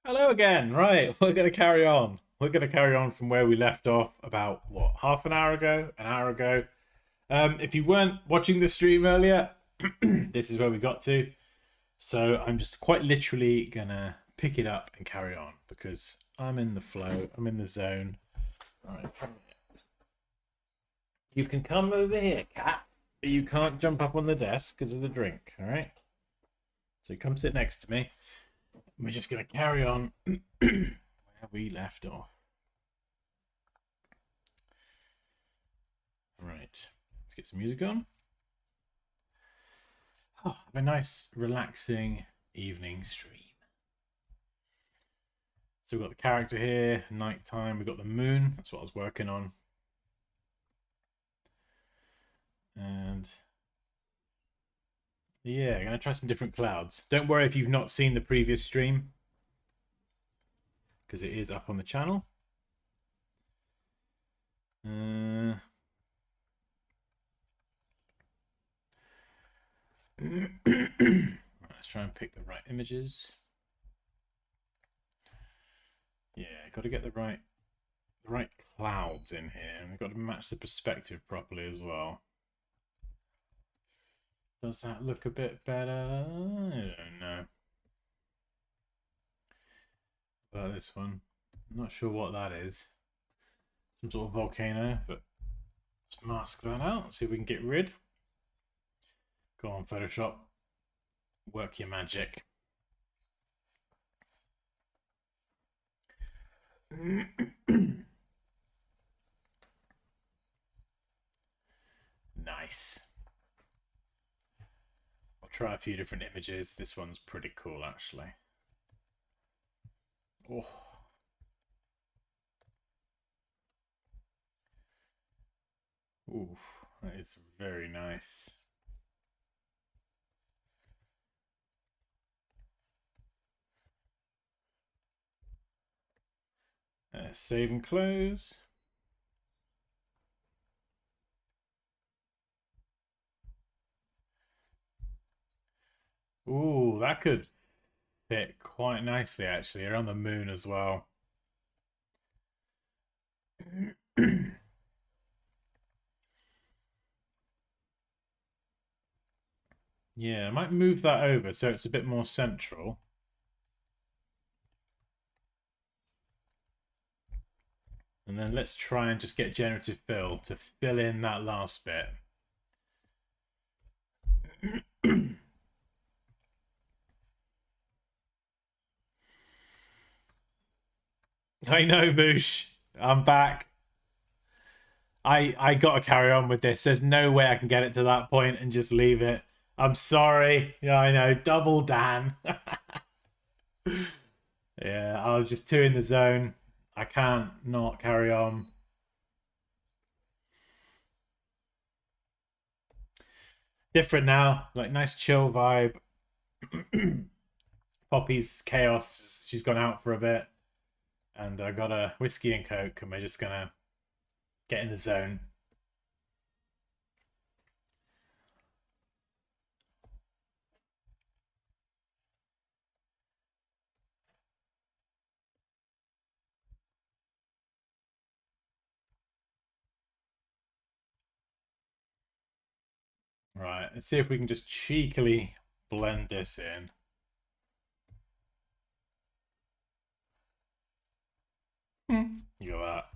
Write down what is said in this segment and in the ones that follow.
Hello again. Right, we're going to carry on. We're going to carry on from where we left off about, what, half an hour ago? An hour ago? If you weren't watching the stream earlier, this is where we got to. So I'm just quite literally going to pick it up and carry on because I'm in the flow. I'm in the zone. All right, come here. You can come over here, cat, but you can't jump up on the desk because there's a drink, all right? So come sit next to me. We're just going to carry on where we left off. Right, let's get some music on. Oh, have a nice, relaxing evening stream. So we've got the character here, nighttime. We've got the moon. That's what I was working on. And yeah, I'm going to try some different clouds. Don't worry if you've not seen the previous stream, because it is up on the channel. Let's try and pick the right images. Yeah, got to get the right clouds in here, and we've got to match the perspective properly as well. Does that look a bit better? I don't know. About this one, I'm not sure what that is. Some sort of volcano, but let's mask that out. See if we can get rid. Go on, Photoshop. Work your magic. Nice. I'll try a few different images. This one's pretty cool, actually. Oh. Ooh, that is very nice. Save and close. Ooh, that could fit quite nicely, actually, around the moon as well. Yeah, I might move that over so it's a bit more central. And then let's try and just get generative fill to fill in that last bit. I know, Boosh. I'm back. I got to carry on with this. There's no way I can get it to that point and just leave it. I'm sorry. Yeah, I know. Double Dan. Yeah, I was just too in the zone. I can't not carry on. Different now. Like, nice chill vibe. Poppy's chaos. She's gone out for a bit. And I got a whiskey and coke, and we're just gonna get in the zone. Right, let's see if we can just cheekily blend this in. You got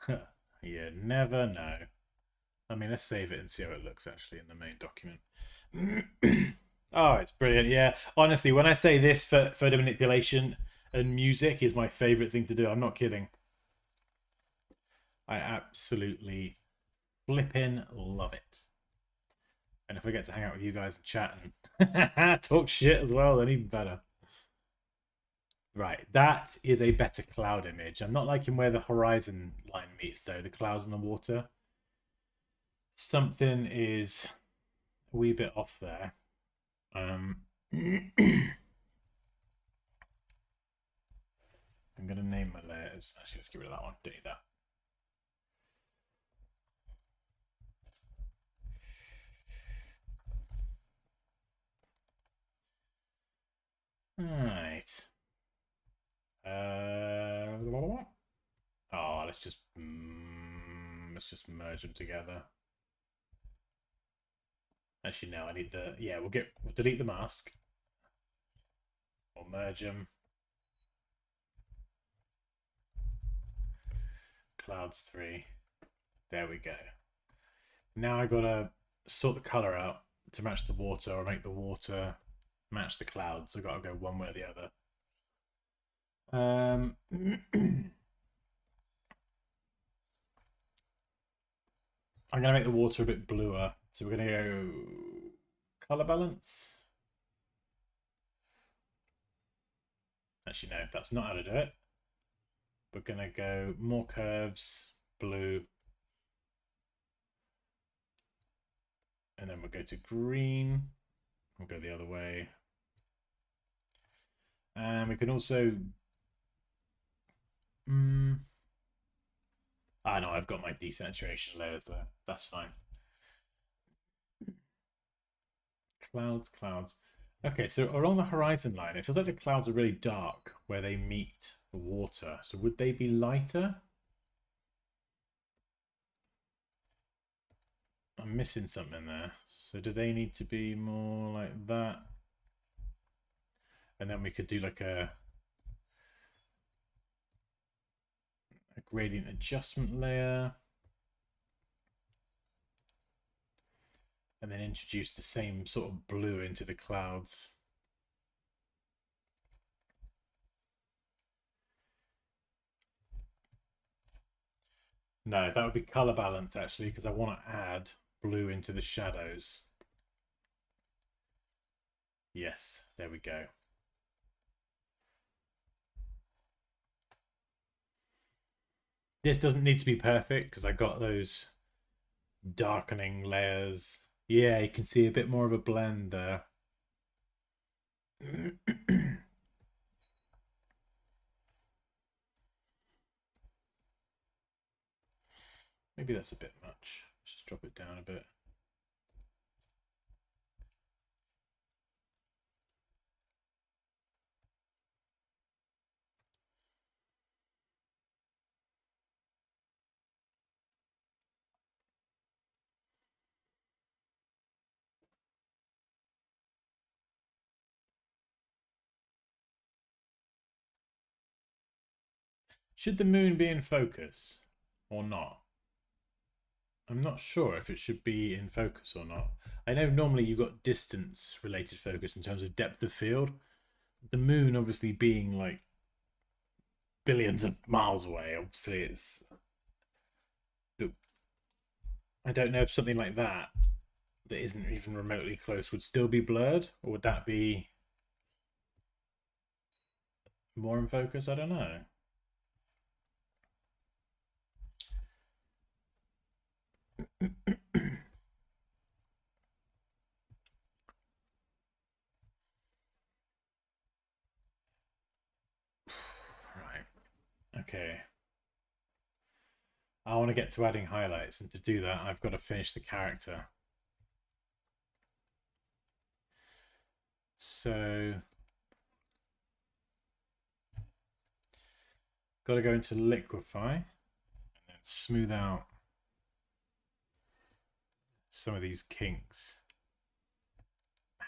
that. You never know. I mean, let's save it and see how it looks actually in the main document. Oh, it's brilliant. Yeah, honestly, when I say this for photo manipulation and music is my favorite thing to do, I'm not kidding. I absolutely flipping love it. And if I get to hang out with you guys and chat and talk shit as well, then even better. Right, that is a better cloud image. I'm not liking where the horizon line meets, though, the clouds and the water. Something is a wee bit off there. I'm going to name my layers. Actually, let's get rid of that one. Don't need that. let's just merge them together. Actually, no, I need the, yeah, we'll delete the mask. We'll merge them. Clouds 3. There we go. Now I gotta sort the color out to match the water, or make the water match the clouds. I gotta go one way or the other. I'm gonna make the water a bit bluer, so we're gonna go color balance. Actually, no, that's not how to do it. We're gonna go more curves, blue, and then we'll go to green. We'll go the other way, and we can also. I know I've got my desaturation layers there. That's fine. Clouds, clouds. Okay, so along the horizon line, it feels like the clouds are really dark where they meet the water. So would they be lighter? I'm missing something there. So do they need to be more like that? And then we could do like a gradient adjustment layer. And then introduce the same sort of blue into the clouds. No, that would be color balance actually, because I want to add blue into the shadows. Yes, there we go. This doesn't need to be perfect because I got those darkening layers. Yeah, you can see a bit more of a blend there. Maybe that's a bit much. Let's just drop it down a bit. Should the moon be in focus or not? I'm not sure if it should be in focus or not. I know normally you've got distance related focus in terms of depth of field. The moon obviously being like billions of miles away, obviously it's... I don't know if something like that isn't even remotely close would still be blurred, or would that be more in focus? I don't know. Right. Okay. I want to get to adding highlights, and to do that, I've got to finish the character. So, got to go into liquify and then smooth out some of these kinks.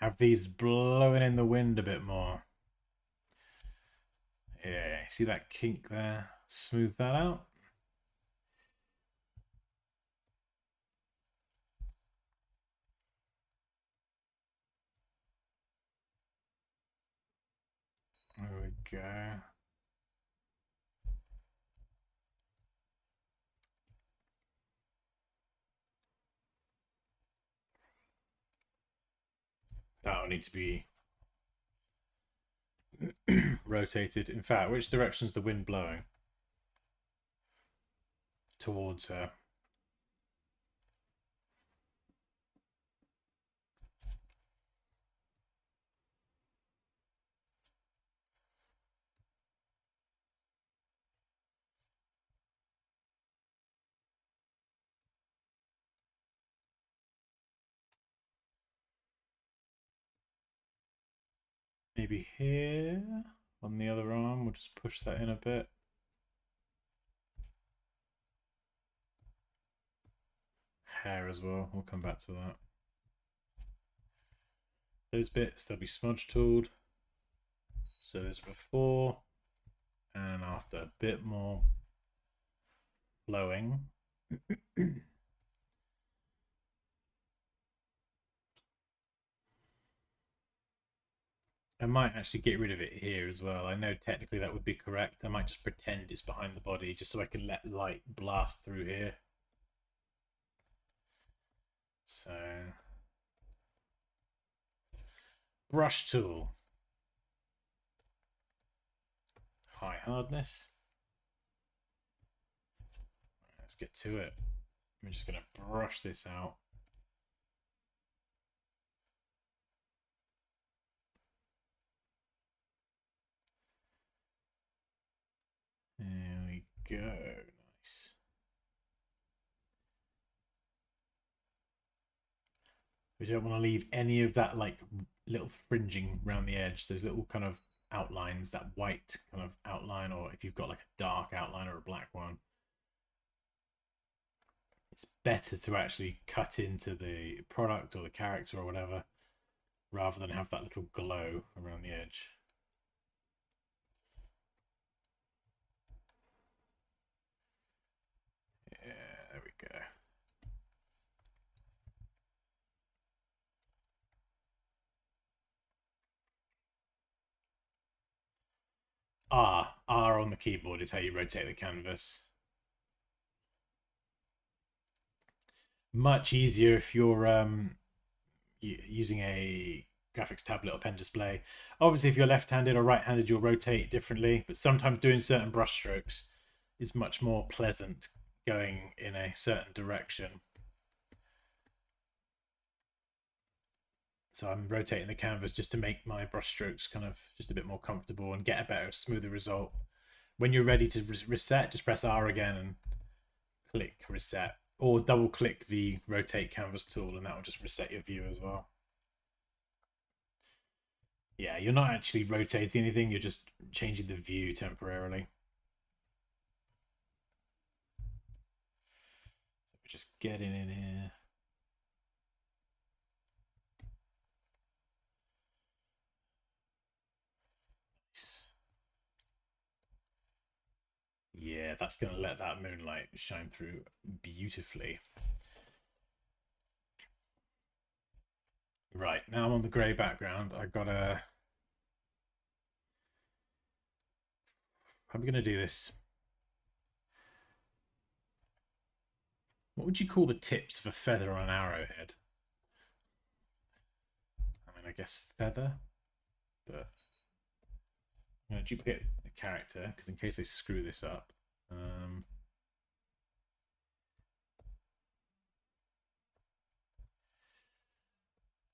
Have these blowing in the wind a bit more. Yeah, see that kink there? Smooth that out. There we go. That'll need to be rotated. In fact, which direction's the wind blowing? Towards her. Maybe here on the other arm, we'll just push that in a bit. hair as well. We'll come back to that. Those bits, they'll be smudge tooled. So there's before and after, a bit more flowing. I might actually get rid of it here as well. I know technically that would be correct. I might just pretend it's behind the body just so I can let light blast through here. So, brush tool. High hardness. Let's get to it. I'm just going to brush this out. There we go. Nice. We don't want to leave any of that like little fringing around the edge. Those little kind of outlines, that white kind of outline, or if you've got like a dark outline or a black one. It's better to actually cut into the product or the character or whatever, rather than have that little glow around the edge. Yeah, there we go. R on the keyboard is how you rotate the canvas. Much easier if you're using a graphics tablet or pen display. Obviously, if you're left-handed or right-handed, you'll rotate differently, but sometimes doing certain brush strokes is much more pleasant going in a certain direction. So I'm rotating the canvas just to make my brush strokes kind of just a bit more comfortable and get a better, smoother result. When you're ready to reset, just press R again and click reset, or double click the rotate canvas tool and that will just reset your view as well. Yeah, you're not actually rotating anything, you're just changing the view temporarily. So we're just getting in here. Nice. Yeah, that's going to let that moonlight shine through beautifully. Right, now I'm on the grey background. I gotta... I'm going to do this. What would you call the tips of a feather on an arrowhead? I mean, I guess feather, but I'm going to duplicate the character because in case they screw this up.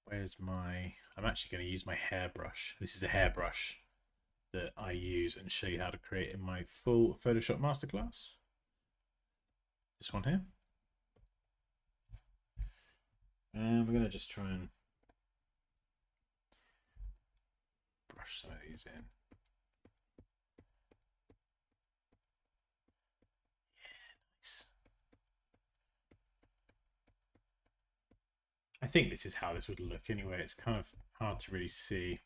Where's my... I'm actually going to use my hairbrush. This is a hairbrush that I use and show you how to create in my full Photoshop masterclass. This one here. And we're going to just try and brush some of these in. Yeah, nice. I think this is how this would look anyway. It's kind of hard to really see.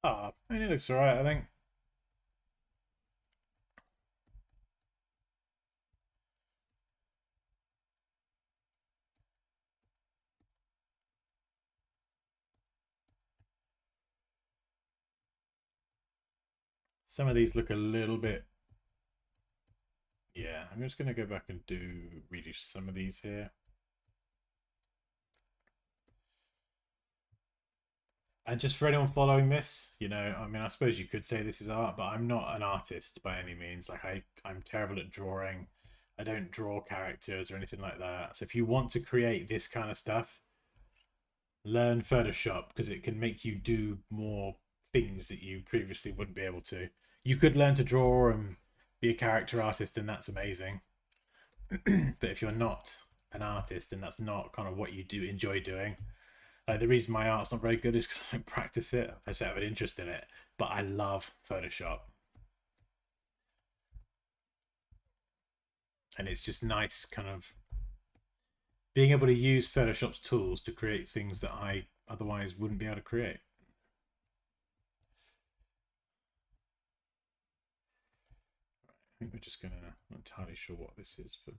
I mean, it looks alright, I think. Some of these look a little bit... Yeah, I'm just going to go back and redo some of these here. And just for anyone following this, you know, I mean, I suppose you could say this is art, but I'm not an artist by any means. Like, I'm terrible at drawing. I don't draw characters or anything like that. So if you want to create this kind of stuff, learn Photoshop because it can make you do more things that you previously wouldn't be able to. You could learn to draw and be a character artist, and that's amazing. But if you're not an artist and that's not kind of what you do enjoy doing, like the reason my art's not very good is because I don't practice it. I just have an interest in it, but I love Photoshop, and it's just nice, kind of being able to use Photoshop's tools to create things that I otherwise wouldn't be able to create. I think we're just gonna, I'm not entirely sure what this is, but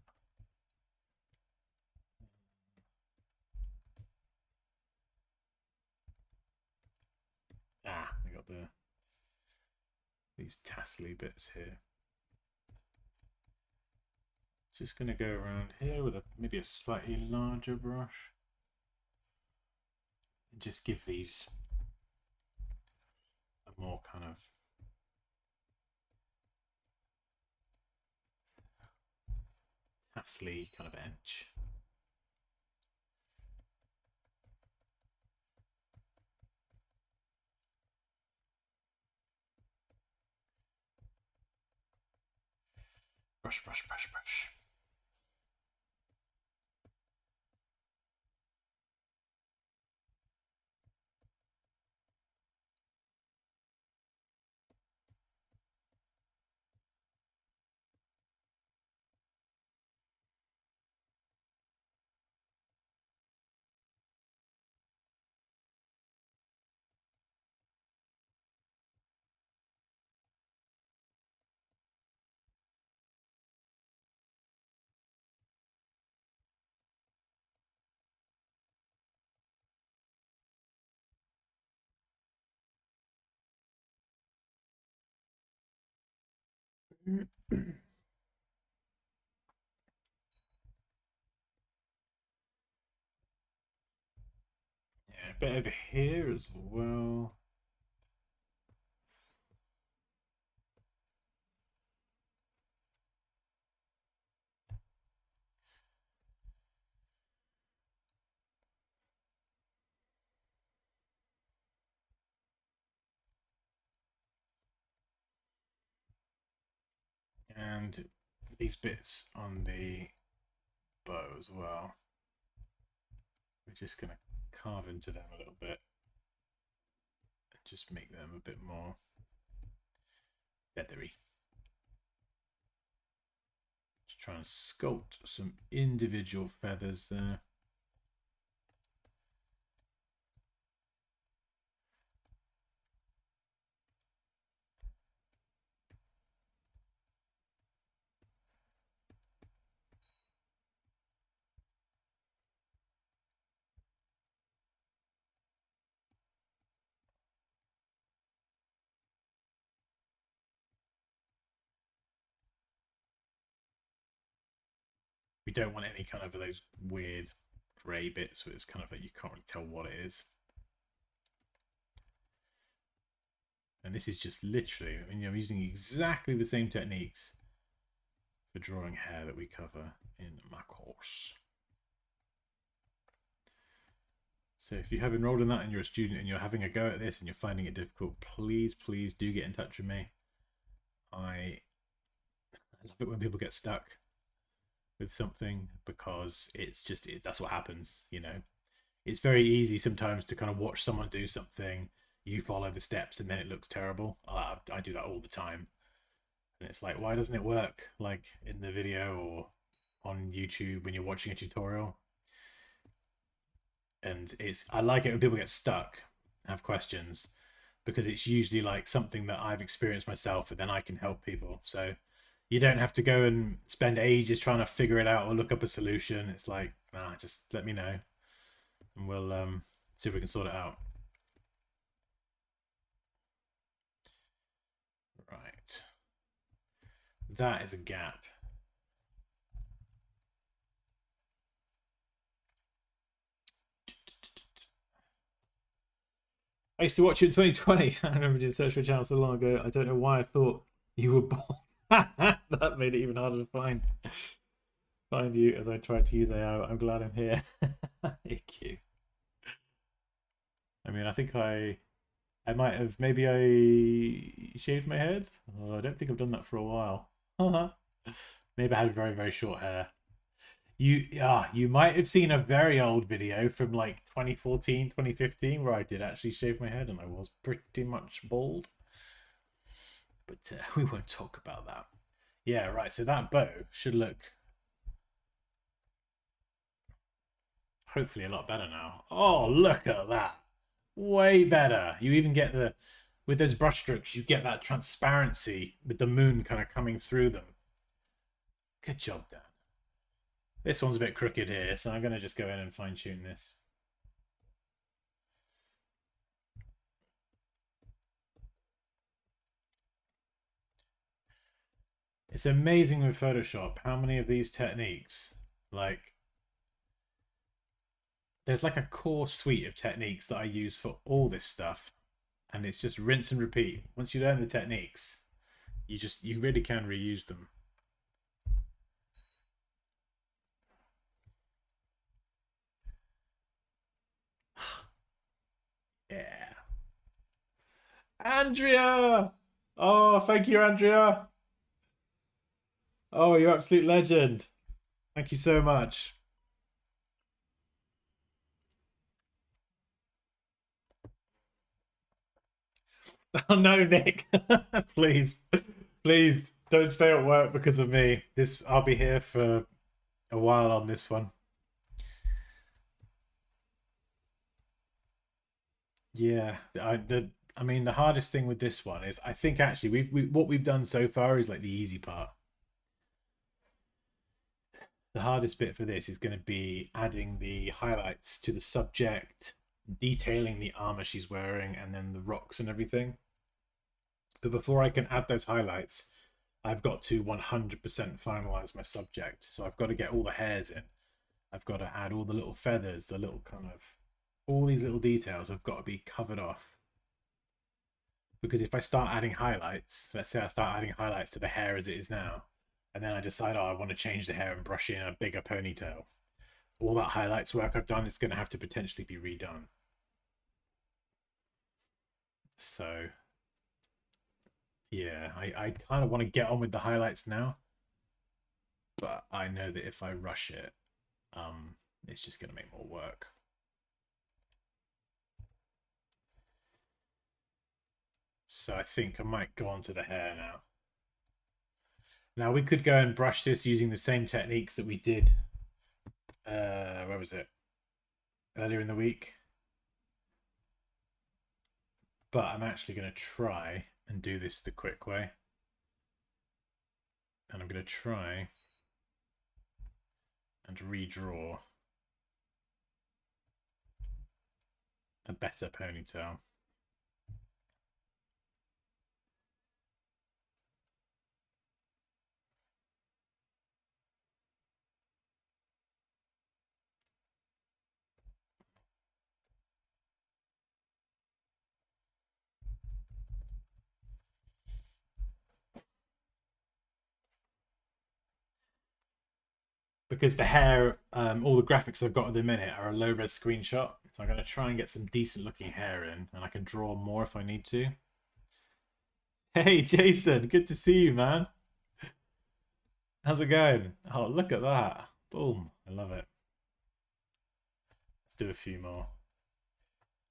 we got these tassely bits here. Just gonna go around here with maybe a slightly larger brush and just give these a more kind of tassely kind of edge. Brush, brush, brush, brush. Yeah, a bit over here as well. And these bits on the bow as well. We're just going to carve into them a little bit and just make them a bit more feathery. Just try and sculpt some individual feathers there. We don't want any kind of those weird grey bits where it's kind of like you can't really tell what it is. And this is just literally, I mean, I'm using exactly the same techniques for drawing hair that we cover in my course. So if you have enrolled in that and you're a student and you're having a go at this and you're finding it difficult, please, please do get in touch with me. I love it when people get stuck with something, because it's just, that's what happens, you know. It's very easy sometimes to kind of watch someone do something, you follow the steps, and then it looks terrible. I do that all the time. And it's like, why doesn't it work like in the video or on YouTube when you're watching a tutorial? And I like it when people get stuck, have questions, because it's usually like something that I've experienced myself, and then I can help people. So you don't have to go and spend ages trying to figure it out or look up a solution. It's like, nah, just let me know and we'll see if we can sort it out. Right. That is a gap. I used to watch you in 2020. I remember doing search for a channel so long ago. I don't know why I thought you were bald. That made it even harder to find you as I tried to use AI. I'm glad I'm here. Thank you. I mean, I think I I might have, maybe I shaved my head. Oh, I don't think I've done that for a while. Maybe I had very, very short hair. You might have seen a very old video from like 2014, 2015 where I did actually shave my head and I was pretty much bald. But we won't talk about that. Yeah, right. So that bow should look hopefully a lot better now. Oh, look at that. Way better. You even get the, with those brush strokes, you get that transparency with the moon kind of coming through them. Good job, Dan. This one's a bit crooked here, so I'm going to just go in and fine tune this. It's amazing with Photoshop how many of these techniques, like, there's like a core suite of techniques that I use for all this stuff, and it's just rinse and repeat. Once you learn the techniques, you really can reuse them. Yeah. Andrea! Oh, thank you, Andrea. Oh, you're an absolute legend. Thank you so much. Oh no, Nick. Please. Please don't stay at work because of me. This I'll be here for a while on this one. Yeah, I mean the hardest thing with this one is I think actually what we've done so far is like the easy part. The hardest bit for this is going to be adding the highlights to the subject, detailing the armor she's wearing, and then the rocks and everything. But before I can add those highlights, I've got to 100% finalize my subject. So I've got to get all the hairs in. I've got to add all the little feathers, the little kind of, all these little details have got to be covered off. Because if I start adding highlights, let's say I start adding highlights to the hair as it is now, and then I decide, oh, I want to change the hair and brush in a bigger ponytail, all that highlights work I've done is going to have to potentially be redone. So yeah, I kind of want to get on with the highlights now, but I know that if I rush it, it's just going to make more work. So I think I might go on to the hair now. Now we could go and brush this using the same techniques that we did. Where was it? Earlier in the week. But I'm actually going to try and do this the quick way. And I'm going to try and redraw a better ponytail. Because the hair, all the graphics I've got at the minute are a low res screenshot. So I'm going to try and get some decent looking hair in, and I can draw more if I need to. Hey, Jason, good to see you, man. How's it going? Oh, look at that. Boom. I love it. Let's do a few more.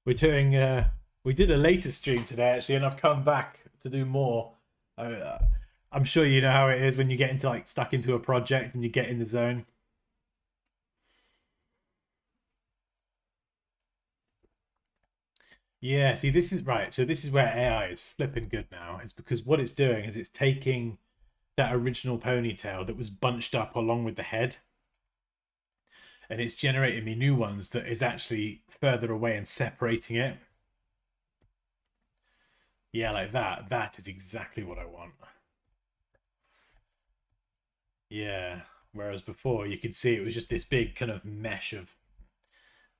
We're doing, we did a later stream today, actually, and I've come back to do more. I'm sure you know how it is when you get into like stuck into a project and you get in the zone. Yeah, see, this is right. So this is where AI is flipping good now. It's because what it's doing is it's taking that original ponytail that was bunched up along with the head, and it's generating me new ones that is actually further away and separating it. Yeah, like that. That is exactly what I want. Yeah. Whereas before you could see it was just this big kind of mesh of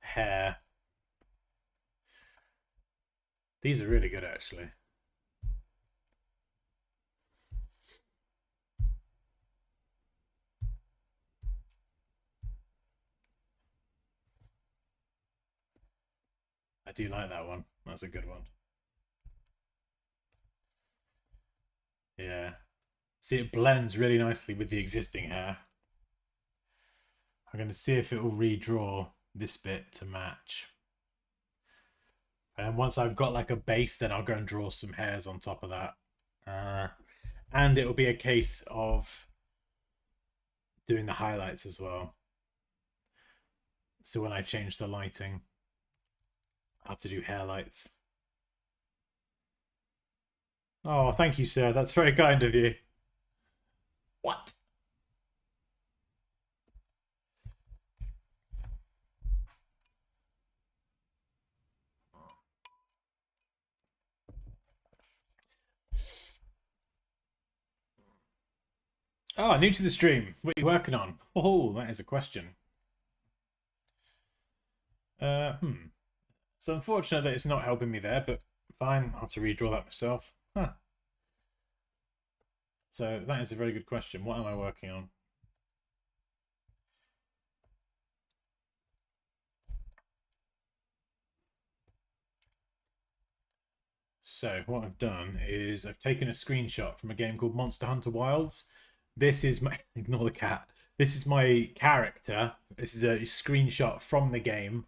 hair. These are really good, actually. I do like that one. That's a good one. Yeah. See, it blends really nicely with the existing hair. I'm going to see if it will redraw this bit to match. And once I've got like a base, then I'll go and draw some hairs on top of that. And it will be a case of doing the highlights as well. So when I change the lighting, I have to do hair lights. Oh, thank you, sir. That's very kind of you. What? Oh, new to the stream. What are you working on? Oh, that is a question. It's unfortunate that it's not helping me there, but fine. I'll have to redraw that myself. Huh. So that is a very good question. What am I working on? So what I've done is I've taken a screenshot from a game called Monster Hunter Wilds. This is my ignore the cat. This is my character. This is a screenshot from the game.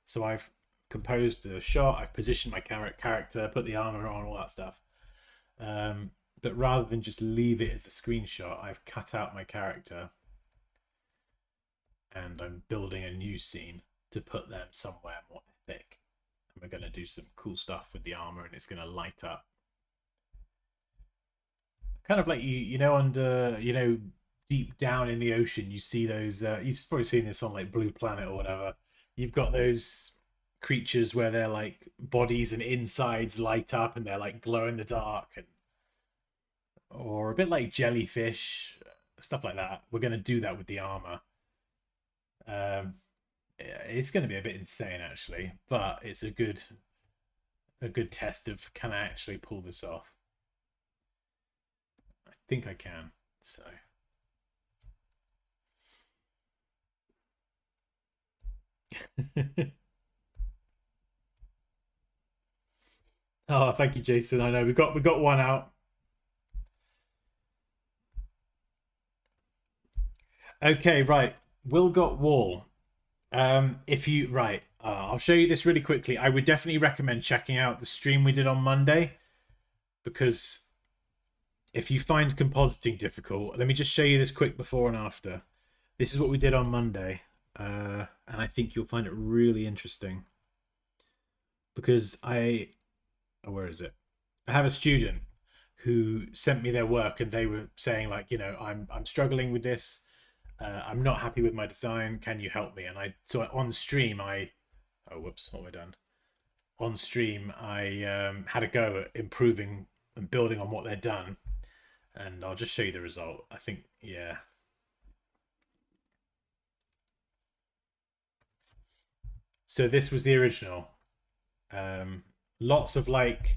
So I've composed a shot. I've positioned my character, put the armor on, all that stuff. But rather than just leave it as a screenshot, I've cut out my character and I'm building a new scene to put them somewhere more epic. And we're going to do some cool stuff with the armor and it's going to light up. Kind of like you know, under, you know, deep down in the ocean, you see those, you've probably seen this on like Blue Planet or whatever. You've got those creatures where their like bodies and insides light up and they're like glow in the dark, and or a bit like jellyfish, stuff like that. We're going to do that with the armor. It's going to be a bit insane actually, but it's a good test of can I actually pull this off. I think I can. So oh, thank you, Jason. I know we got one out. Okay, right. Will got wall. If you right, I'll show you this really quickly. I would definitely recommend checking out the stream we did on Monday, because if you find compositing difficult, let me just show you this quick before and after. This is what we did on Monday, and I think you'll find it really interesting because where is it? I have a student who sent me their work and they were saying like, you know, I'm struggling with this. I'm not happy with my design. Can you help me? And on stream oh whoops, what have I done? On stream I had a go at improving and building on what they'd done, and I'll just show you the result. I think, yeah. So this was the original. Lots of like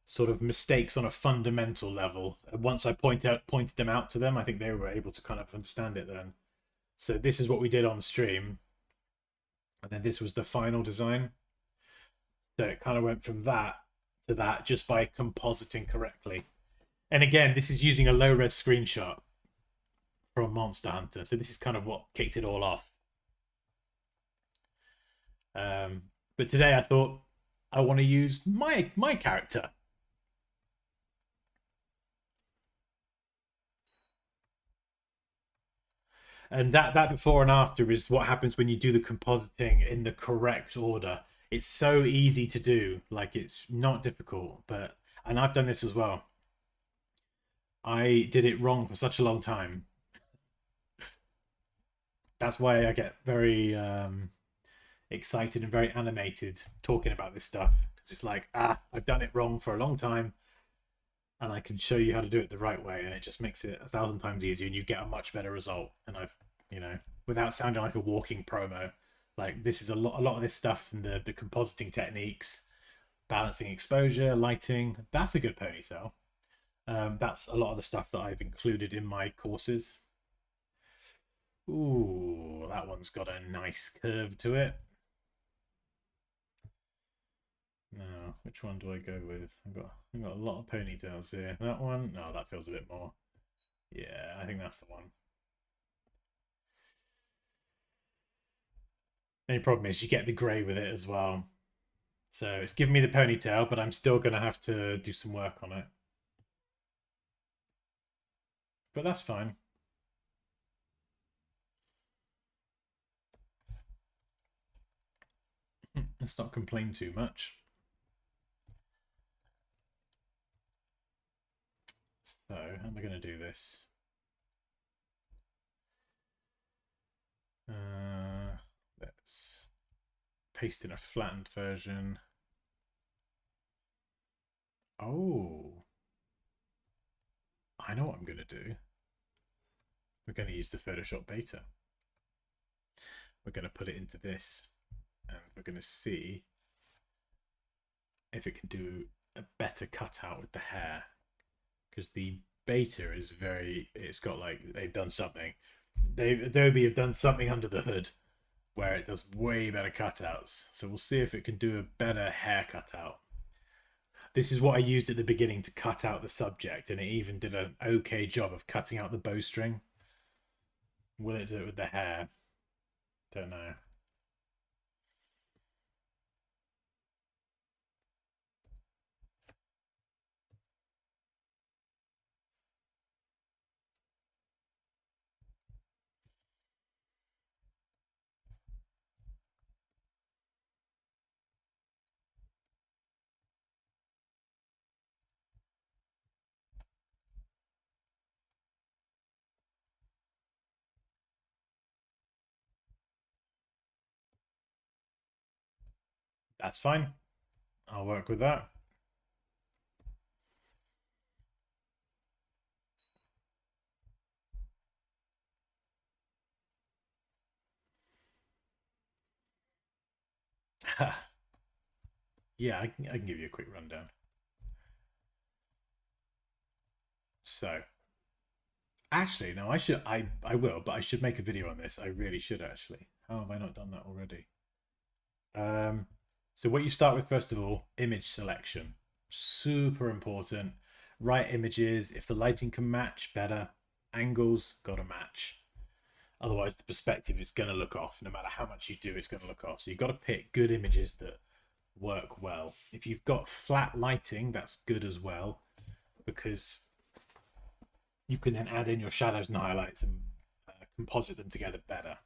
sort of mistakes on a fundamental level. And once I pointed them out to them, I think they were able to kind of understand it then. So this is what we did on stream, and then this was the final design. So it kind of went from that to that just by compositing correctly. And again, this is using a low res screenshot from Monster Hunter. So this is kind of what kicked it all off. But today I thought I want to use my character. And that before and after is what happens when you do the compositing in the correct order. It's so easy to do, like it's not difficult, but and I've done this as well. I did it wrong for such a long time. That's why I get very excited and very animated talking about this stuff, because it's like, I've done it wrong for a long time and I can show you how to do it the right way, and it just makes it 1,000 times easier and you get a much better result. And I've, you know, without sounding like a walking promo, like this is a lot of this stuff and the compositing techniques, balancing exposure, lighting, that's a good ponytail. That's a lot of the stuff that I've included in my courses. Ooh, that one's got a nice curve to it. Now, which one do I go with? I've got a lot of ponytails here. That one? No, that feels a bit more. Yeah, I think that's the one. The only problem is you get the grey with it as well. So it's giving me the ponytail, but I'm still going to have to do some work on it. But that's fine. Let's not complain too much. So, how am I going to do this? Let's paste in a flattened version. Oh, I know what I'm going to do. We're going to use the Photoshop beta. We're going to put it into this, and we're going to see if it can do a better cutout with the hair. Because the beta is it's got like, they've done something. Adobe have done something under the hood where it does way better cutouts. So we'll see if it can do a better hair cutout. This is what I used at the beginning to cut out the subject, and it even did an okay job of cutting out the bowstring. Will it do it with the hair? Don't know. That's fine. I'll work with that. Yeah, I can give you a quick rundown. So, actually, no, I will, but I should make a video on this. I really should actually. How have I not done that already? So what you start with first of all, image selection. Super important. Right images. If the lighting can match, better. Angles gotta match. Otherwise, the perspective is gonna look off. No matter how much you do, it's gonna look off. So you've got to pick good images that work well. If you've got flat lighting, that's good as well, because you can then add in your shadows and highlights and composite them together better.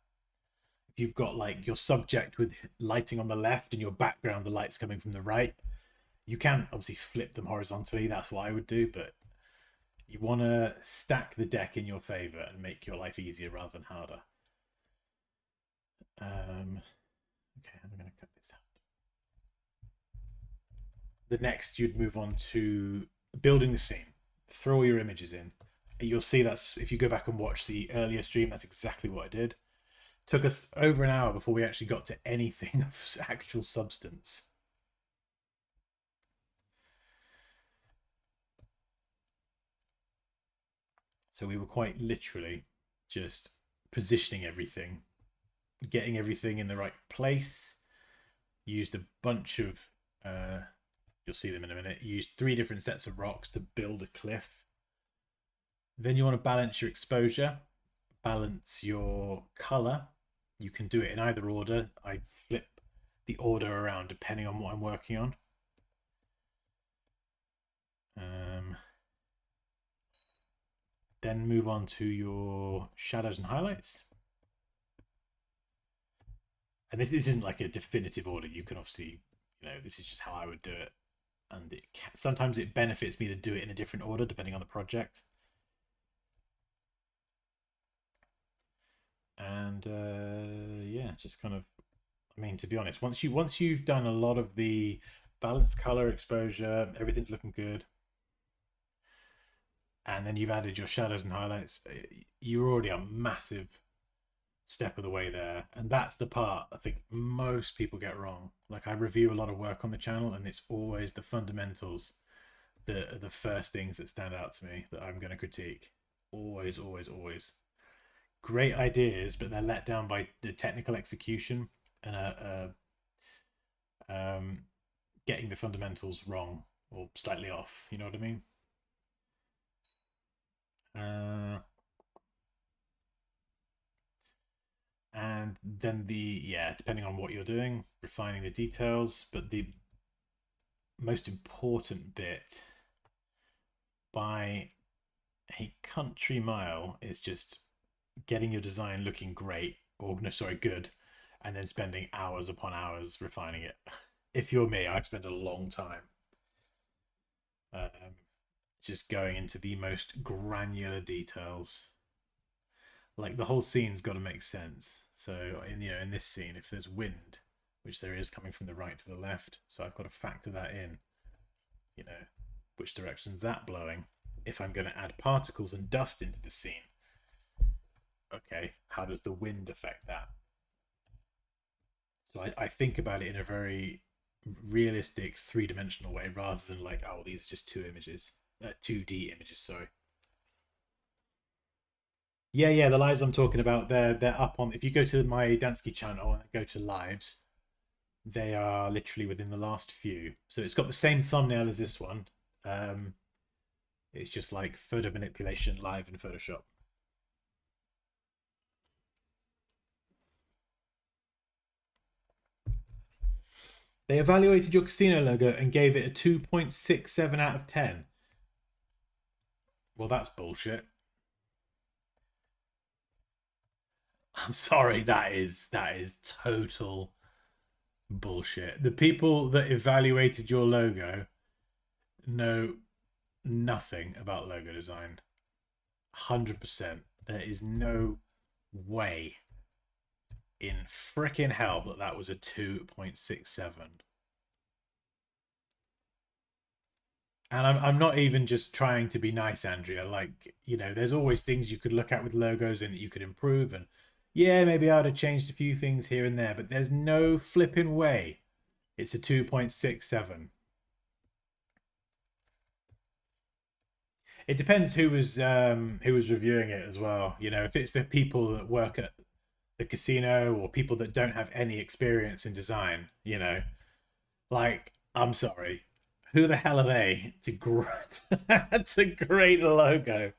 If you've got like your subject with lighting on the left and your background, the light's coming from the right, you can obviously flip them horizontally. That's what I would do, but you want to stack the deck in your favor and make your life easier rather than harder. Okay, I'm going to cut this out. The next, you'd move on to building the scene. Throw all your images in. You'll see that's, if you go back and watch the earlier stream, that's exactly what I did. Took us over an hour before we actually got to anything of actual substance. So we were quite literally just positioning everything, getting everything in the right place. Used a bunch of, you'll see them in a minute, used 3 different sets of rocks to build a cliff. Then you want to balance your exposure, balance your color. You can do it in either order. I flip the order around depending on what I'm working on. Then move on to your shadows and highlights. And this isn't like a definitive order. You can obviously, this is just how I would do it. And sometimes it benefits me to do it in a different order depending on the project. And yeah, just kind of, I mean, to be honest, once you've done a lot of the balanced color exposure, everything's looking good, and then you've added your shadows and highlights, you're already a massive step of the way there. And that's the part I think most people get wrong. Like, I review a lot of work on the channel, and it's always the fundamentals that are the first things that stand out to me that I'm going to critique. Always, always, always. Great ideas, but they're let down by the technical execution and getting the fundamentals wrong or slightly off. You know what I mean? And then depending on what you're doing, refining the details. But the most important bit by a country mile is just getting your design looking great, or no, sorry, good, and then spending hours upon hours refining it. If you're me, I'd spend a long time just going into the most granular details. Like the whole scene's got to make sense. So in this scene, if there's wind, which there is coming from the right to the left, so I've got to factor that in. Which direction's that blowing? If I'm going to add particles and dust into the scene, okay, how does the wind affect that? So I think about it in a very realistic three-dimensional way rather than like, oh, these are just 2D images, sorry. Yeah, the lives I'm talking about, they're up on. If you go to my Dansky channel and go to lives, they are literally within the last few. So it's got the same thumbnail as this one. It's just like photo manipulation live in Photoshop. They evaluated your casino logo and gave it a 2.67 out of 10. Well, that's bullshit. I'm sorry, that is total bullshit. The people that evaluated your logo know nothing about logo design. 100%. There is no way in frickin' hell that was a 2.67. And I'm not even just trying to be nice, Andrea. Like, there's always things you could look at with logos and you could improve. And yeah, maybe I would have changed a few things here and there, but there's no flipping way it's a 2.67. It depends who was reviewing it as well. If it's the people that work at the casino or people that don't have any experience in design, like, I'm sorry, who the hell are they to grade a logo?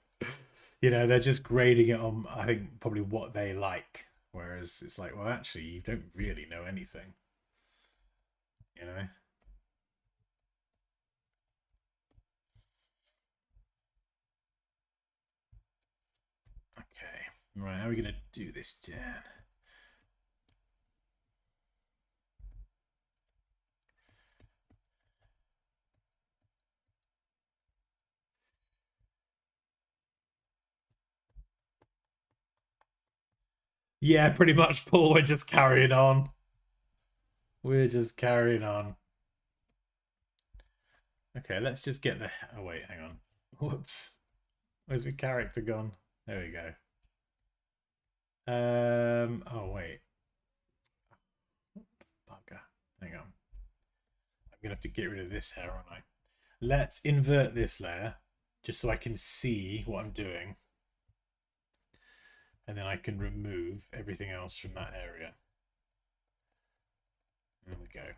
They're just grading it on, I think, probably what they like. Whereas it's like, well, actually, you don't really know anything. Okay, right. How are we gonna do this, Dan? Yeah, pretty much, Paul. We're just carrying on. We're just carrying on. Okay, let's just get the. Oh wait, hang on. Whoops. Where's my character gone? There we go. Oh wait. Bugger. Hang on. I'm gonna have to get rid of this hair, aren't I? Let's invert this layer just so I can see what I'm doing. And then I can remove everything else from that area. There we go.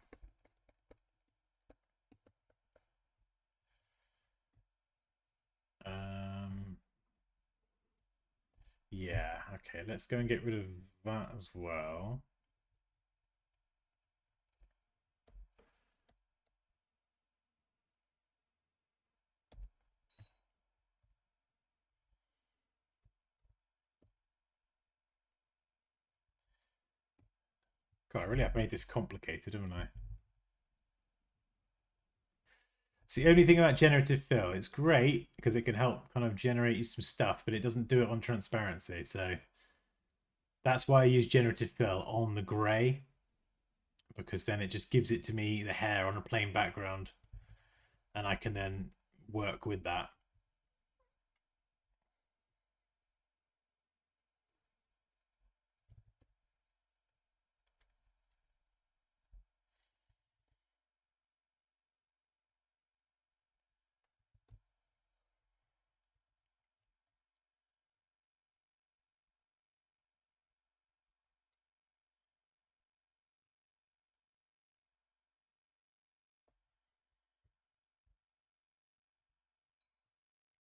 Yeah, okay, let's go and get rid of that as well. God, I really have made this complicated, haven't I? It's the only thing about generative fill. It's great because it can help kind of generate you some stuff, but it doesn't do it on transparency. So that's why I use generative fill on the grey, because then it just gives it to me the hair on a plain background, and I can then work with that.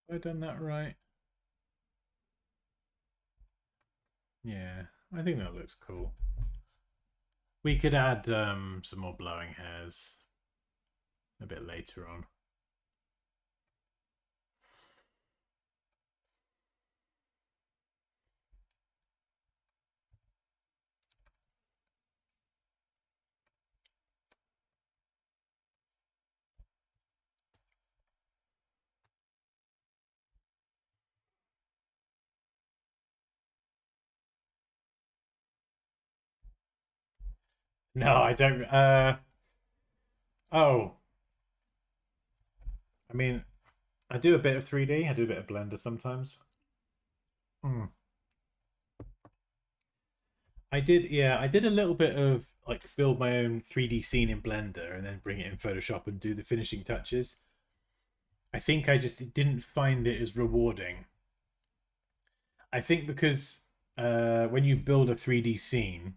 Have I done that right? Yeah, I think that looks cool. We could add some more blowing hairs a bit later on. No, I don't. Oh, I mean, I do a bit of 3D. I do a bit of Blender sometimes. Mm. I did, yeah, I did a little bit of like build my own 3D scene in Blender and then bring it in Photoshop and do the finishing touches. I think I just didn't find it as rewarding. I think because when you build a 3D scene,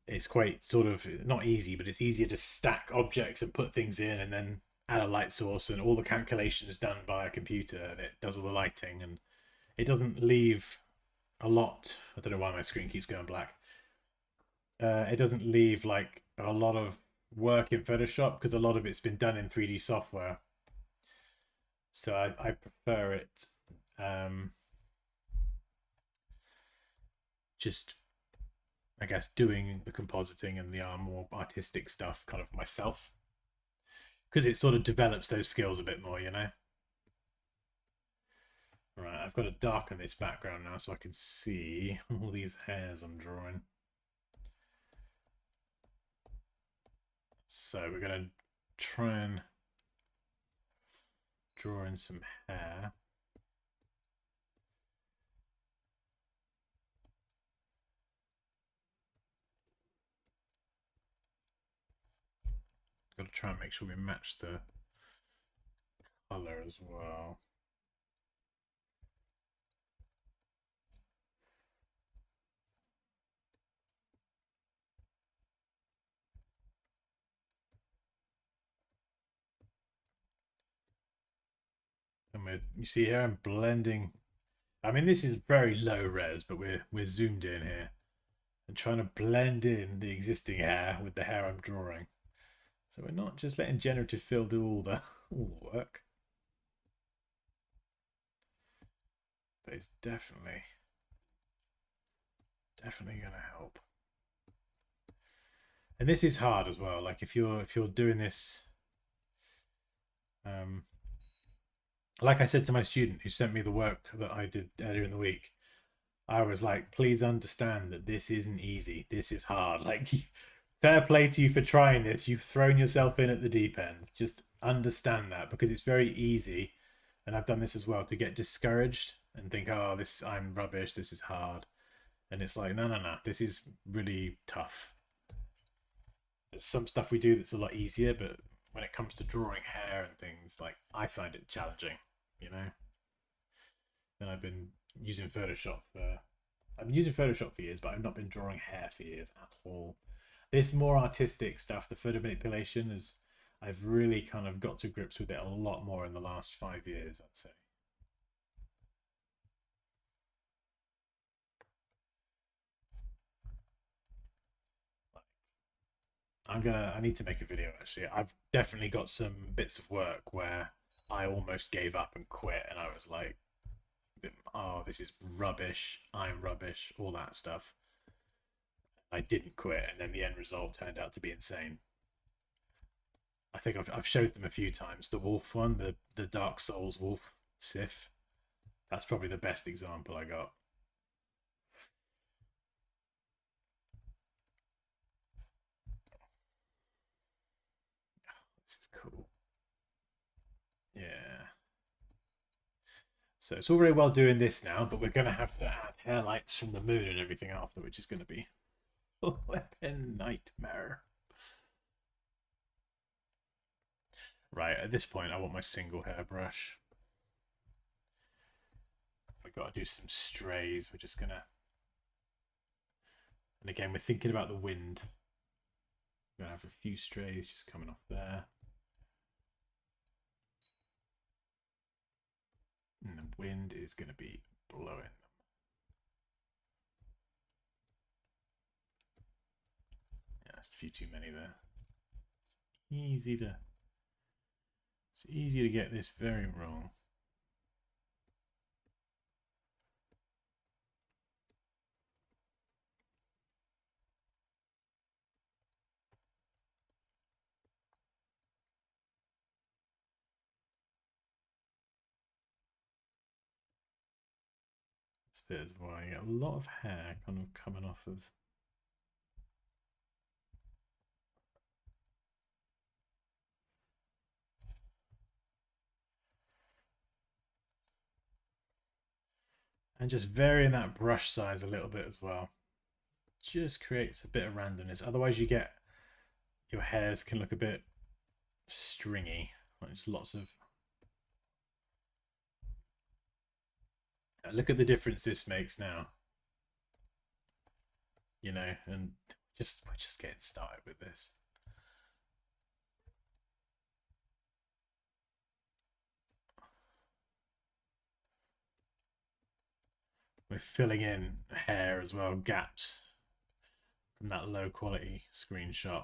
it's quite sort of not easy, but it's easier to stack objects and put things in and then add a light source and all the calculations done by a computer and it does all the lighting and it doesn't leave a lot. I don't know why my screen keeps going black. It doesn't leave like a lot of work in Photoshop because a lot of it's been done in 3D software. So I prefer it just, I guess, doing the compositing and the more artistic stuff kind of myself because it sort of develops those skills a bit more, you know? Right, I've got to darken this background now so I can see all these hairs I'm drawing. So we're going to try and draw in some hair. Got to try and make sure we match the color as well. And you see here I'm blending. I mean, this is very low res, but we're zoomed in here and trying to blend in the existing hair with the hair I'm drawing. So we're not just letting generative fill do all the work, but it's definitely going to help. And this is hard as well. Like if you're doing this, like I said to my student who sent me the work that I did earlier in the week, I was like, please understand that this isn't easy. This is hard. Like, fair play to you for trying this. You've thrown yourself in at the deep end. Just understand that because it's very easy, and I've done this as well, to get discouraged and think, oh, I'm rubbish. This is hard. And it's like, no, no, no. This is really tough. There's some stuff we do that's a lot easier, but when it comes to drawing hair and things, like I find it challenging, you know. And I've been using Photoshop for years, but I've not been drawing hair for years at all. This more artistic stuff, the photo manipulation, is I've really kind of got to grips with it a lot more in the last 5 years, I'd say. I need to make a video actually. I've definitely got some bits of work where I almost gave up and quit, and I was like, oh, this is rubbish. I'm rubbish, all that stuff. I didn't quit, and then the end result turned out to be insane. I think I've showed them a few times. The wolf one, the Dark Souls wolf Sif. That's probably the best example I got. This is cool. Yeah. So it's all very well doing this now, but we're going to have to add hair lights from the moon and everything after, which is going to be a nightmare. Right, at this point, I want my single hairbrush. We've got to do some strays. We're just going to... And again, we're thinking about the wind. We're going to have a few strays just coming off there. wind is going to be blowing them. Yeah, that's a few too many there. It's easy to get this very wrong. This bit is where I get a lot of hair kind of coming off of. And just varying that brush size a little bit as well. Just creates a bit of randomness. Otherwise you get, your hairs can look a bit stringy. Like just lots of. Look at the difference this makes now. You know, and we're just getting started with this. We're filling in hair as well, gaps from that low quality screenshot.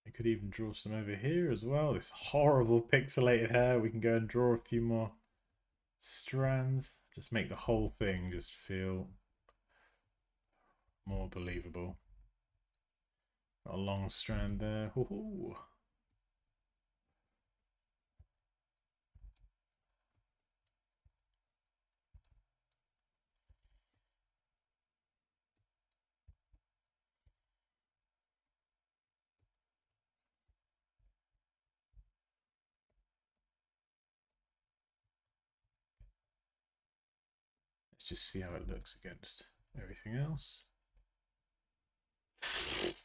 I could even draw some over here as well. This horrible pixelated hair. We can go and draw a few more strands. Just make the whole thing just feel more believable. Got a long strand there. Ooh. Let's just see how it looks against everything else.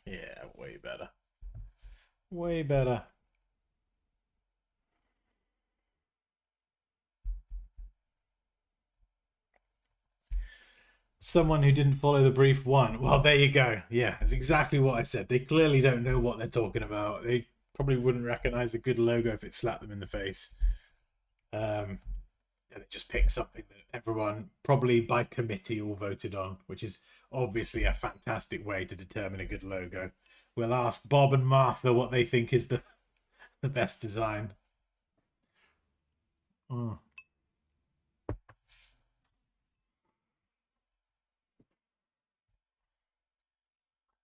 Yeah, way better. Way better. Someone who didn't follow the brief won. Well, there you go. Yeah, it's exactly what I said. They clearly don't know what they're talking about. They probably wouldn't recognize a good logo if it slapped them in the face. And it just picked something that everyone, probably by committee, all voted on, which is obviously a fantastic way to determine a good logo. We'll ask Bob and Martha what they think is the best design. Oh.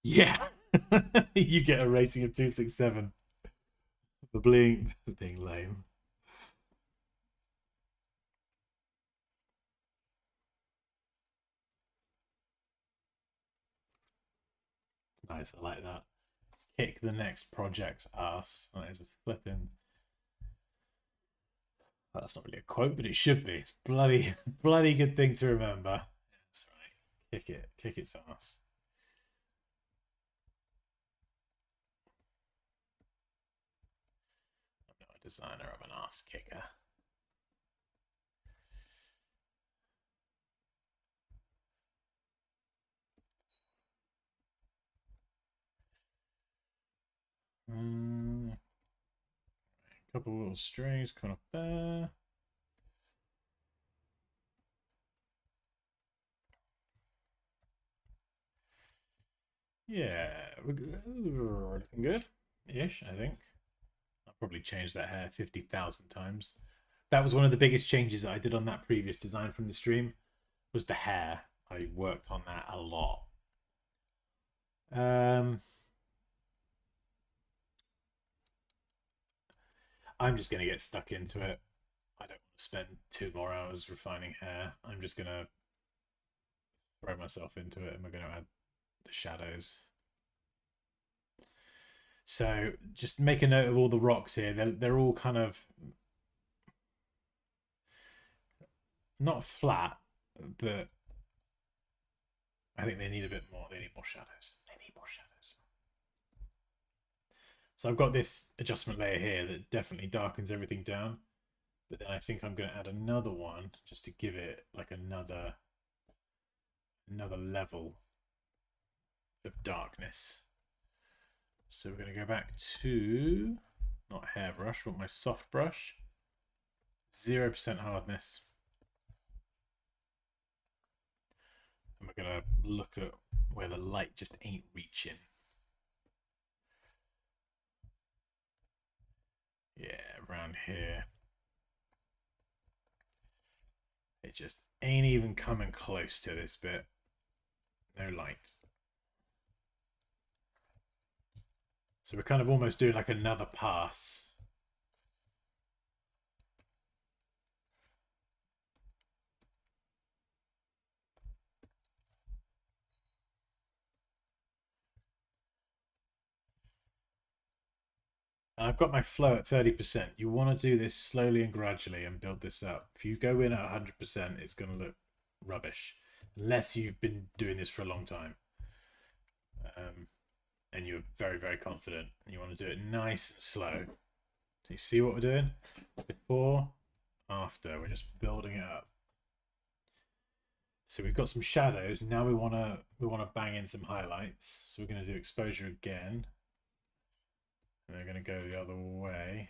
Yeah. You get a rating of 267 for being lame. Nice, I like that. Kick the next project's ass. That is a flipping. That's not really a quote, but it should be. It's bloody good thing to remember. That's right. Kick its ass. I'm not a designer, I'm an ass kicker. A couple little strings coming up there. Yeah, we're looking good ish, I think. I'll probably change that hair 50,000 times. That was one of the biggest changes that I did on that previous design from the stream, was the hair. I worked on that a lot. I'm just going to get stuck into it. I don't want to spend 2 more hours refining hair. I'm just going to throw myself into it, and we're going to add the shadows. So just make a note of all the rocks here. They're all kind of not flat, but I think they need a bit more. They need more shadows. They need more shadows. So I've got this adjustment layer here that definitely darkens everything down. But then I think I'm going to add another one just to give it like another level of darkness. So we're going to go back to, not hairbrush, but my soft brush. 0% hardness. And we're going to look at where the light just ain't reaching. Yeah, around here. It just ain't even coming close to this bit. No light. So we're kind of almost doing like another pass. And I've got my flow at 30%. You want to do this slowly and gradually and build this up. If you go in at 100%, it's going to look rubbish. Unless you've been doing this for a long time. And you're very, very confident. And you want to do it nice and slow. So you see what we're doing? Before, after. We're just building it up. So we've got some shadows. Now we want to bang in some highlights. So we're going to do exposure again. And we're going to go the other way.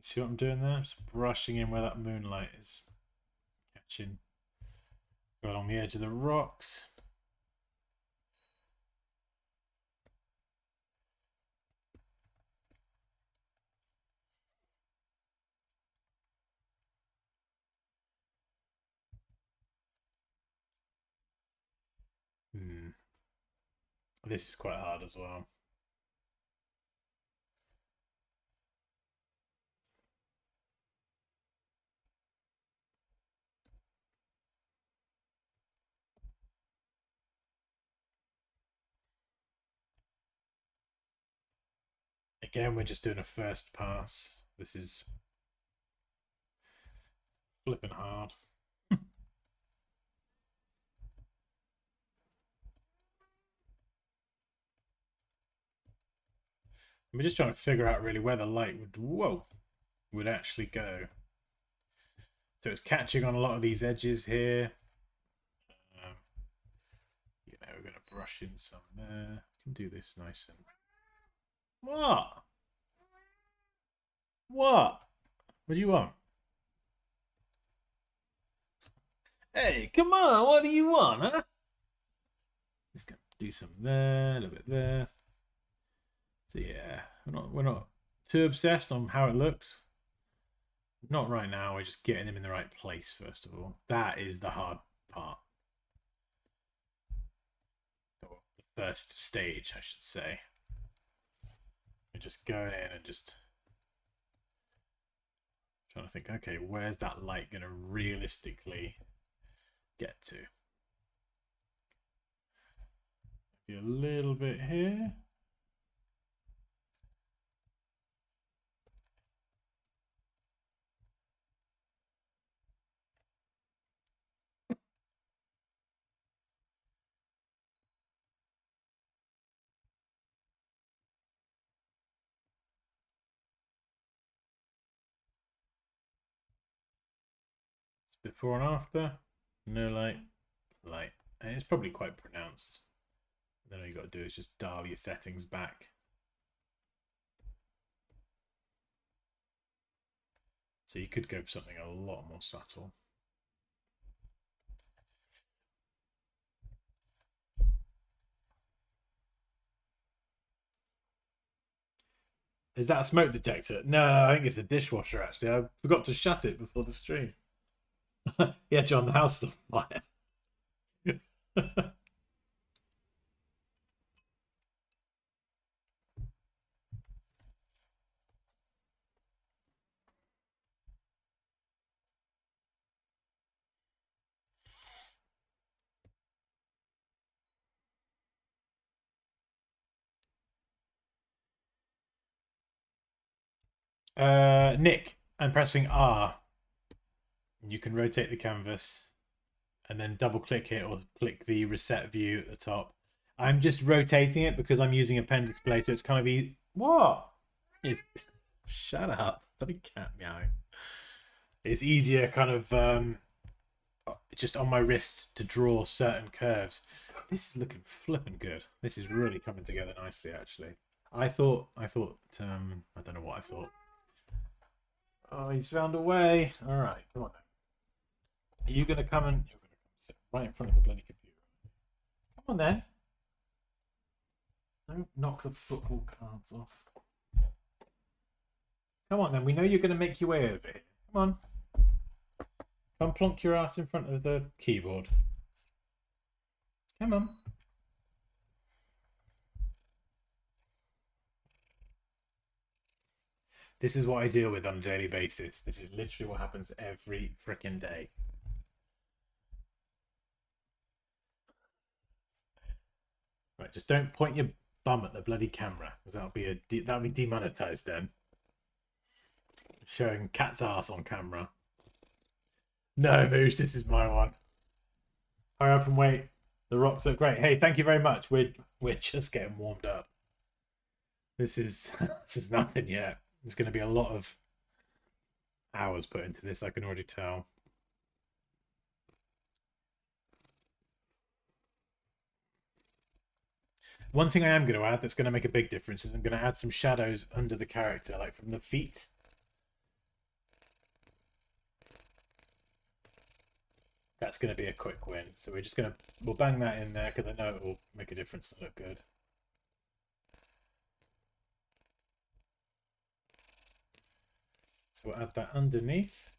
See what I'm doing there? Just brushing in where that moonlight is catching. Go along the edge of the rocks. This is quite hard as well. Again, we're just doing a first pass. This is flipping hard. We're just trying to figure out really where the light would actually go. So it's catching on a lot of these edges here. We're going to brush in some there. We can do this nice and... What? What? What do you want? Hey, come on, what do you want, huh? Just gonna do some there, a little bit there. So yeah, we're not too obsessed on how it looks. Not right now. We're just getting them in the right place first of all. That is the hard part. Or the first stage, I should say. We're just going in and just trying to think, okay, where's that light going to realistically get to? Maybe a little bit here. It's before and after. No light, light. And it's probably quite pronounced. Then all you got to do is just dial your settings back. So you could go for something a lot more subtle. Is that a smoke detector? No, I think it's a dishwasher, actually. I forgot to shut it before the stream. Yeah, John, the house is on fire. Nick, I'm pressing R. You can rotate the canvas and then double click it or click the reset view at the top. I'm just rotating it because I'm using a pen display, so it's kind of easy. What? It's shut up, bloody cat meowing. It's easier, kind of just on my wrist to draw certain curves. This is looking flipping good. This is really coming together nicely, actually. I thought. I don't know what I thought. Oh, he's found a way. All right, come on then. Are you gonna come and you're gonna come sit right in front of the bloody computer? Come on then. Don't knock the football cards off. Come on then. We know you're gonna make your way over here. Come on. Come plonk your ass in front of the keyboard. Come on. This is what I deal with on a daily basis. This is literally what happens every freaking day. Right, just don't point your bum at the bloody camera, because that'll be demonetized then. Showing cat's ass on camera. No, Moose, this is my one. Hurry up and wait. The rocks look great. Hey, thank you very much. We're just getting warmed up. This is nothing yet. There's going to be a lot of hours put into this, I can already tell. One thing I am going to add that's going to make a big difference is I'm going to add some shadows under the character, like from the feet. That's going to be a quick win. So we'll bang that in there because I know it will make a difference and look good. So we'll add that underneath.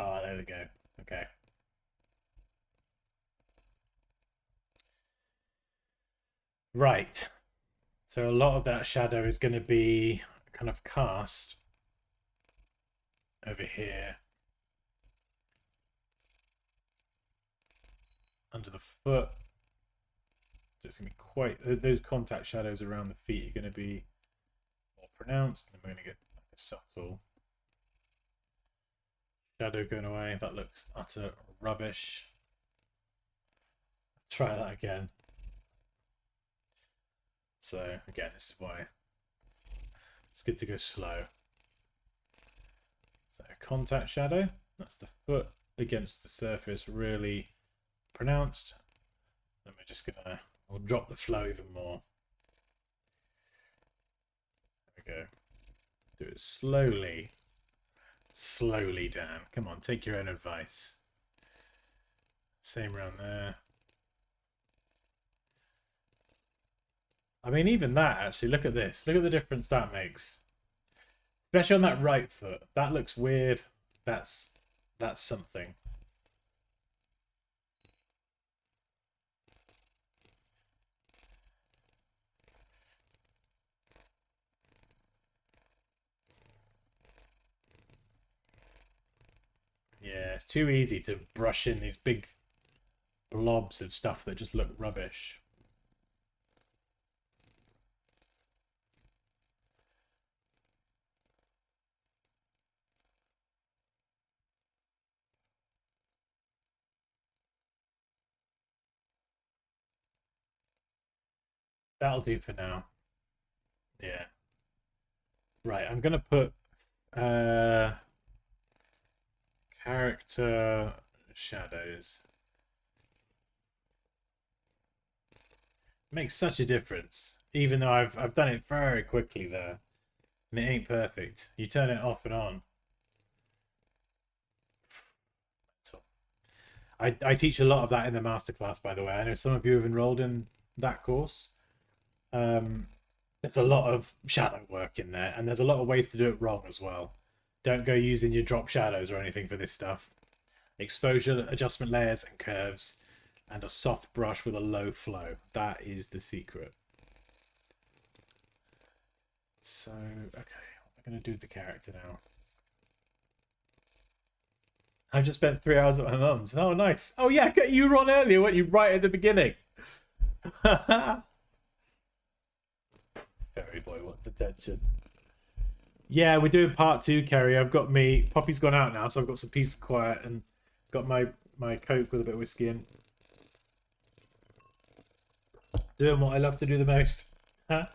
Oh, there we go. Okay. Right. So a lot of that shadow is going to be kind of cast over here under the foot. So it's going to be quite, those contact shadows around the feet are going to be more pronounced, and then we're going to get a subtle shadow going away. That looks utter rubbish. Try that again. So again, this is why it's good to go slow. So contact shadow, that's the foot against the surface, really pronounced. Then we're just gonna, we'll drop the flow even more. There we go. Do it slowly. Slowly, Dan. Come on, take your own advice. Same around there. I mean, even that, actually, look at this. Look at the difference that makes. Especially on that right foot. That looks weird. That's something. Yeah, it's too easy to brush in these big blobs of stuff that just look rubbish. That'll do for now. Yeah. Right, I'm gonna put character shadows. Makes such a difference, even though I've done it very quickly there, and it ain't perfect. You turn it off and on. I teach a lot of that in the masterclass, by the way. I know some of you have enrolled in that course. there's a lot of shadow work in there, and there's a lot of ways to do it wrong as well. Don't go using your drop shadows or anything for this stuff. Exposure, adjustment layers, and curves, and a soft brush with a low flow. That is the secret. So, okay, I'm going to do the character now. I've just spent 3 hours at my mum's. Oh, nice. Oh, yeah, you were on earlier, weren't you? Right at the beginning. Fairy boy wants attention. Yeah, we're doing part 2, Kerry. I've got me. Poppy's gone out now, so I've got some peace and quiet and got my Coke with a bit of whiskey in. Doing what I love to do the most. Huh?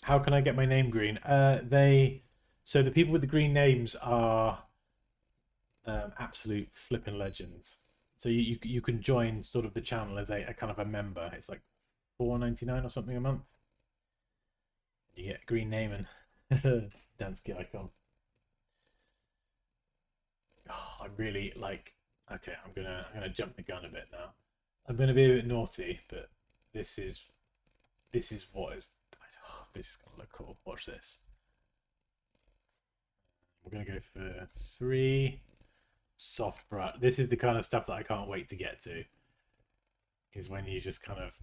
How can I get my name green? So the people with the green names are absolute flipping legends. So you can join sort of the channel as a kind of a member. It's like $4.99 or something a month. You get a green name and Dansky icon. Oh, I really like. Okay, I'm gonna jump the gun a bit now. I'm gonna be a bit naughty, but this is what is. Oh, this is gonna look cool. Watch this. We're gonna go for 3 soft brush. This is the kind of stuff that I can't wait to get to. Is when you just kind of.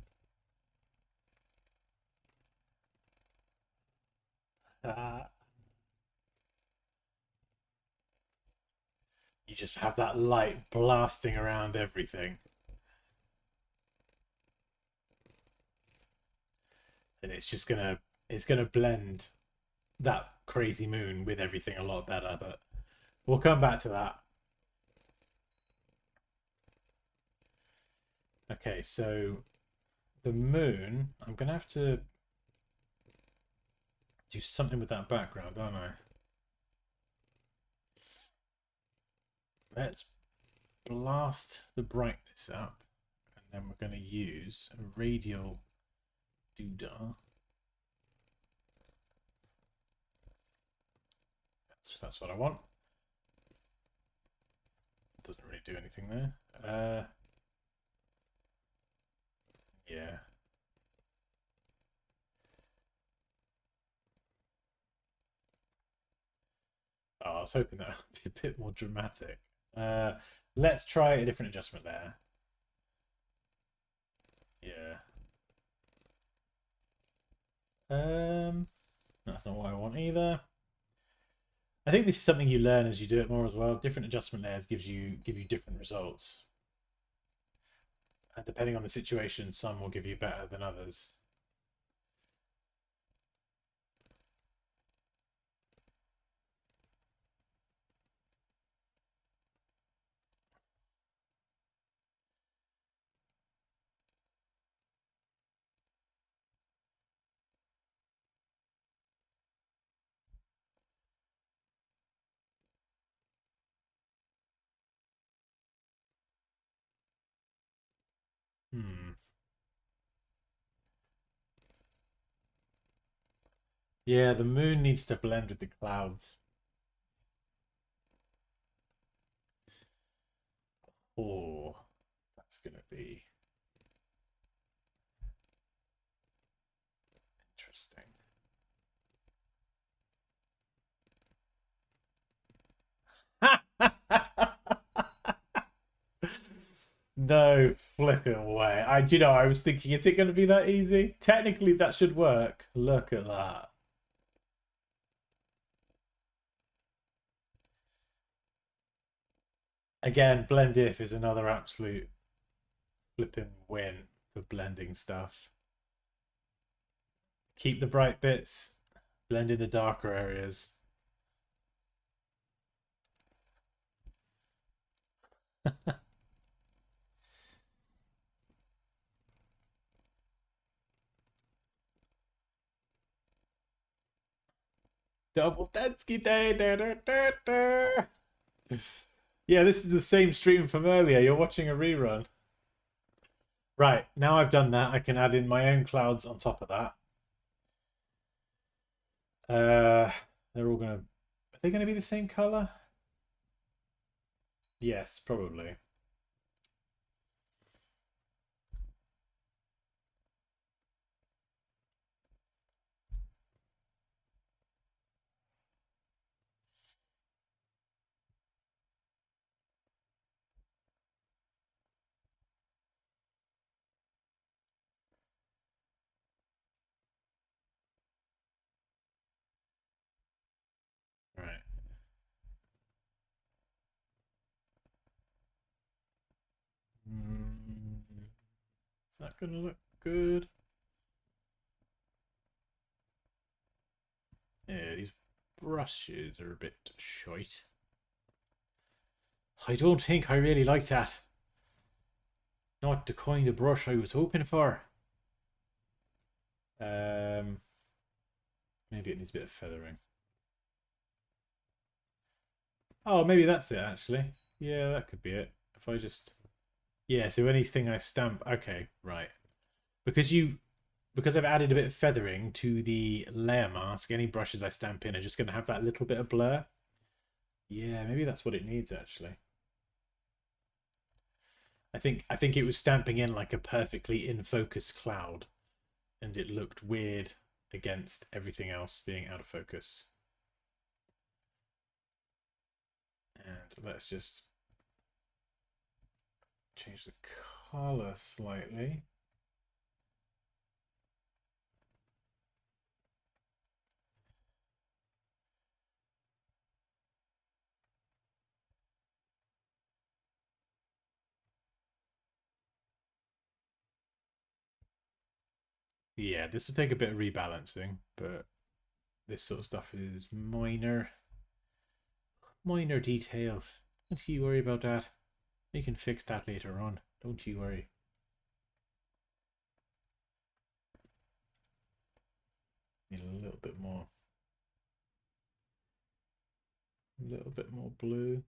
You just have that light blasting around everything. And it's gonna blend that crazy moon with everything a lot better, but we'll come back to that. Okay, so the moon, I'm gonna have to do something with that background, aren't I? Let's blast the brightness up, and then we're going to use a radial doodah. That's what I want. Doesn't really do anything there. Yeah. Oh, I was hoping that would be a bit more dramatic. Let's try a different adjustment there. Yeah. That's not what I want either. I think this is something you learn as you do it more as well. Different adjustment layers give you different results. And depending on the situation, some will give you better than others. Yeah, the moon needs to blend with the clouds. Oh, that's going to be interesting. No flipping way. I was thinking, is it going to be that easy? Technically, that should work. Look at that. Again, blend if is another absolute flipping win for blending stuff. Keep the bright bits, blend in the darker areas. Double Dansky Day. Da, da, da, da. Yeah, this is the same stream from earlier. You're watching a rerun. Right, now I've done that, I can add in my own clouds on top of that. They're all gonna... Are they gonna be the same color? Yes, probably. Is that going to look good? Yeah, these brushes are a bit shite. I don't think I really like that. Not the kind of brush I was hoping for. Maybe it needs a bit of feathering. Oh, maybe that's it actually. Yeah, that could be it. If I just... Yeah, so anything I stamp... Okay, right. Because I've added a bit of feathering to the layer mask, any brushes I stamp in are just going to have that little bit of blur. Yeah, maybe that's what it needs actually. I think it was stamping in like a perfectly in focus cloud, and it looked weird against everything else being out of focus. And let's just change the color slightly. Yeah, this will take a bit of rebalancing, but this sort of stuff is minor details. Don't you worry about that. We can fix that later on. Don't you worry. Need a little bit more. A little bit more blue.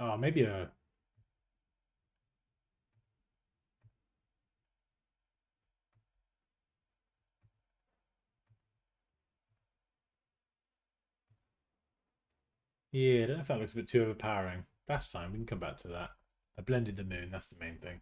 Oh, maybe a... Yeah, I don't know if that looks a bit too overpowering. That's fine, we can come back to that. I blended the moon, that's the main thing.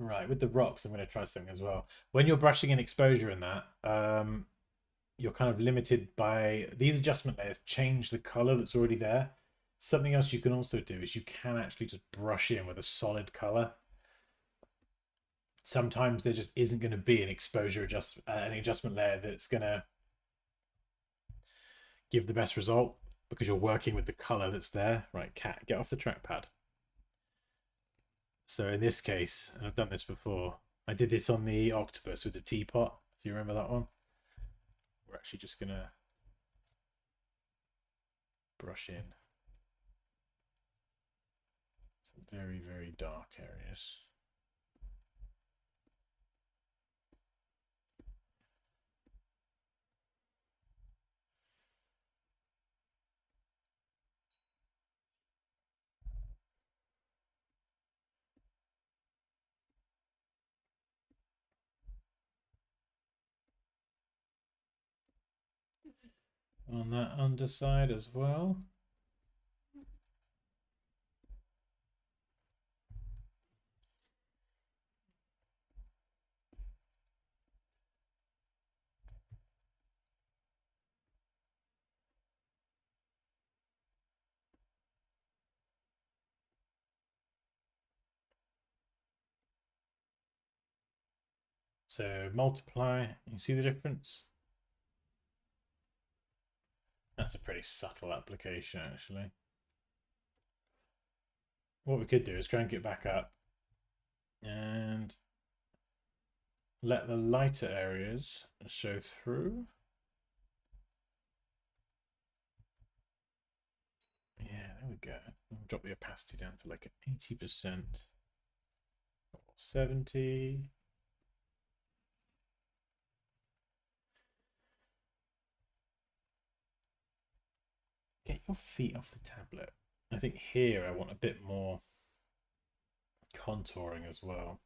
Right, with the rocks, I'm going to try something as well. When you're brushing in exposure in that, you're kind of limited by these adjustment layers change the color that's already there. Something else you can also do is you can actually just brush in with a solid color. Sometimes there just isn't going to be an an adjustment layer that's going to give the best result because you're working with the color that's there. Right, cat, get off the trackpad. So in this case, and I've done this before, I did this on the octopus with the teapot, if you remember that one. We're actually just going to brush in some very, very dark areas. On that underside as well. So multiply, you see the difference? That's a pretty subtle application actually. What we could do is crank it back up and let the lighter areas show through. Yeah, there we go. We'll drop the opacity down to like 80%. 70. Get your feet off the tablet. I think here I want a bit more contouring as well.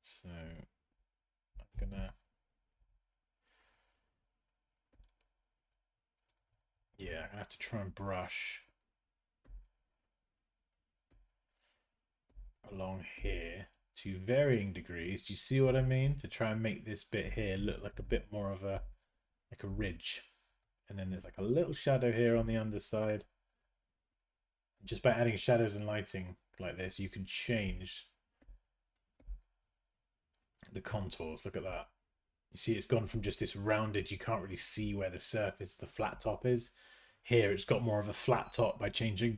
So I'm gonna... Yeah, I'm gonna have to try and brush along here to varying degrees. Do you see what I mean? To try and make this bit here look like a bit more of a like a ridge. And then there's like a little shadow here on the underside. Just by adding shadows and lighting like this, you can change the contours. Look at that. You see it's gone from just this rounded, you can't really see where the surface, the flat top is. Here it's got more of a flat top by changing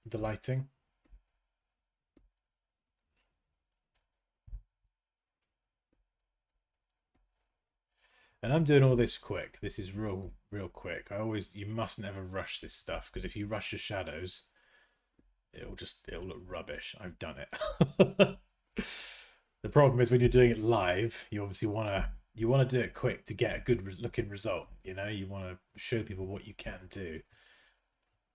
the lighting. And I'm doing all this quick. This is real quick. You must never rush this stuff, because if you rush the shadows, it'll look rubbish. I've done it. The problem is when you're doing it live, you obviously want to do it quick to get a good looking result. You know, you want to show people what you can do.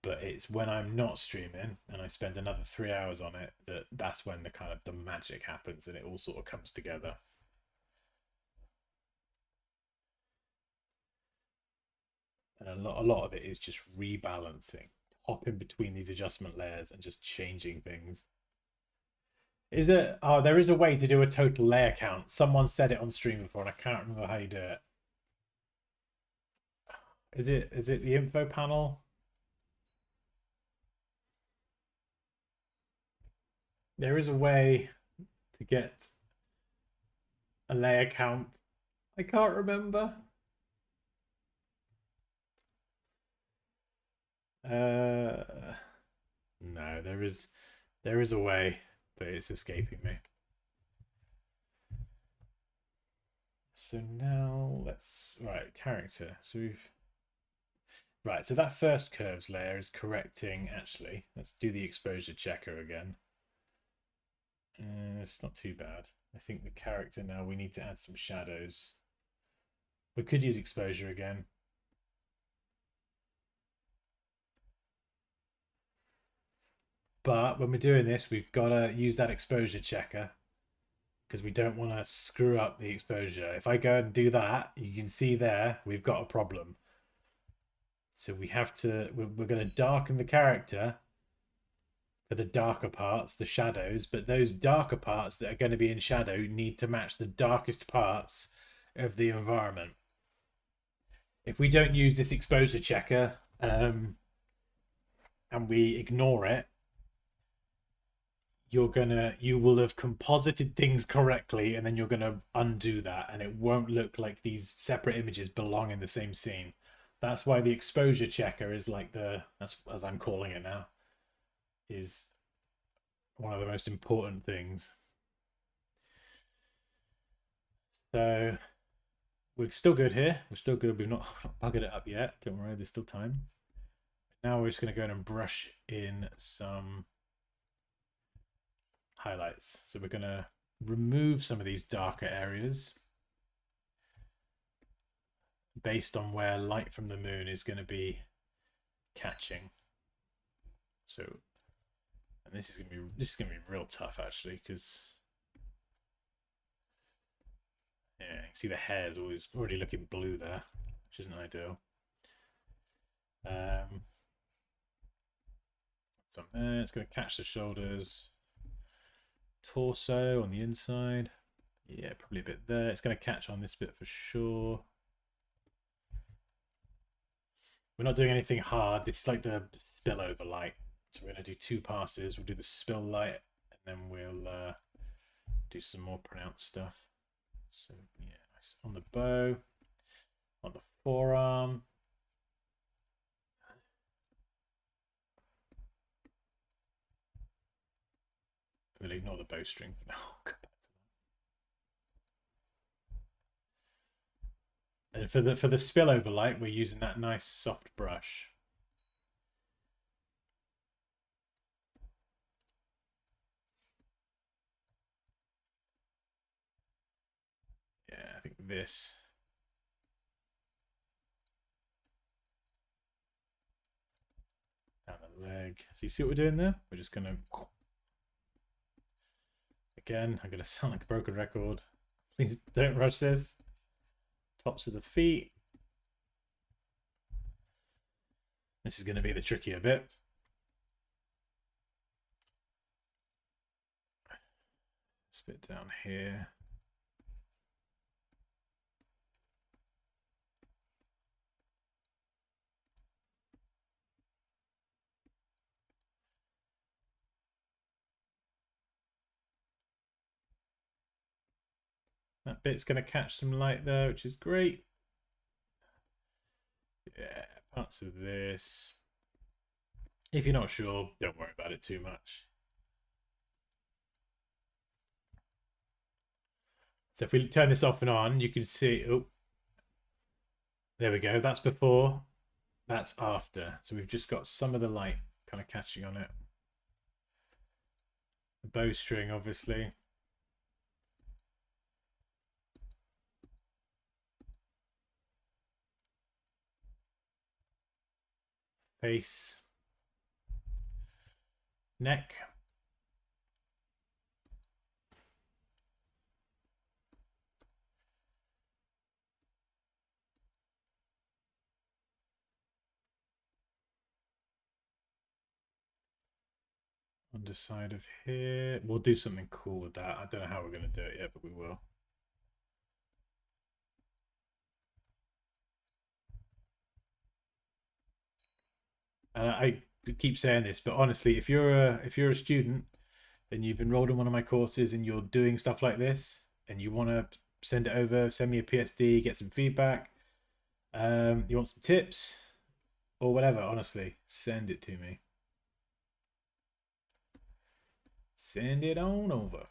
But it's when I'm not streaming and I spend another 3 hours on it that's when the magic happens and it all sort of comes together. And a lot of it is just rebalancing, hopping between these adjustment layers and just changing things. Is it? Oh, there is a way to do a total layer count. Someone said it on stream before, and I can't remember how you do it. Is it the info panel? There is a way to get a layer count. I can't remember. No, there is a way, but it's escaping me. So now character. So that first curves layer is correcting. Actually, let's do the exposure checker again. It's not too bad. I think the character now, we need to add some shadows. We could use exposure again. But when we're doing this, we've got to use that exposure checker, because we don't want to screw up the exposure. If I go and do that, you can see there, we've got a problem. So we're going to darken the character for the darker parts, the shadows, but those darker parts that are going to be in shadow need to match the darkest parts of the environment. If we don't use this exposure checker and we ignore it, you will have composited things correctly, and then you're going to undo that, and it won't look like these separate images belong in the same scene. That's why the exposure checker is that's as I'm calling it now, is one of the most important things. So we're still good here. We're still good. We've not buggered it up yet. Don't worry, there's still time. Now we're just going to go in and brush in some highlights. So we're going to remove some of these darker areas based on where light from the moon is going to be catching. So, and this is going to be real tough actually, because yeah, you can see the hair is already looking blue there, which isn't ideal. It's going to catch the shoulders, torso on the inside. Yeah, probably a bit there. It's going to catch on this bit for sure. We're not doing anything hard. This is like the spillover light. So we're going to do 2 passes. We'll do the spill light, and then we'll do some more pronounced stuff. So yeah, on the bow, on the forearm. We'll ignore the bowstring for now. And for the spillover light, we're using that nice soft brush. Yeah, I think this. Down the leg. So you see what we're doing there? We're just gonna. Again, I'm gonna sound like a broken record. Please don't rush this. Tops of the feet. This is going to be the trickier bit. This bit down here. That bit's going to catch some light there, which is great. Yeah, parts of this. If you're not sure, don't worry about it too much. So if we turn this off and on, you can see, oh, there we go. That's before, that's after. So we've just got some of the light kind of catching on it. The bowstring, obviously. Face. Neck. Underside of here. We'll do something cool with that. I don't know how we're going to do it yet, but we will. I keep saying this, but honestly, if you're a student and you've enrolled in one of my courses and you're doing stuff like this and you want to send it over, send me a PSD, get some feedback, you want some tips or whatever, honestly, send it to me. Send it on over.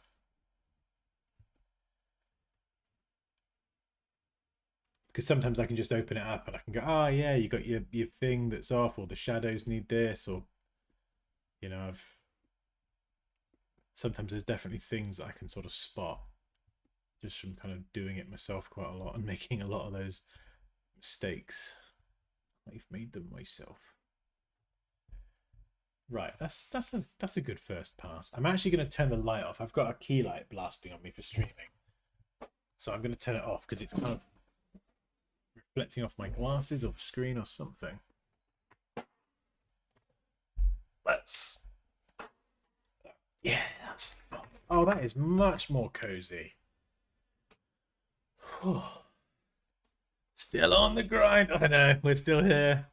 Because sometimes I can just open it up and I can go, oh yeah, you got your thing that's off, or the shadows need this, or you know, sometimes there's definitely things that I can sort of spot just from kind of doing it myself quite a lot and making a lot of those mistakes. I've made them myself. Right, that's a good first pass. I'm actually going to turn the light off. I've got a key light blasting on me for streaming, so I'm going to turn it off because it's kind of reflecting off my glasses or the screen or something. Yeah, that's fun. Oh, that is much more cozy. Still on the grind. I know, we're still here.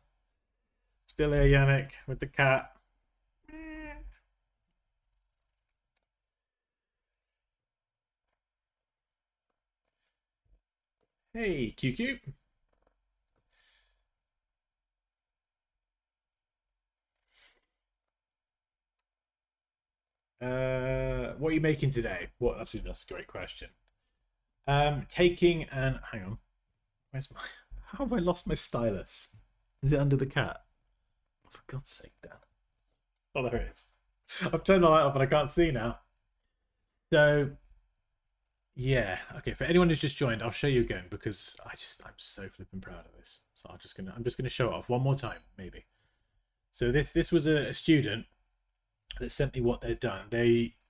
Still here, Yannick, with the cat. Hey, QQ. What are you making today? That's a great question. Taking and hang on. Where's my? How have I lost my stylus? Is it under the cat? Oh, for God's sake, Dan. Oh, there it is. I've turned the light off and I can't see now. So, yeah. Okay, for anyone who's just joined, I'll show you again because I'm so flipping proud of this. So I'm just gonna show it off one more time, maybe. So this was a student that sent me what they'd done.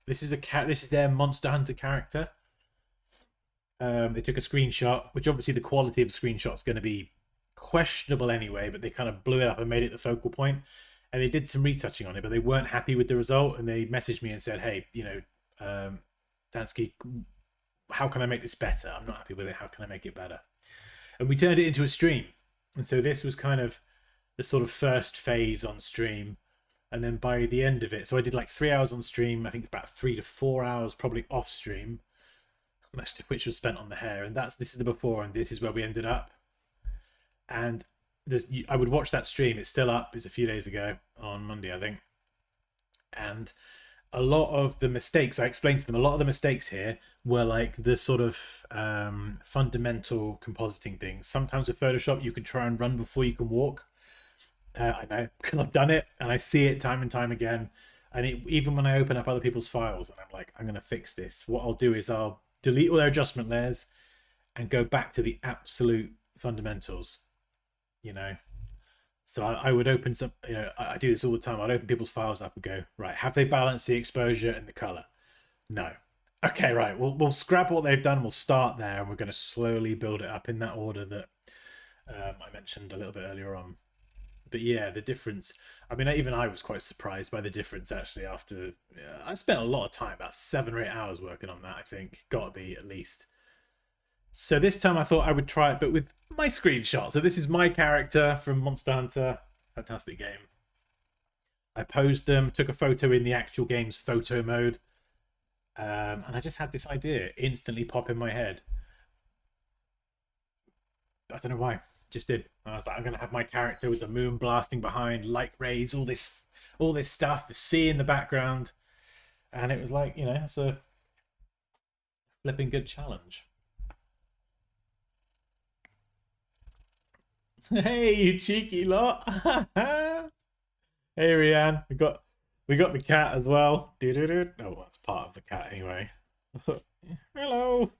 This is their Monster Hunter character. They took a screenshot, which obviously the quality of the screenshot is going to be questionable anyway, but they kind of blew it up and made it the focal point. And they did some retouching on it, but they weren't happy with the result. And they messaged me and said, hey, Dansky, how can I make this better? I'm not happy with it. How can I make it better? And we turned it into a stream. And so this was kind of the sort of first phase on stream. And then by the end of it, so I did like 3 hours on stream, I think about 3 to 4 hours probably off stream, most of which was spent on the hair. And this is the before, and this is where we ended up. And I would watch that stream. It's still up. It's a few days ago on Monday, I think. And a lot of the mistakes, I explained to them, a lot of the mistakes here were like the sort of fundamental compositing things. Sometimes with Photoshop, you can try and run before you can walk. I know, because I've done it and I see it time and time again. And even when I open up other people's files and I'm like, I'm going to fix this, what I'll do is I'll delete all their adjustment layers and go back to the absolute fundamentals, So I would open some, I do this all the time. I'd open people's files up and go, right, have they balanced the exposure and the color? No. Okay, right, we'll scrap what they've done. We'll start there and we're going to slowly build it up in that order that I mentioned a little bit earlier on. But yeah, the difference. I mean, even I was quite surprised by the difference actually. After I spent a lot of time, about 7 or 8 hours working on that. I think got to be at least. So this time I thought I would try it, but with my screenshot. So this is my character from Monster Hunter. Fantastic game. I posed them, took a photo in the actual game's photo mode, and I just had this idea instantly pop in my head. I don't know why. Just did. I was like, I'm gonna have my character with the moon blasting behind, light rays, all this stuff, the sea in the background, and it was like, it's a flipping good challenge. Hey, you cheeky lot! Hey, Rianne, we got the cat as well. Oh, that's part of the cat anyway. Hello.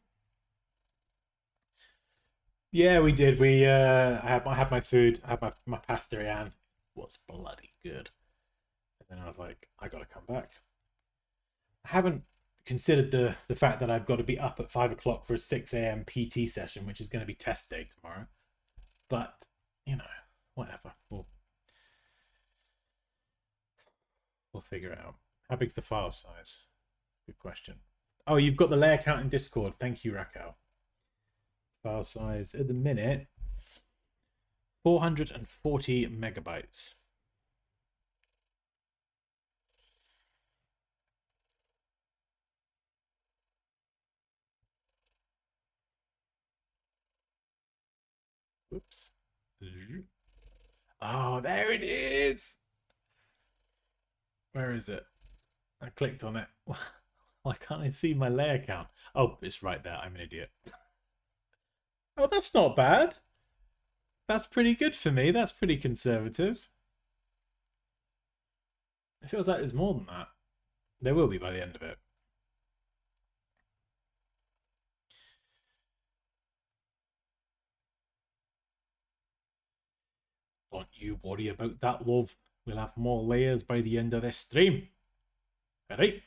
Yeah, we did. I had my food. I had my pasta, Rianne. Was bloody good. And then I was like, I gotta come back. I haven't considered the fact that I've got to be up at 5 o'clock for a 6 a.m. PT session, which is going to be test day tomorrow. But whatever. We'll figure it out. How big's the file size? Good question. Oh, you've got the layer count in Discord. Thank you, Raquel. File size at the minute 440 megabytes. Whoops. Oh, there it is. Where is it? I clicked on it. Why can't I see my layer count? Oh, it's right there. I'm an idiot. Oh, that's not bad. That's pretty good for me. That's pretty conservative. It feels like there's more than that. There will be by the end of it. Don't you worry about that, love. We'll have more layers by the end of this stream. All right.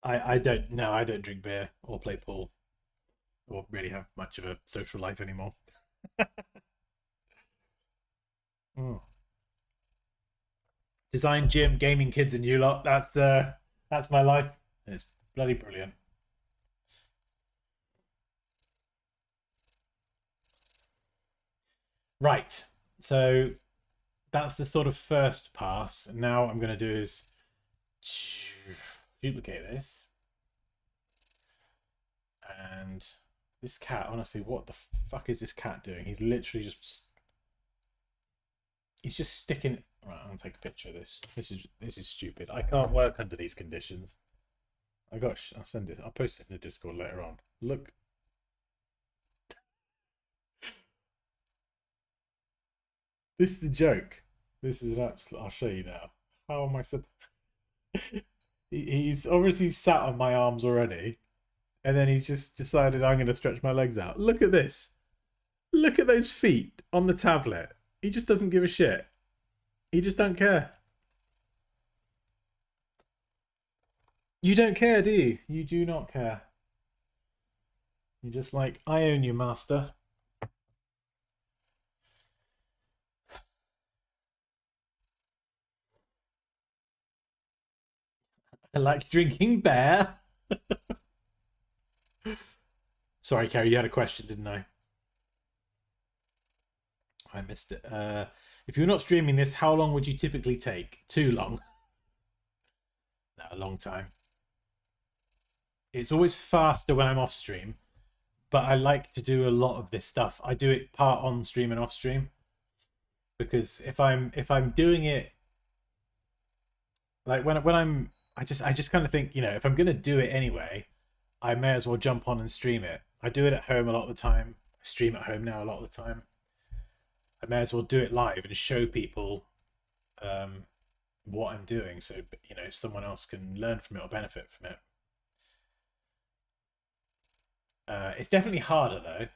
I don't no, I don't drink beer or play pool or really have much of a social life anymore. Mm. Design, gym, gaming, kids, and you lot. That's my life, and it's bloody brilliant. Right, so that's the sort of first pass. And now what I'm going to do is duplicate this, and this cat. Honestly, what the fuck is this cat doing? He's literally just sticking. Right, I'm gonna take a picture of this. This is stupid. I can't work under these conditions. I'll send it. I'll post this in the Discord later on. Look. This is a joke. This is an absolute. I'll show you now. How am I He's obviously sat on my arms already, and then he's just decided I'm going to stretch my legs out. Look at this. Look at those feet on the tablet. He just doesn't give a shit. He just don't care. You don't care, do you? You do not care. You're just like, I own you, master. I like drinking beer. Sorry, Carrie, you had a question, didn't I? I missed it. If you're not streaming this, how long would you typically take? Too long. No, a long time. It's always faster when I'm off stream, but I like to do a lot of this stuff. I do it part on stream and off stream, because if I'm doing it like when I'm I just kind of think, if I'm gonna do it anyway, I may as well jump on and stream it. I do it at home a lot of the time. I stream at home now a lot of the time. I may as well do it live and show people what I'm doing, so someone else can learn from it or benefit from it. It's definitely harder though.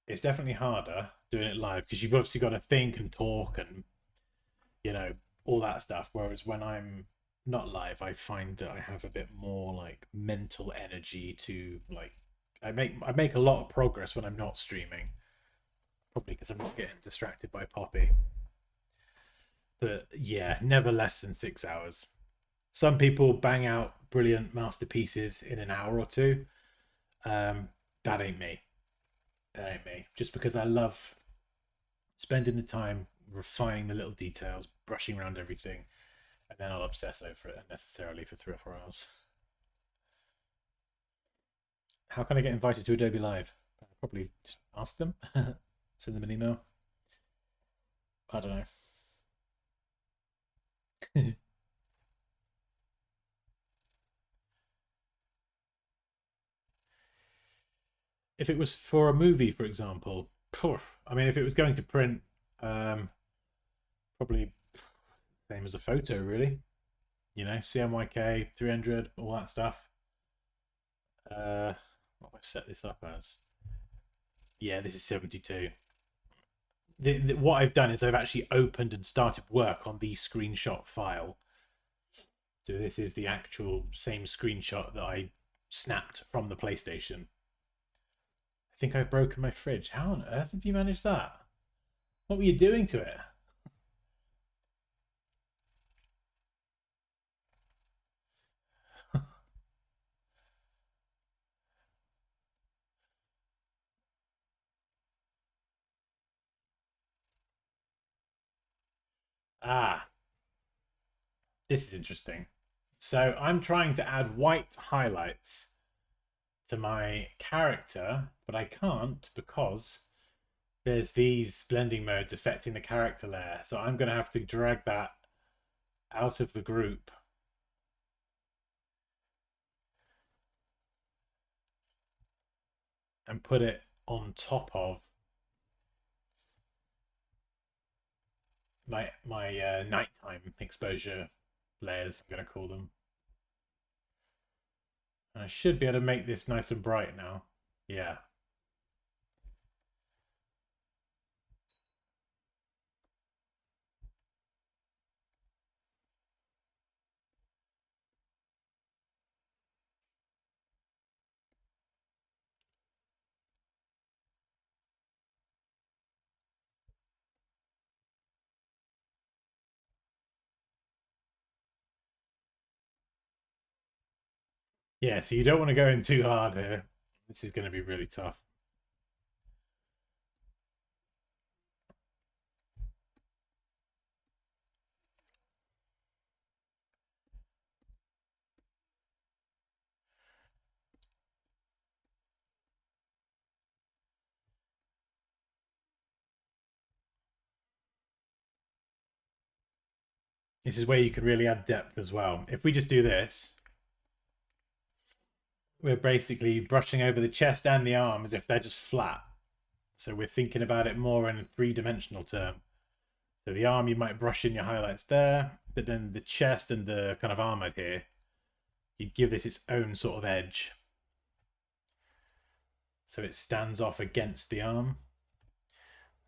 It's definitely harder doing it live because you've obviously got to think and talk and you know, all that stuff. Whereas when I'm not live, I find that I have a bit more like mental energy to like I make a lot of progress when I'm not streaming. Probably because I'm not getting distracted by Poppy. But yeah, never less than 6 hours. Some people bang out brilliant masterpieces in an hour or two. That ain't me. That ain't me. Just because I love spending the time refining the little details, brushing around everything, and then I'll obsess over it unnecessarily for 3 or 4 hours. How can I get invited to Adobe Live? I'll probably just ask them, send them an email. I don't know. If it was for a movie, for example, I mean, if it was going to print, probably same as a photo, really. You know, CMYK 300, all that stuff. What have I set this up as? Yeah, this is 72. What I've done is I've actually opened and started work on the screenshot file. So this is the actual same screenshot that I snapped from the PlayStation. I think I've broken my fridge. How on earth have you managed that? What were you doing to it? Ah, this is interesting. So I'm trying to add white highlights to my character, but I can't because there's these blending modes affecting the character layer. So I'm going to have to drag that out of the group. And put it on top of my nighttime exposure layers, I'm going to call them. And I should be able to make this nice and bright now. Yeah. Yeah, so you don't want to go in too hard here. This is going to be really tough. This is where you can really add depth as well. If we just do this, we're basically brushing over the chest and the arm as if they're just flat. So we're thinking about it more in a three-dimensional term. So the arm, you might brush in your highlights there, but then the chest and the kind of armor here, you'd give this its own sort of edge. So it stands off against the arm.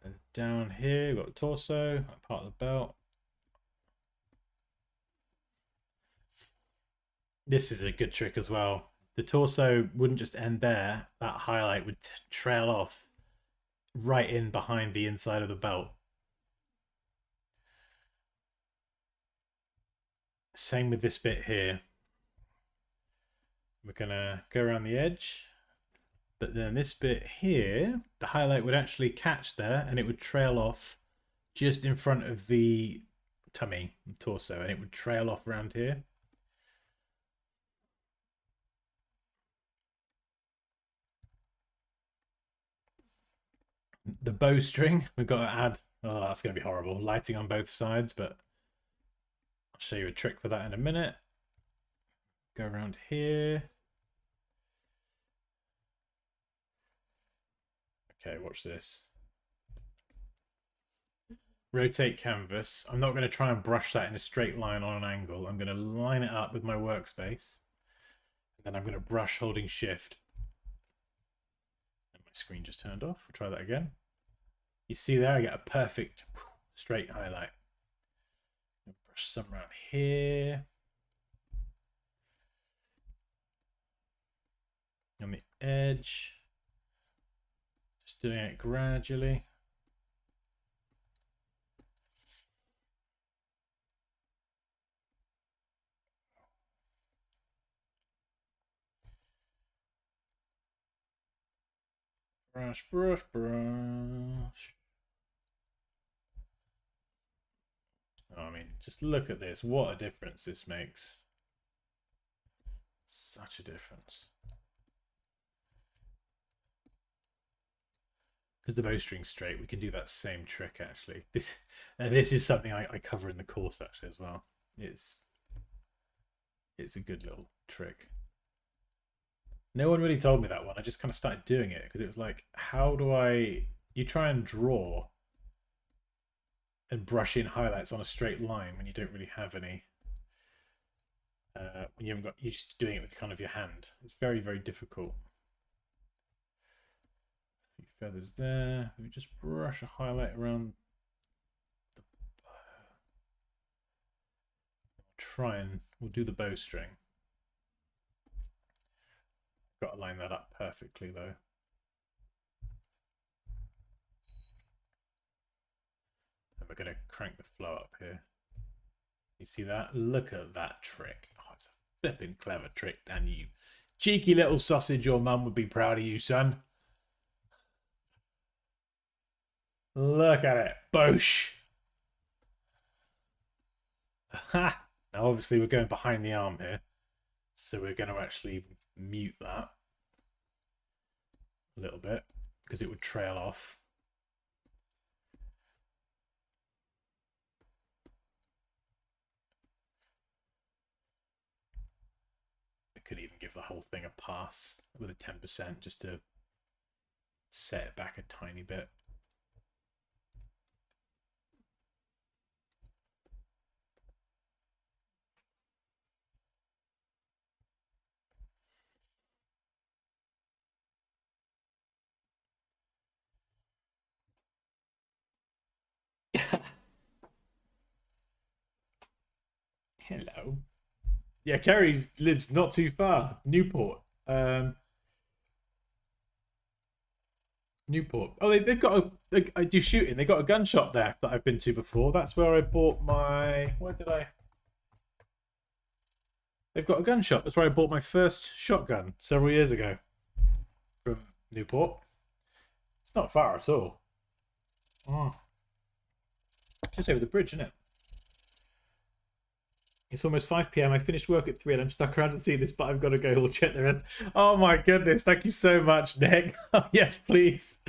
And down here, we've got the torso, part of the belt. This is a good trick as well. The torso wouldn't just end there. That highlight would trail off right in behind the inside of the belt. Same with this bit here. We're going to go around the edge. But then this bit here, the highlight would actually catch there and it would trail off just in front of the tummy, torso, and it would trail off around here. The bowstring, we've got to add, oh, that's going to be horrible, lighting on both sides, but I'll show you a trick for that in a minute. Go around here. Okay, watch this. Rotate canvas. I'm not going to try and brush that in a straight line on an angle. I'm going to line it up with my workspace. And then I'm going to brush holding shift. And my screen just turned off. We'll try that again. You see there, I get a perfect straight highlight. brush some around here. On the edge. Just doing it gradually. Brush, brush, brush. Oh, I mean, just look at this. What a difference this makes. Such a difference. Because the bowstring's straight, we can do that same trick actually. This is something I cover in the course actually as well. It's a good little trick. No one really told me that one. I just kind of started doing it because it was like, how do you try and draw and brush in highlights on a straight line when you don't really have any. When you haven't got, you're just doing it with kind of your hand. It's very, very difficult. A few feathers there. We just brush a highlight around the bow. We'll do the bowstring. Got to line that up perfectly though. And we're going to crank the flow up here. You see that? Look at that trick. Oh, it's a flipping clever trick, Dan. You cheeky little sausage. Your mum would be proud of you, son. Look at it. Boosh. Ha! Now, obviously, we're going behind the arm here. So we're going to actually mute that a little bit because it would trail off. I could even give the whole thing a pass with a 10% just to set it back a tiny bit. Hello. Yeah, Kerry lives not too far. Newport. Newport. Oh, they've got I do shooting. They got a gun shop there that I've been to before. That's where I bought my. Where did I? They've got a gun shop. That's where I bought my first shotgun several years ago from Newport. It's not far at all. Oh. Just over the bridge, isn't it? It's almost 5 p.m. I finished work at 3 and I'm stuck around to see this, but I've got to go. We'll check the rest. Oh my goodness. Thank you so much, Nick. Yes, please.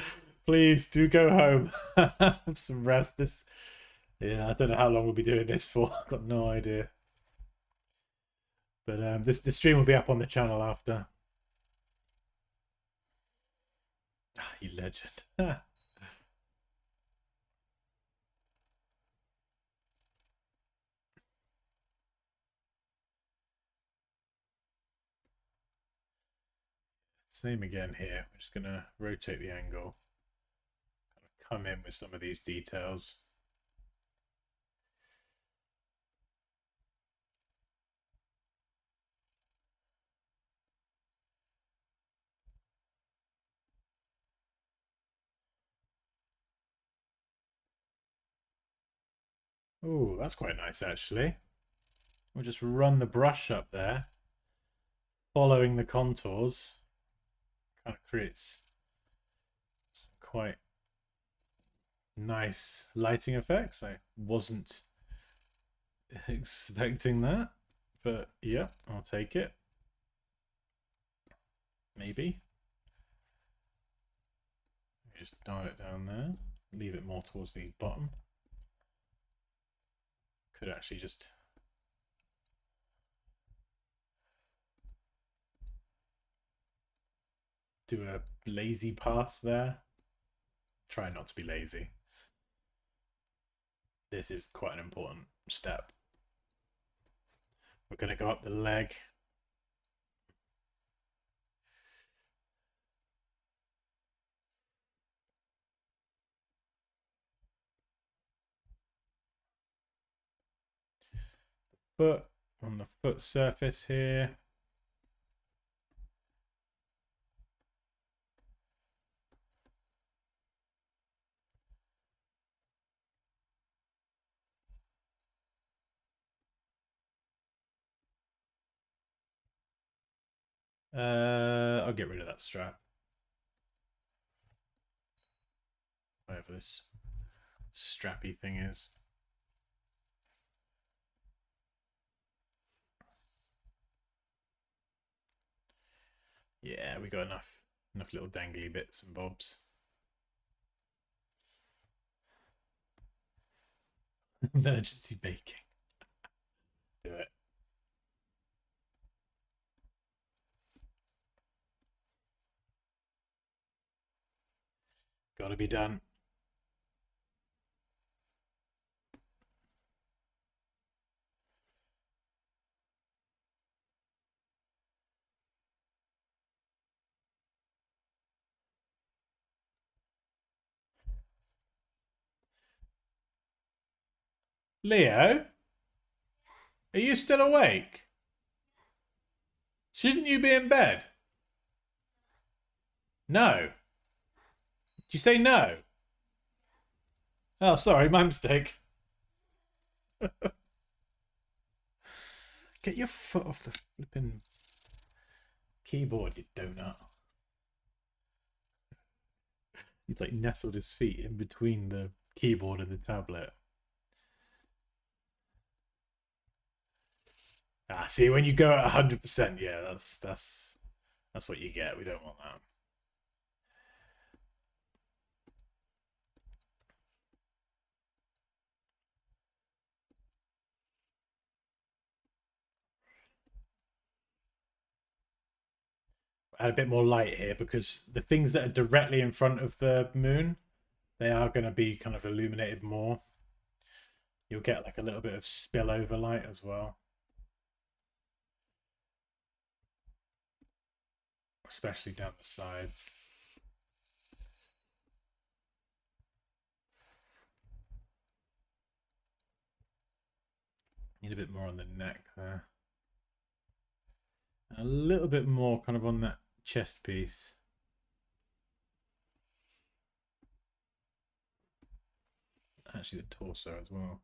Please do go home. Have some rest. Yeah, I don't know how long we'll be doing this for. I've got no idea. But the stream will be up on the channel after. You legend. Same again here. We're just going to rotate the angle. Kind of come in with some of these details. Oh, that's quite nice actually. We'll just run the brush up there, following the contours. Kind of creates some quite nice lighting effects. I wasn't expecting that, but yeah, I'll take it. Maybe. Just dial it down there, leave it more towards the bottom. Could actually just do a lazy pass there. Try not to be lazy. This is quite an important step. We're going to go up the leg. foot, on the foot surface here. I'll get rid of that strap. Whatever this strappy thing is. Yeah, we got enough little dangly bits and bobs. Emergency baking. Do it. Gotta be done. Leo, are you still awake? Shouldn't you be in bed? No. Did you say no? Oh, sorry, my mistake. Get your foot off the flipping keyboard, you donut. He's like nestled his feet in between the keyboard and the tablet. Ah, see, when you go at 100%, yeah, that's what you get. We don't want that. Add a bit more light here because the things that are directly in front of the moon, they are going to be kind of illuminated more. You'll get like a little bit of spillover light as well, especially down the sides. Need a bit more on the neck there. And a little bit more kind of on that chest piece. Actually the torso as well.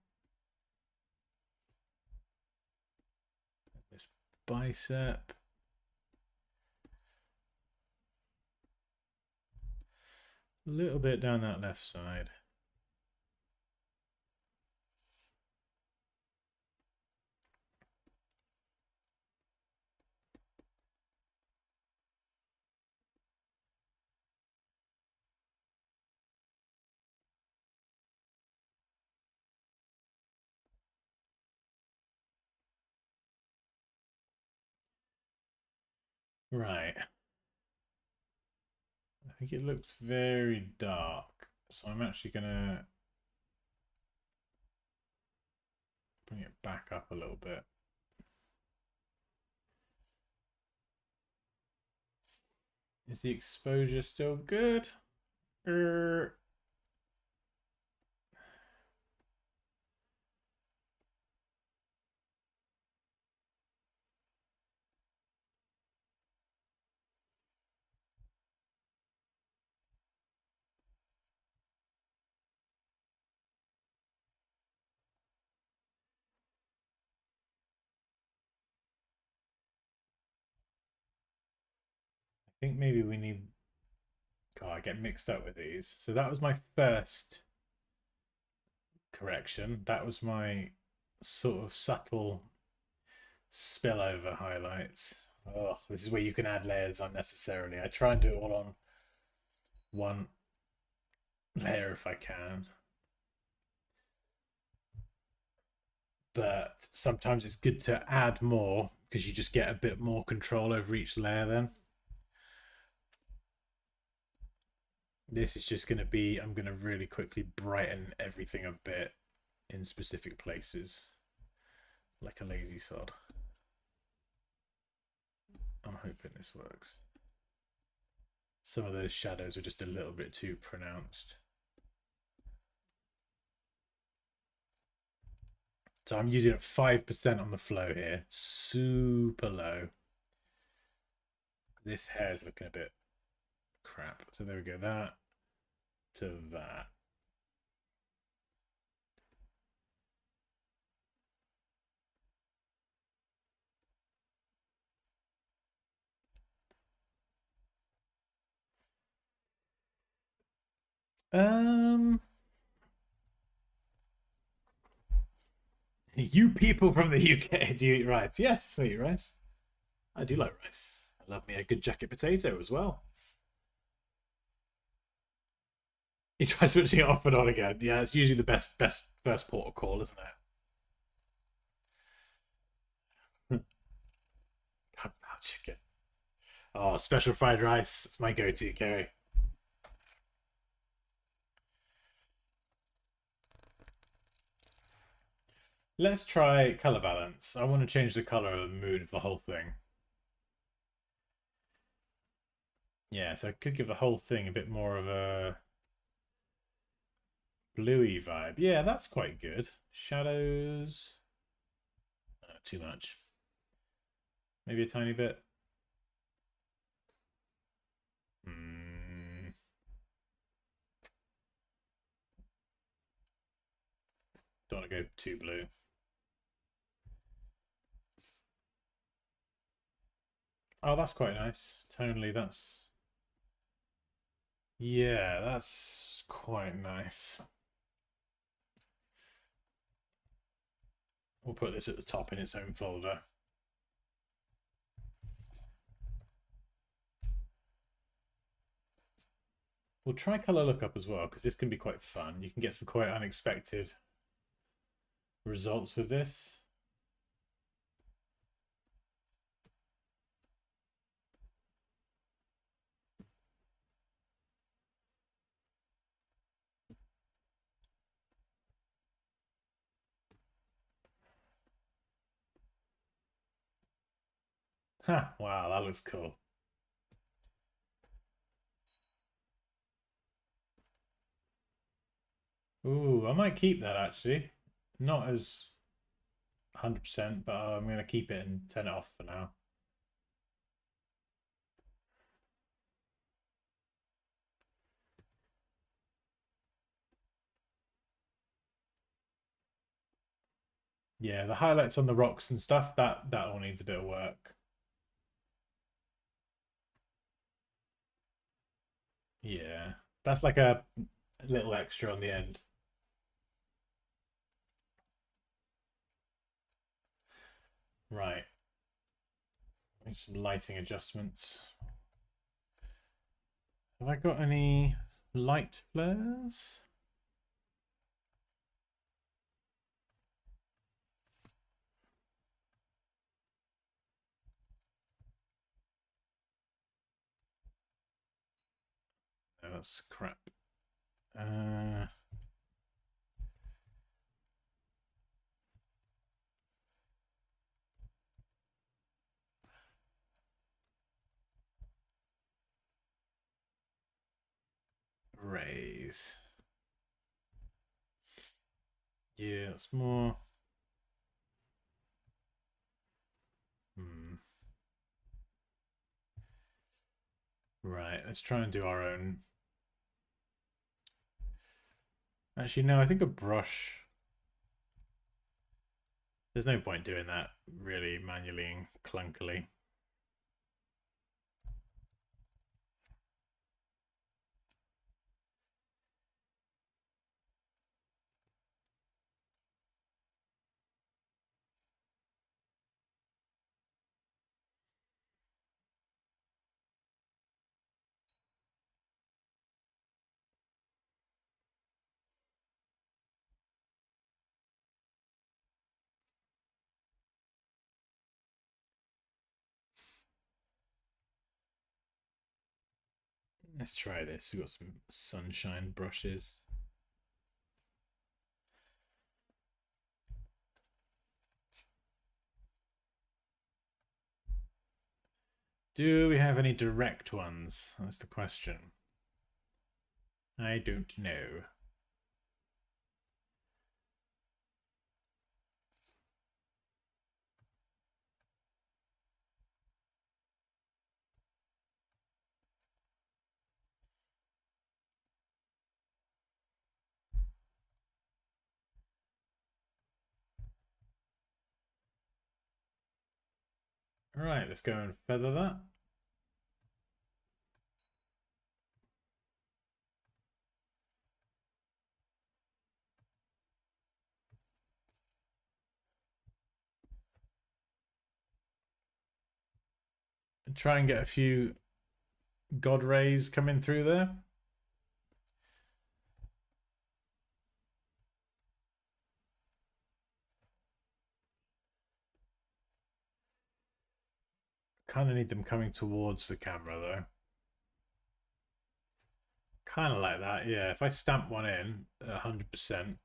This bicep. A little bit down that left side. Right. I think it looks very dark. So I'm actually going to bring it back up a little bit. Is the exposure still good? I think maybe we need... God, I get mixed up with these. So that was my first correction. That was my sort of subtle spillover highlights. Oh, this is where you can add layers unnecessarily. I try and do it all on one layer if I can. But sometimes it's good to add more because you just get a bit more control over each layer then. This is just going to be, I'm going to really quickly brighten everything a bit in specific places, like a lazy sod. I'm hoping this works. Some of those shadows are just a little bit too pronounced. So I'm using it 5% on the flow here. Super low. This hair is looking a bit crap. So there we go. That to that. You people from the UK, do you eat rice? Yes, I eat rice. I do like rice. I love me a good jacket potato as well. You try switching it off and on again. Yeah, it's usually the best first port of call, isn't it? Kung Pao chicken. Oh, special fried rice. It's my go-to, Kerry. Let's try color balance. I want to change the color and mood of the whole thing. Yeah, so I could give the whole thing a bit more of a bluey vibe. Yeah, that's quite good. Shadows. Too much. Maybe a tiny bit. Don't want to go too blue. Oh, that's quite nice. Tonally, that's... Yeah, that's quite nice. We'll put this at the top in its own folder. We'll try color lookup as well, because this can be quite fun. You can get some quite unexpected results with this. Ha! Wow, that looks cool. Ooh, I might keep that actually. Not as 100%, but I'm going to keep it and turn it off for now. Yeah, the highlights on the rocks and stuff, that all needs a bit of work. Yeah, that's like a little extra on the end. Right. Make some lighting adjustments. Have I got any light flares? No, that's crap. Rays. Yeah, it's more. Right, let's try and do our own. Actually, no, I think a brush. There's no point doing that really manually and clunkily. Let's try this. We've got some sunshine brushes. Do we have any direct ones? That's the question. I don't know. All right, let's go and feather that. And try and get a few God rays coming through there. Kind of need them coming towards the camera though. Kind of like that, yeah. If I stamp one in 100%,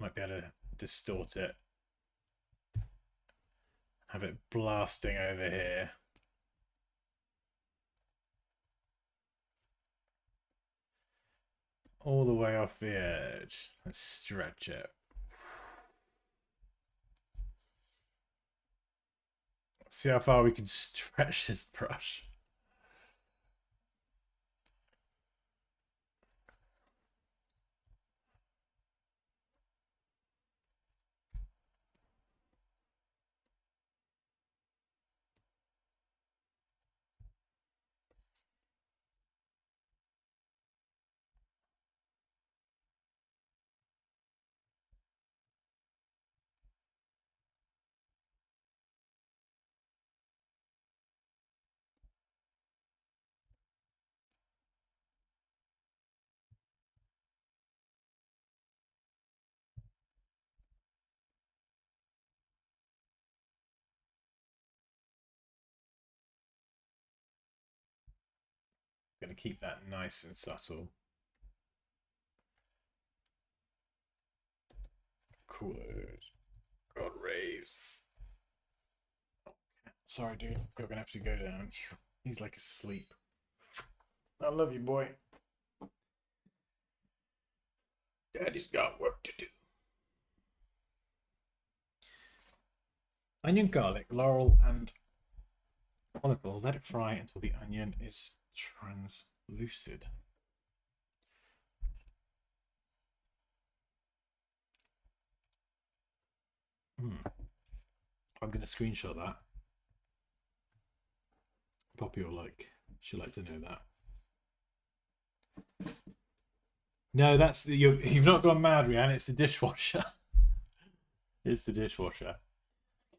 might be able to distort it. Have it blasting over here. All the way off the edge. Let's stretch it. See how far we can stretch this brush. Gonna keep that nice and subtle. Cool. God rays. Sorry, dude. You're gonna have to go down. He's like asleep. I love you, boy. Daddy's got work to do. Onion, garlic, laurel, and olive oil. Let it fry until the onion is translucid. I'm going to screenshot that. Poppy will like. She'd like to know that. No, that's you've not gone mad, Rianne. It's the dishwasher. It's the dishwasher.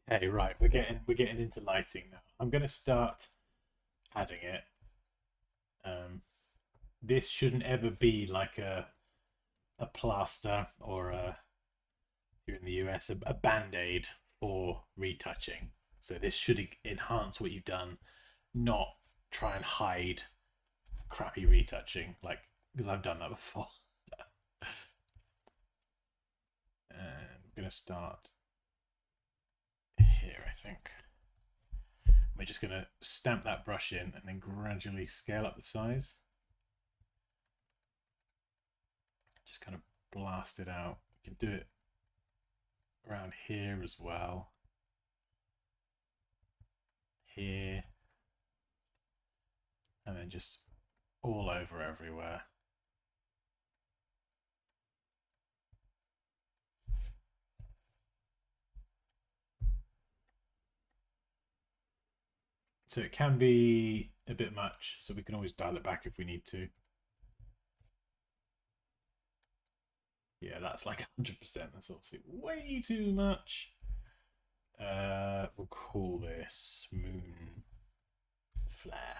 Hey, right, we're getting into lighting now. I'm going to start adding it. This shouldn't ever be like a plaster or here in the US a band-aid for retouching. So this should enhance what you've done, not try and hide crappy retouching, like because I've done that before. And I'm gonna start here, I think. We're just gonna stamp that brush in and then gradually scale up the size. Just kind of blast it out. You can do it around here as well. Here. And then just all over everywhere. So it can be a bit much, so we can always dial it back if we need to. Yeah, that's like 100%. That's obviously way too much. We'll call this moon flare.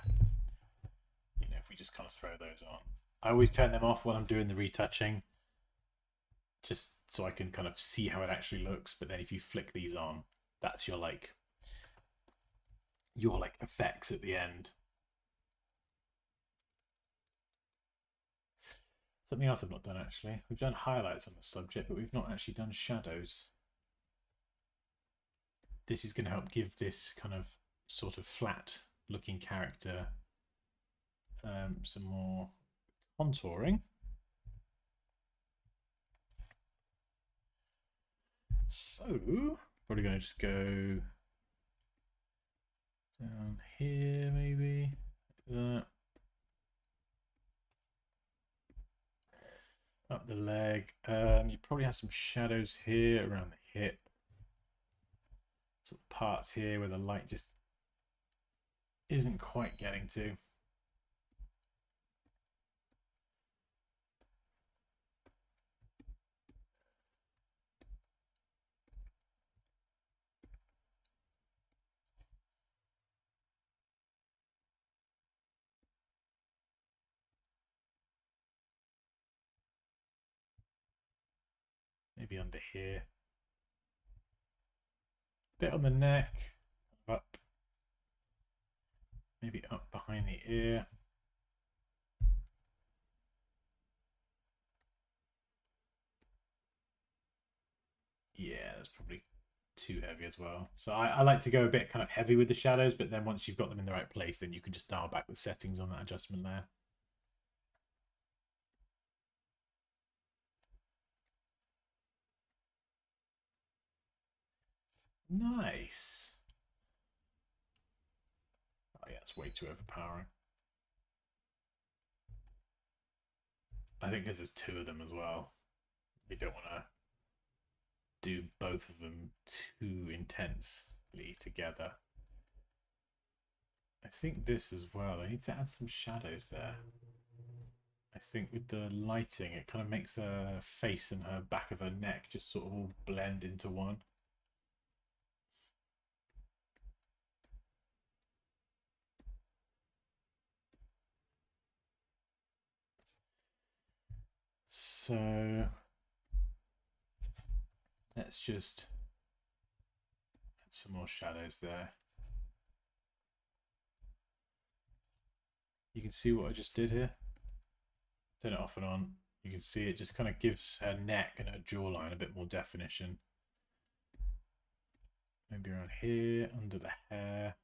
You know, if we just kind of throw those on. I always turn them off when I'm doing the retouching, just so I can kind of see how it actually looks. But then if you flick these on, that's your effects at the end. Something else I've not done actually. We've done highlights on the subject, but we've not actually done shadows. This is going to help give this kind of sort of flat looking character some more contouring. So, probably going to just go down here maybe, like that. Up the leg. You probably have some shadows here around the hip. sort of parts here where the light just isn't quite getting to. Maybe under here. Bit on the neck, up, maybe up behind the ear. Yeah, that's probably too heavy as well. So I like to go a bit kind of heavy with the shadows, but then once you've got them in the right place, then you can just dial back the settings on that adjustment layer. Nice. Oh yeah, it's way too overpowering. I think because there's two of them as well. We don't want to do both of them too intensely together. I think this as well. I need to add some shadows there. I think with the lighting, it kind of makes her face and her back of her neck just sort of all blend into one. So let's just add some more shadows there. You can see what I just did here. Turn it off and on. You can see it just kind of gives her neck and her jawline a bit more definition. Maybe around here, under the hair.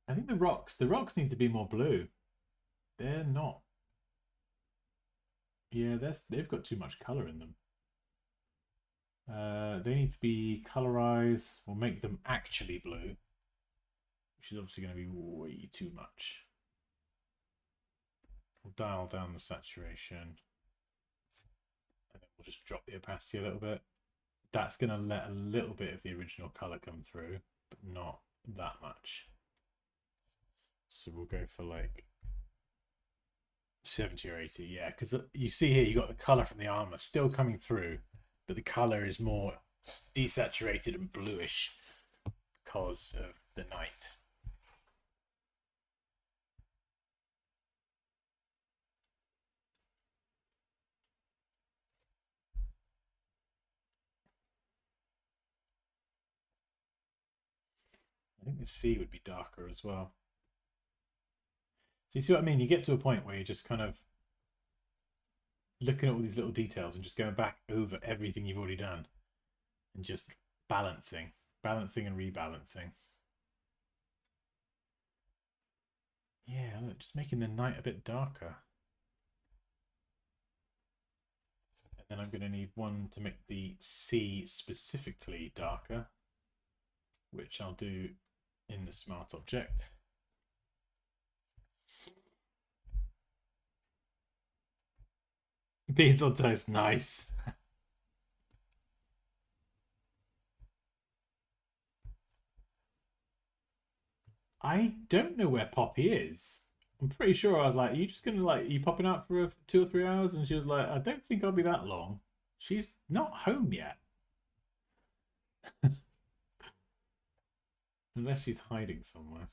I think the rocks need to be more blue. They're not. Yeah, they've got too much color in them. They need to be colorized or make them actually blue, which is obviously going to be way too much. We'll dial down the saturation, and then we'll just drop the opacity a little bit. That's going to let a little bit of the original color come through, but not that much. So we'll go for like 70 or 80, yeah, because you see here you got the color from the armor still coming through, but the color is more desaturated and bluish because of the night. I think the sea would be darker as well. So you see what I mean? You get to a point where you're just kind of looking at all these little details and just going back over everything you've already done and just balancing and rebalancing. Yeah, look, just making the night a bit darker. And then I'm going to need one to make the sea specifically darker, which I'll do in the smart object. Beans on toast, nice. I don't know where Poppy is. I'm pretty sure I was like, are you just gonna like, are you popping out for 2 or 3 hours? And she was like, I don't think I'll be that long. She's not home yet. Unless she's hiding somewhere.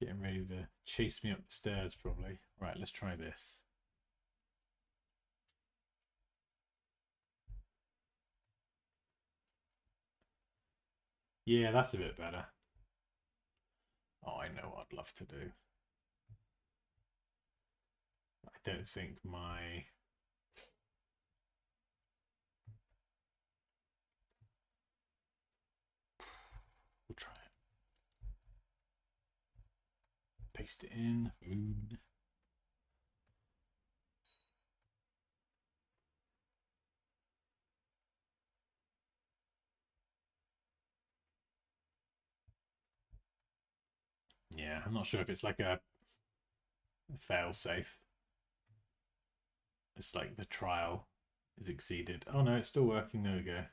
Getting ready to chase me up the stairs, probably. Right, let's try this. Yeah, that's a bit better. Oh, I know what I'd love to do. I don't think my... We'll try it. paste it in. Moon. Yeah, I'm not sure if it's like a fail safe. It's like the trial is exceeded. Oh no, it's still working. There we go.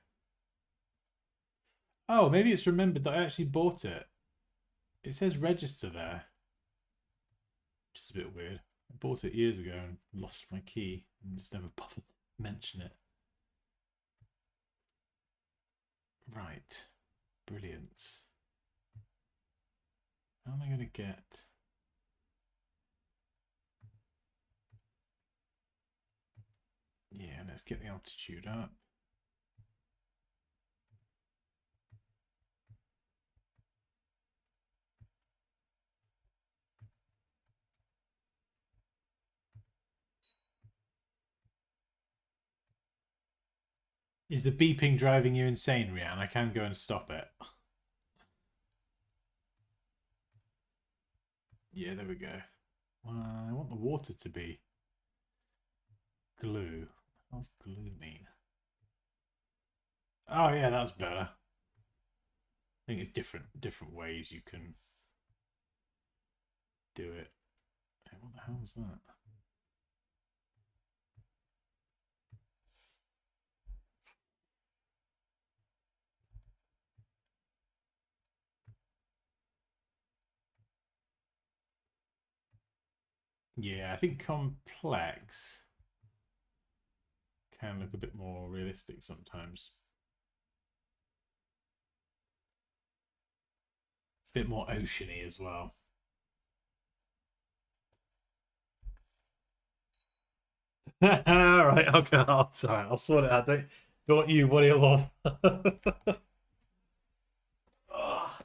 Oh, maybe it's remembered that I actually bought it. It says register there. Which is a bit weird. I bought it years ago and lost my key and just never bothered to mention it. Right. Brilliant. How am I going to get... Yeah, let's get the altitude up. Is the beeping driving you insane, Rianne? I can go and stop it. Yeah, there we go. I want the water to be glue. What does glue mean? Oh yeah, that's better. I think it's different ways you can do it. What the hell was that? Yeah, I think complex can look a bit more realistic sometimes. A bit more oceany as well. All right, okay, I'll sort it out. Don't you worry, love. Oh,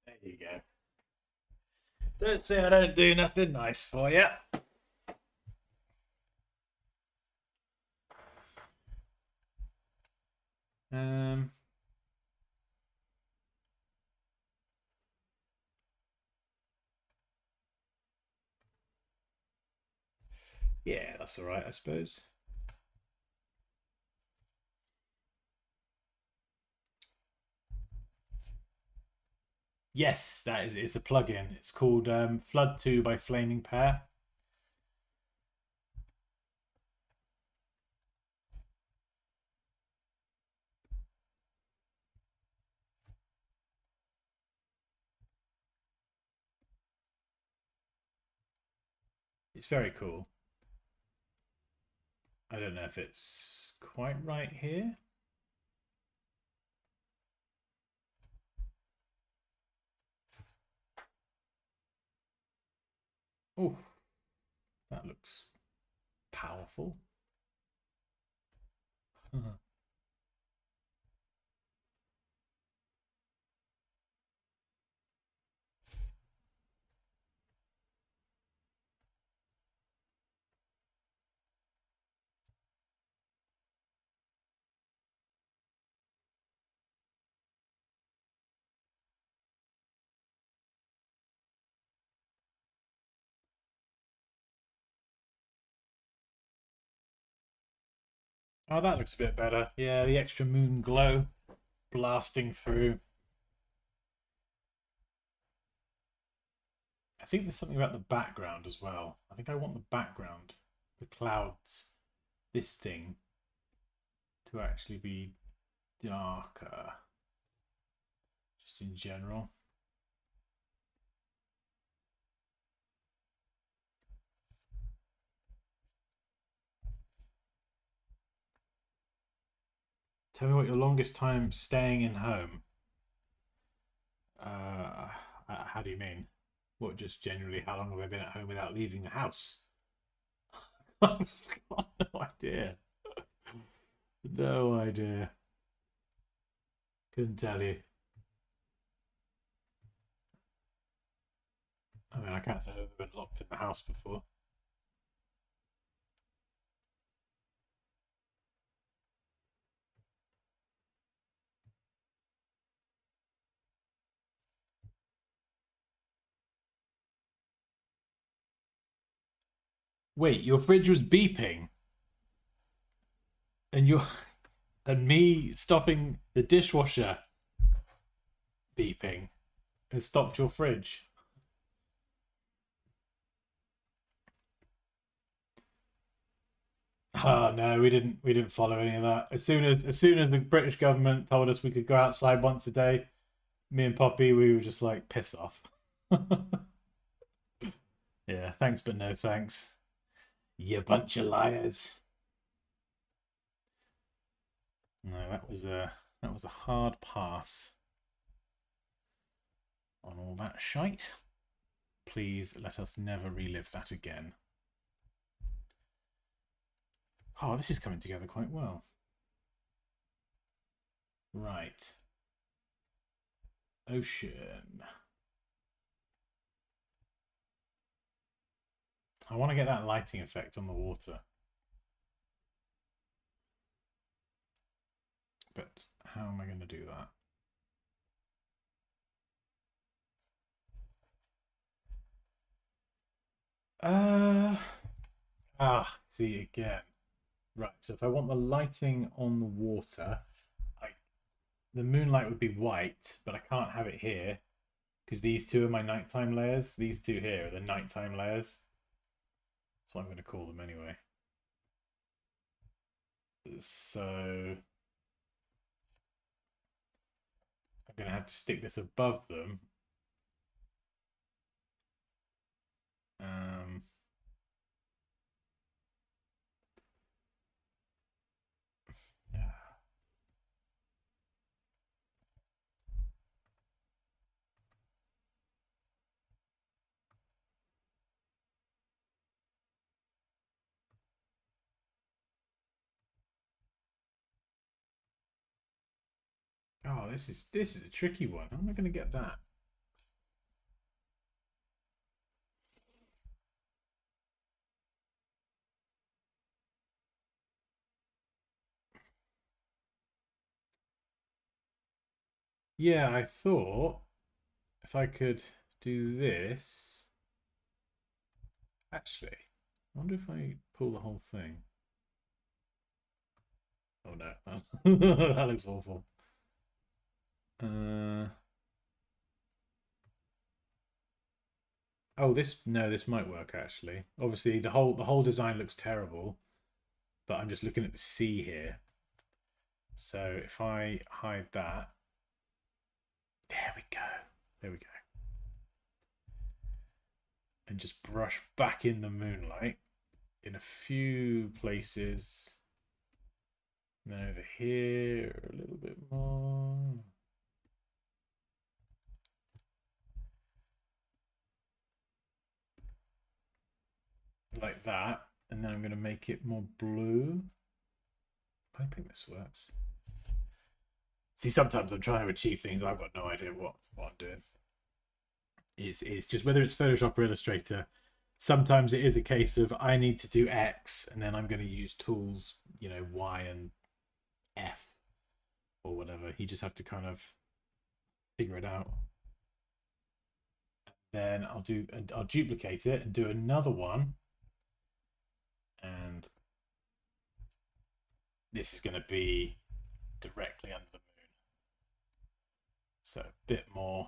there you go. Don't say I don't do nothing nice for you. Um, yeah, that's all right, I suppose. Yes, that is. It's a plugin. It's called Flood 2 by Flaming Pear. It's very cool. I don't know if it's quite right here. Oh, that looks powerful. Oh, that looks a bit better. Yeah, the extra moon glow blasting through. I think there's something about the background as well. I think I want the background, the clouds, this thing, to actually be darker, just in general. Tell me what your longest time staying in home. Uh, how do you mean? What, just generally, how long have I been at home without leaving the house? I've got no idea. No idea. Couldn't tell you. I mean, I can't say I've ever been locked in the house before. Wait, your fridge was beeping, and you and me stopping the dishwasher beeping has stopped your fridge. Oh no, we didn't follow any of that. As soon as the British government told us we could go outside once a day, me and Poppy, we were just like, piss off. Yeah, thanks but no thanks. You bunch of liars. No, that was a hard pass on all that shite. Please let us never relive that again. Oh, this is coming together quite well. Right. Ocean. I want to get that lighting effect on the water. But how am I going to do that? See again. Right, so if I want the lighting on the water, the moonlight would be white, but I can't have it here because these two are my nighttime layers. These two here are the nighttime layers. That's what I'm going to call them anyway. So I'm going to have to stick this above them. Yeah. Oh, this is a tricky one. How am I going to get that? Yeah, I thought if I could do this. Actually, I wonder if I pull the whole thing. Oh no, that looks awful. Oh, this might work actually. Obviously, the whole design looks terrible, but I'm just looking at the sea here. So if I hide that, there we go. There we go. And just brush back in the moonlight in a few places. And then over here a little bit more. Like that. And then I'm going to make it more blue. I think this works. See, sometimes I'm trying to achieve things, I've got no idea what I'm doing. It's just whether it's Photoshop or Illustrator, sometimes it is a case of I need to do X and then I'm going to use tools, Y and F or whatever. You just have to kind of figure it out. Then I'll duplicate it and do another one. And this is going to be directly under the moon. So a bit more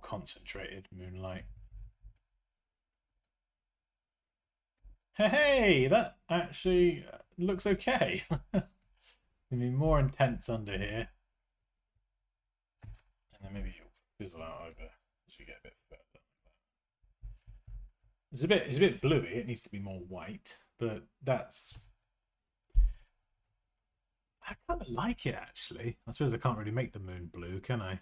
concentrated moonlight. Hey, that actually looks okay. It's gonna be more intense under here. And then maybe you'll fizzle out over as you get a bit further. It's a bit bluey, it needs to be more white, but I kind of like it actually. I suppose I can't really make the moon blue, can I?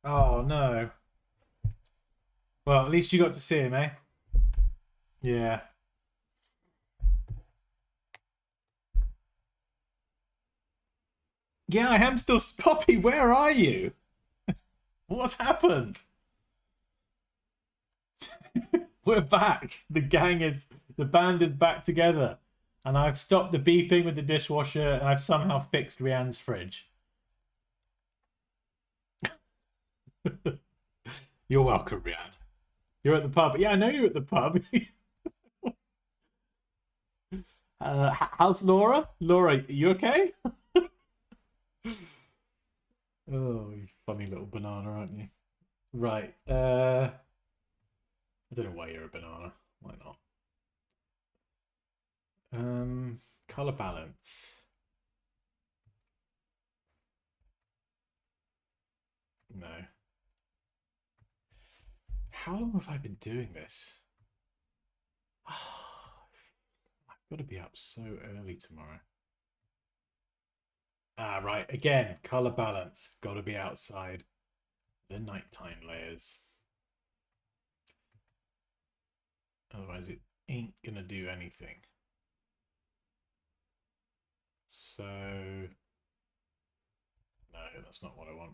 Oh no. Well, at least you got to see him, eh? Yeah. Yeah, I am still Poppy. Where are you? What's happened? We're back. The band is back together. And I've stopped the beeping with the dishwasher and I've somehow fixed Rianne's fridge. You're welcome, Rianne. You're at the pub. Yeah, I know you're at the pub. How's Laura? Laura, you okay? Oh, you funny little banana, aren't you? Right. I don't know why you're a banana. Why not? Color balance. No. How long have I been doing this? I've got to be up so early tomorrow. Ah, right. Again, color balance. Got to be outside the nighttime layers. Otherwise, it ain't gonna do anything. So, no, that's not what I want.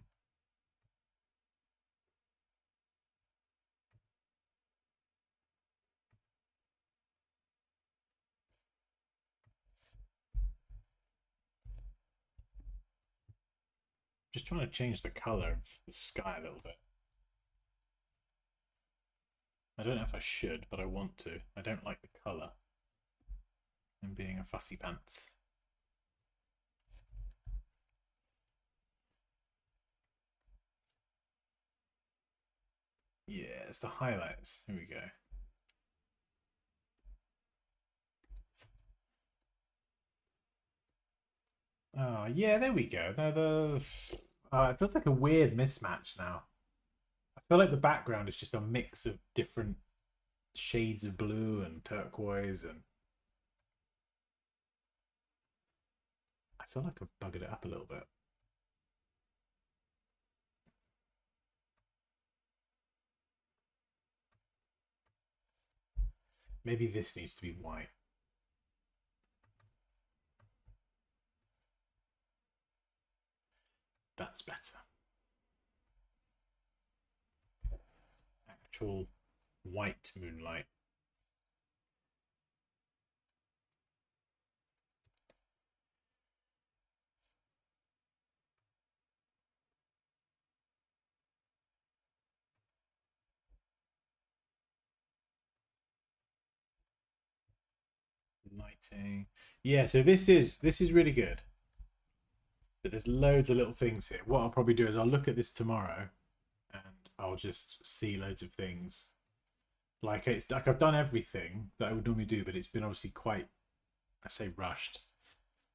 Just trying to change the color of the sky a little bit. I don't know if I should, but I want to. I don't like the color. I'm being a fussy pants. Yeah, it's the highlights. Here we go. Oh, yeah, there we go. It feels like a weird mismatch now. I feel like the background is just a mix of different shades of blue and turquoise, and I feel like I've buggered it up a little bit. Maybe this needs to be white. That's better. Actual white moonlight. Lighting. Yeah, so this is really good. But there's loads of little things here. What I'll probably do is I'll look at this tomorrow and I'll just see loads of things. Like it's like I've done everything that I would normally do, but it's been obviously quite, I say rushed.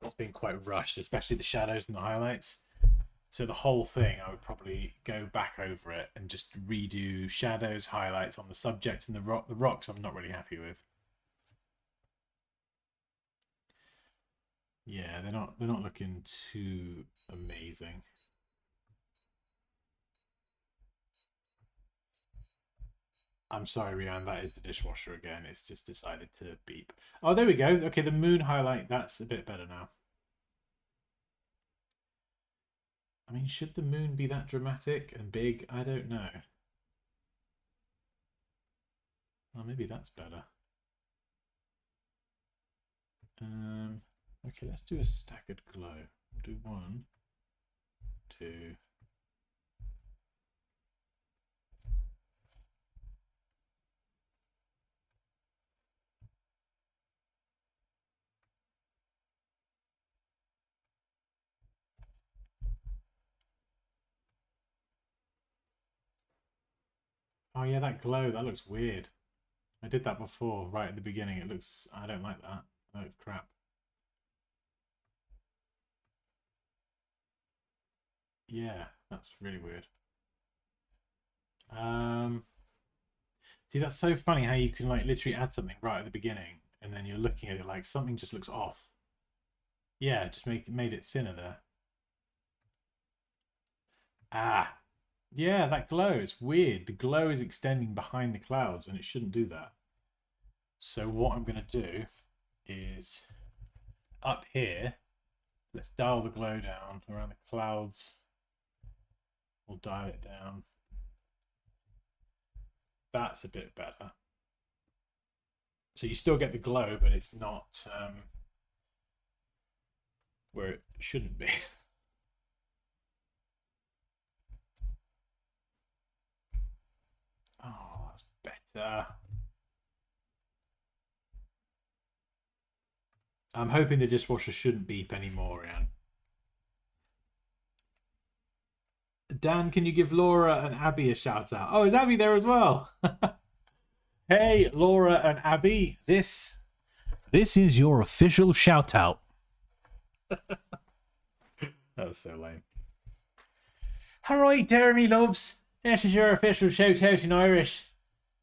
It's been quite rushed, especially the shadows and the highlights. So the whole thing, I would probably go back over it and just redo shadows, highlights on the subject and the rock. The rocks I'm not really happy with. Yeah, they're not looking too amazing. I'm sorry, Rianne, that is the dishwasher again. It's just decided to beep. Oh, there we go. Okay, the moon highlight, that's a bit better now. I mean, should the moon be that dramatic and big? I don't know. Oh, maybe that's better. Okay, let's do a staggered glow. We'll do 1, 2. Oh yeah, that glow, that looks weird. I did that before, right at the beginning. It looks, I don't like that. That looks crap. Yeah, that's really weird. See, that's so funny how you can like literally add something right at the beginning and then you're looking at it like something just looks off. Yeah, just made it thinner there. Ah, yeah, that glow. It's weird. The glow is extending behind the clouds and it shouldn't do that. So what I'm going to do is up here, let's dial the glow down around the clouds. We'll dial it down. That's a bit better. So you still get the glow, but it's not where it shouldn't be. Oh, that's better. I'm hoping the dishwasher shouldn't beep anymore, Ian. Dan, can you give Laura and Abby a shout out? Oh, is Abby there as well? Hey, Laura and Abby, this is your official shout out. That was so lame. Alright, Jeremy loves. This is your official shout out in Irish.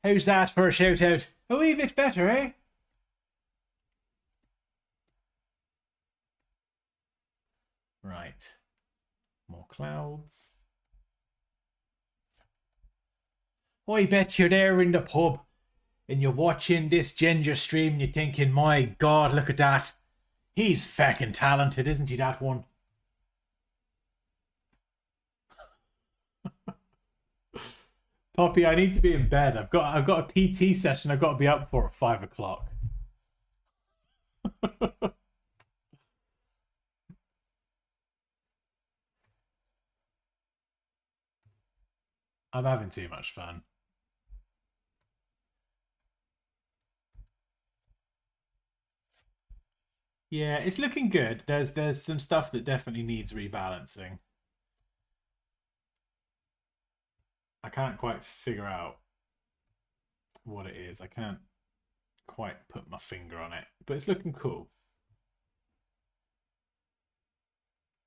How's that for a shout out? A wee bit better, eh? Right. More clouds. I bet you're there in the pub and you're watching this ginger stream and you're thinking, my God, look at that. He's feckin' talented, isn't he, that one? Poppy, I need to be in bed. I've got a PT session I've got to be up for at 5 o'clock. I'm having too much fun. Yeah, it's looking good. There's some stuff that definitely needs rebalancing. I can't quite figure out what it is. I can't quite put my finger on it, but it's looking cool.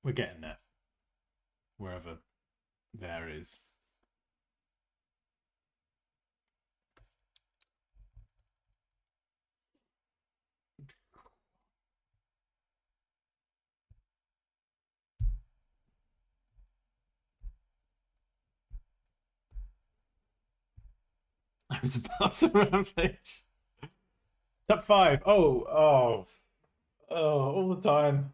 We're getting there. Wherever there is. I was about to rampage. Top 5. Oh, all the time.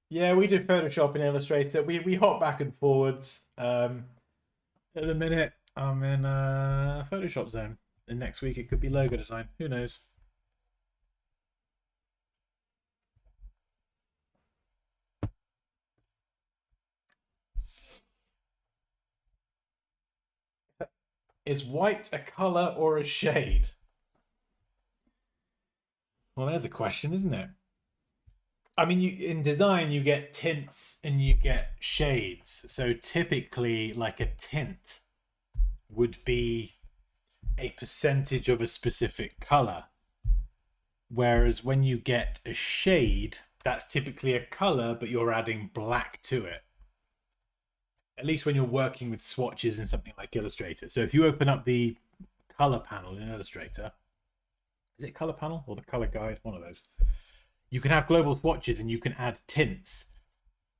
Yeah, we did Photoshop and Illustrator. We hop back and forwards. At the minute, I'm in Photoshop zone. And next week it could be logo design. Who knows? Is white a color or a shade? Well, there's a question, isn't it? I mean, in design, you get tints and you get shades. So typically, like a tint would be a percentage of a specific color. Whereas when you get a shade, that's typically a color, but you're adding black to it. At least when you're working with swatches in something like Illustrator. So if you open up the color panel in Illustrator, is it color panel or the color guide? One of those. You can have global swatches and you can add tints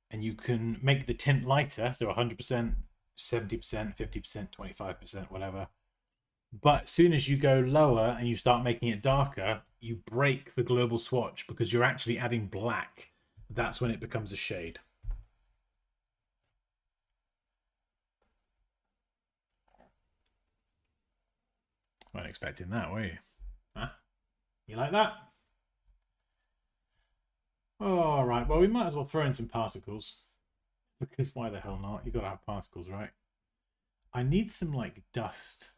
and you can make the tint lighter. So 100%, 70%, 50%, 25%, whatever. But as soon as you go lower and you start making it darker, you break the global swatch because you're actually adding black. That's when it becomes a shade. Weren't expecting that, were you? Huh? You like that? All right. Well, we might as well throw in some particles because why the hell not? You got to have particles, right? I need some like dust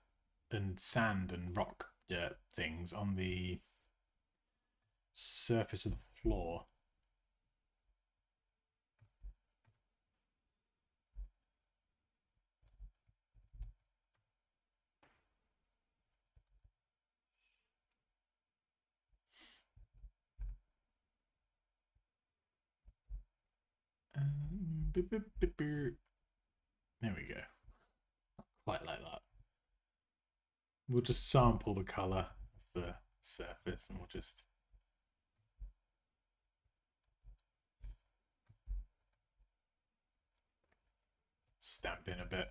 and sand and rock dirt things on the surface of the floor. There we go. Quite like that. We'll just sample the color of the surface and we'll just stamp in a bit.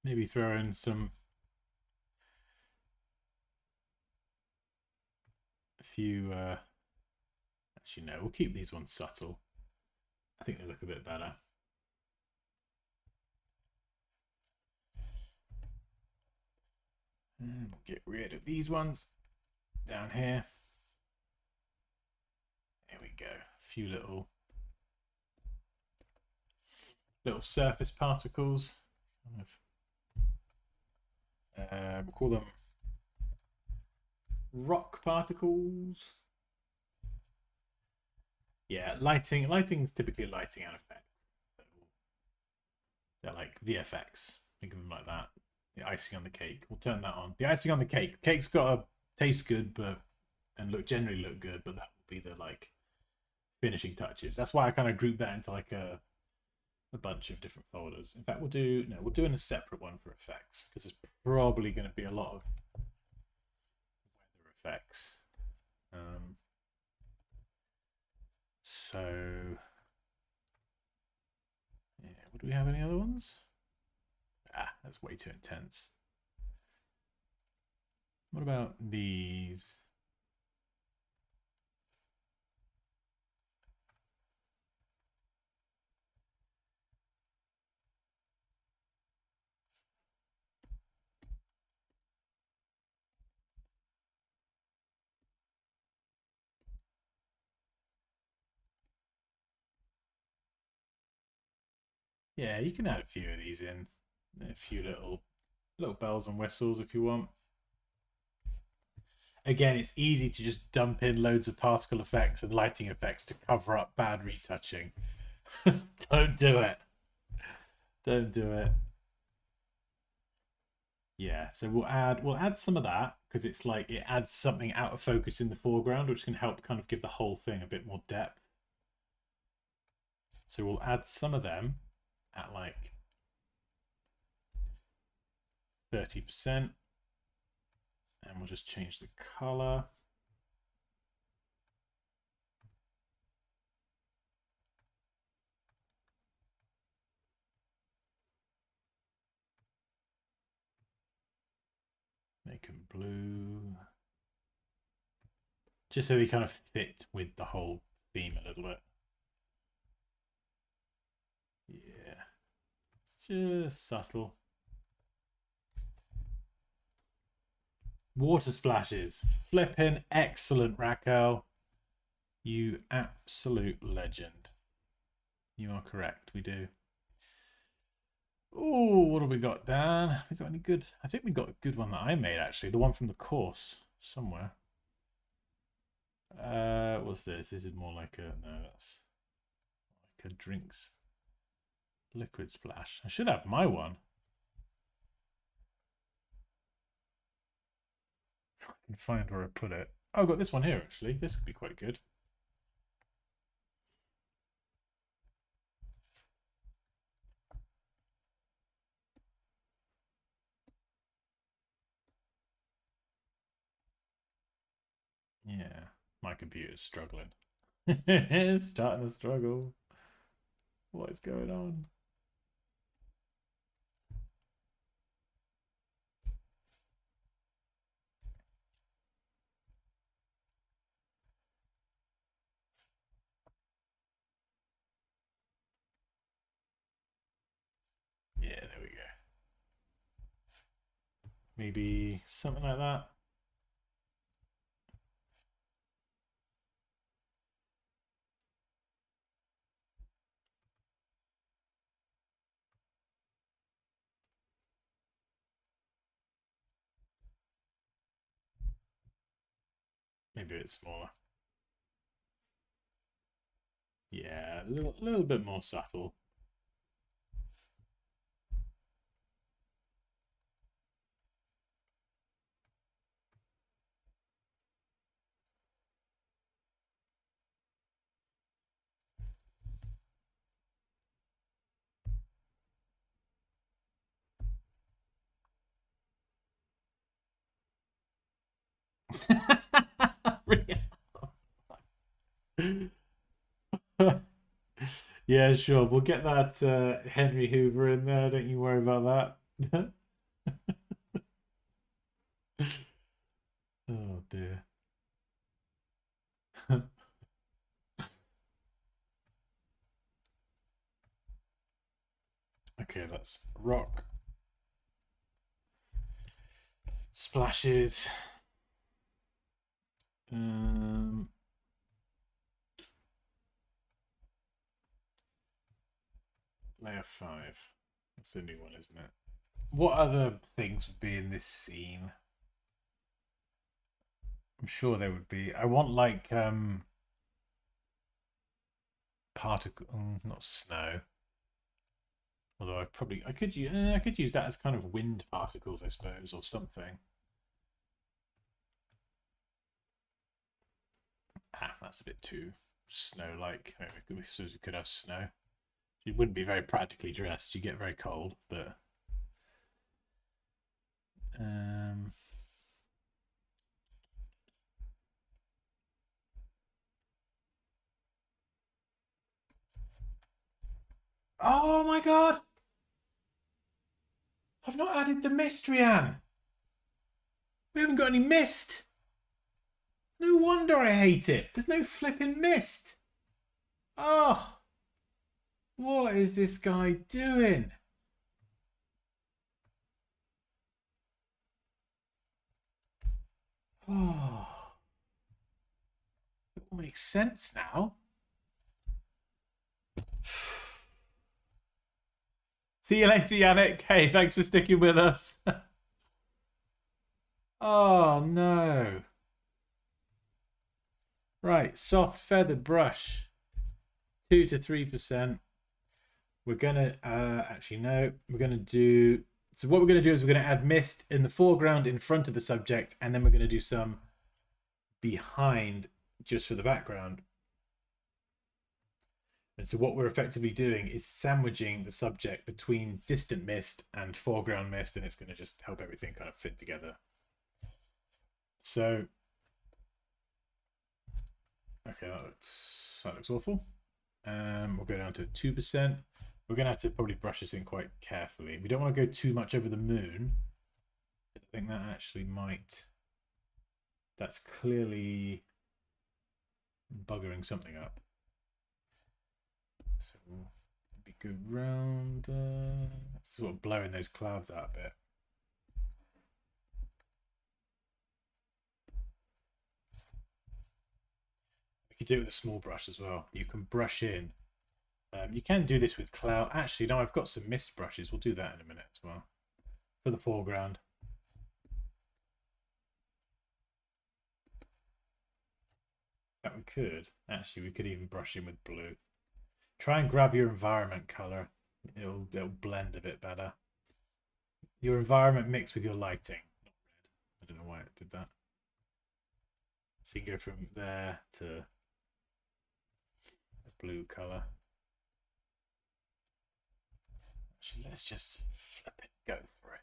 Maybe throw in a few Actually, no, we'll keep these ones subtle. I think they look a bit better. And we'll get rid of these ones down here. There we go. A few little surface particles. We'll call them rock particles. Yeah, lighting's typically lighting and effect. So they're like VFX. Think of them like that. The icing on the cake. We'll turn that on. The icing on the cake. Cake's got to taste good, and generally look good, but that will be the like finishing touches. That's why I kind of group that into like a bunch of different folders. In fact, we'll do in a separate one for effects, because there's probably going to be a lot of weather effects. So yeah, do we have any other ones? That's way too intense. What about these? Yeah, you can add a few of these in. A few little bells and whistles if you want. Again, it's easy to just dump in loads of particle effects and lighting effects to cover up bad retouching. Don't do it. Don't do it. Yeah, so we'll add some of that, because it's like it adds something out of focus in the foreground, which can help kind of give the whole thing a bit more depth. So we'll add some of them at like 30%, and we'll just change the color. Make them blue, just so they kind of fit with the whole theme a little bit. Yeah, it's just subtle. Water splashes. Flipping excellent, Raquel. You absolute legend. You are correct, we do. Oh, what have we got, Dan? We got any good? I think we got a good one that I made, actually. The one from the course somewhere. What's this? This is more like that's like a drinks liquid splash. I should have my one. I can find where I put it. Oh, I've got this one here, actually. This could be quite good. Yeah, my computer's struggling. It's starting to struggle. What is going on? Yeah, there we go. Maybe something like that. Maybe it's smaller. Yeah, a little bit more subtle. Yeah, sure. We'll get that Henry Hoover in there. Don't you worry about that. Oh dear. Okay, that's rock. Splashes. Layer 5. That's the new one, isn't it? What other things would be in this scene? I'm sure there would be. I want like particle, not snow. Although I could use that as kind of wind particles, I suppose, or something. Ah, that's a bit too snow-like. Maybe we could have snow. You wouldn't be very practically dressed. You get very cold, but oh my god! I've not added the mist, Rianne. We haven't got any mist. No wonder I hate it. There's no flipping mist. Oh, what is this guy doing? Oh, it all makes sense now. See you later, Yannick. Hey, thanks for sticking with us. Oh, no. Right, soft feathered brush. 2 to 3%. We're going to, actually, no. We're going to do, so what we're going to do is we're going to add mist in the foreground in front of the subject, and then we're going to do some behind just for the background. And so what we're effectively doing is sandwiching the subject between distant mist and foreground mist, and it's going to just help everything kind of fit together. So, okay, that looks awful. We'll go down to 2%. We're going to have to probably brush this in quite carefully. We don't want to go too much over the moon. I think that actually might... That's clearly buggering something up. So we'll maybe go round, sort of blowing those clouds out a bit. You can do it with a small brush as well. You can brush in. You can do this with cloud. Actually, no, I've got some mist brushes. We'll do that in a minute as well. For the foreground. That we could. Actually, we could even brush in with blue. Try and grab your environment color. It'll blend a bit better. Your environment mixed with your lighting. Not red. I don't know why it did that. So you can go from there to the blue color. Actually, let's just flip it, go for it.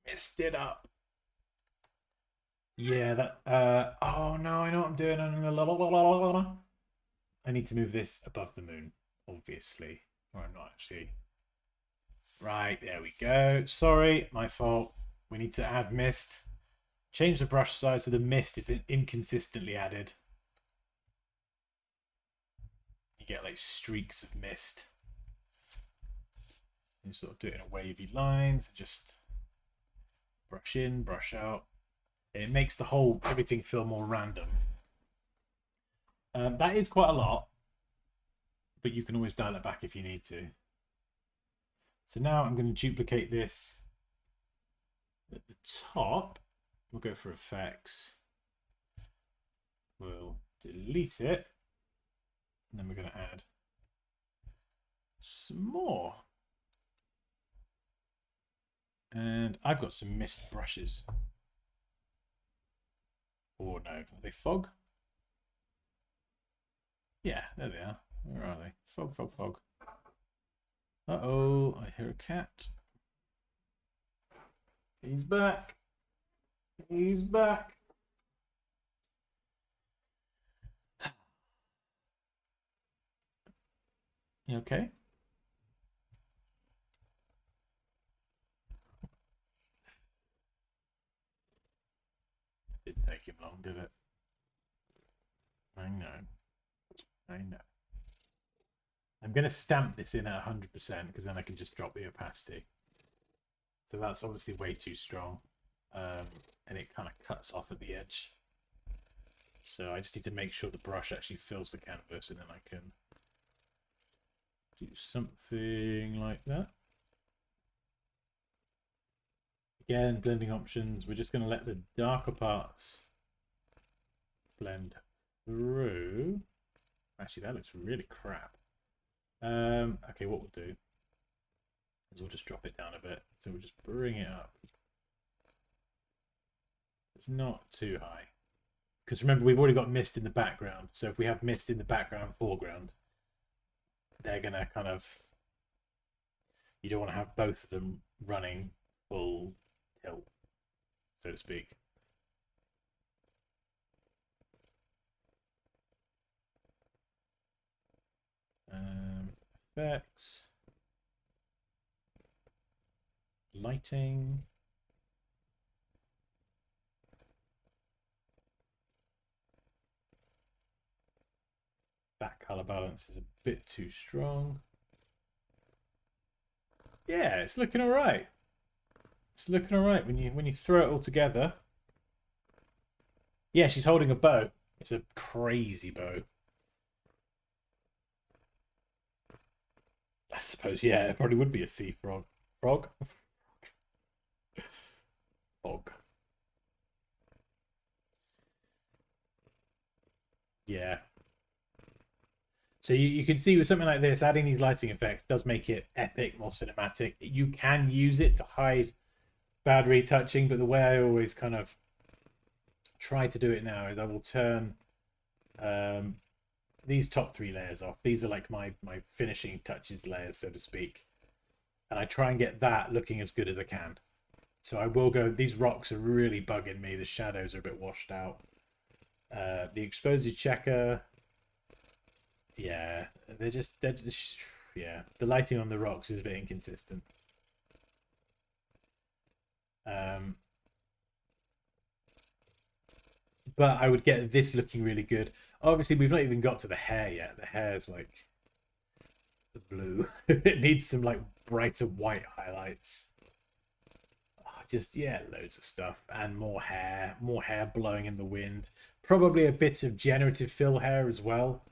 Messed it up. Yeah, that. Oh no, I know what I'm doing. I need to move this above the moon, obviously. Or I'm not actually. Right, there we go. Sorry, my fault. We need to add mist. Change the brush size so the mist is inconsistently added. You get like streaks of mist. You sort of do it in a wavy lines, just brush in, brush out. It makes the whole everything feel more random. That is quite a lot, but you can always dial it back if you need to. So now I'm going to duplicate this at the top. We'll go for effects. We'll delete it. And then we're going to add some more. And I've got some mist brushes. Or no, are they fog? Yeah, there they are. Where are they? Fog, fog, fog. Uh-oh, I hear a cat. He's back. He's back. You okay? Didn't take him long, did it? I know. I know. I'm going to stamp this in at 100% because then I can just drop the opacity. So that's obviously way too strong. And it kind of cuts off at the edge. So I just need to make sure the brush actually fills the canvas, and then I can do something like that. Again, blending options. We're just going to let the darker parts blend through. Actually, that looks really crap. Okay, what we'll do is we'll just drop it down a bit. So we'll just bring it up. It's not too high. Because remember, we've already got mist in the background. So if we have mist in the background and foreground, they're going to kind of... You don't want to have both of them running full tilt, so to speak. Effects. Lighting. That color balance is a bit too strong. Yeah, it's looking all right. It's looking all right when you throw it all together. Yeah, she's holding a bow. It's a crazy bow. I suppose, yeah, it probably would be a sea frog. Frog? Fog. Yeah. So you can see with something like this, adding these lighting effects does make it epic, more cinematic. You can use it to hide bad retouching, but the way I always kind of try to do it now is I will turn these top 3 layers off. These are like my finishing touches layers, so to speak. And I try and get that looking as good as I can. So I will go, these rocks are really bugging me. The shadows are a bit washed out. The exposure checker, yeah, they're just, yeah. The lighting on the rocks is a bit inconsistent. But I would get this looking really good. Obviously, we've not even got to the hair yet. The hair's like the blue. It needs some like brighter white highlights. Oh, just, yeah, loads of stuff. And more hair blowing in the wind. Probably a bit of generative fill hair as well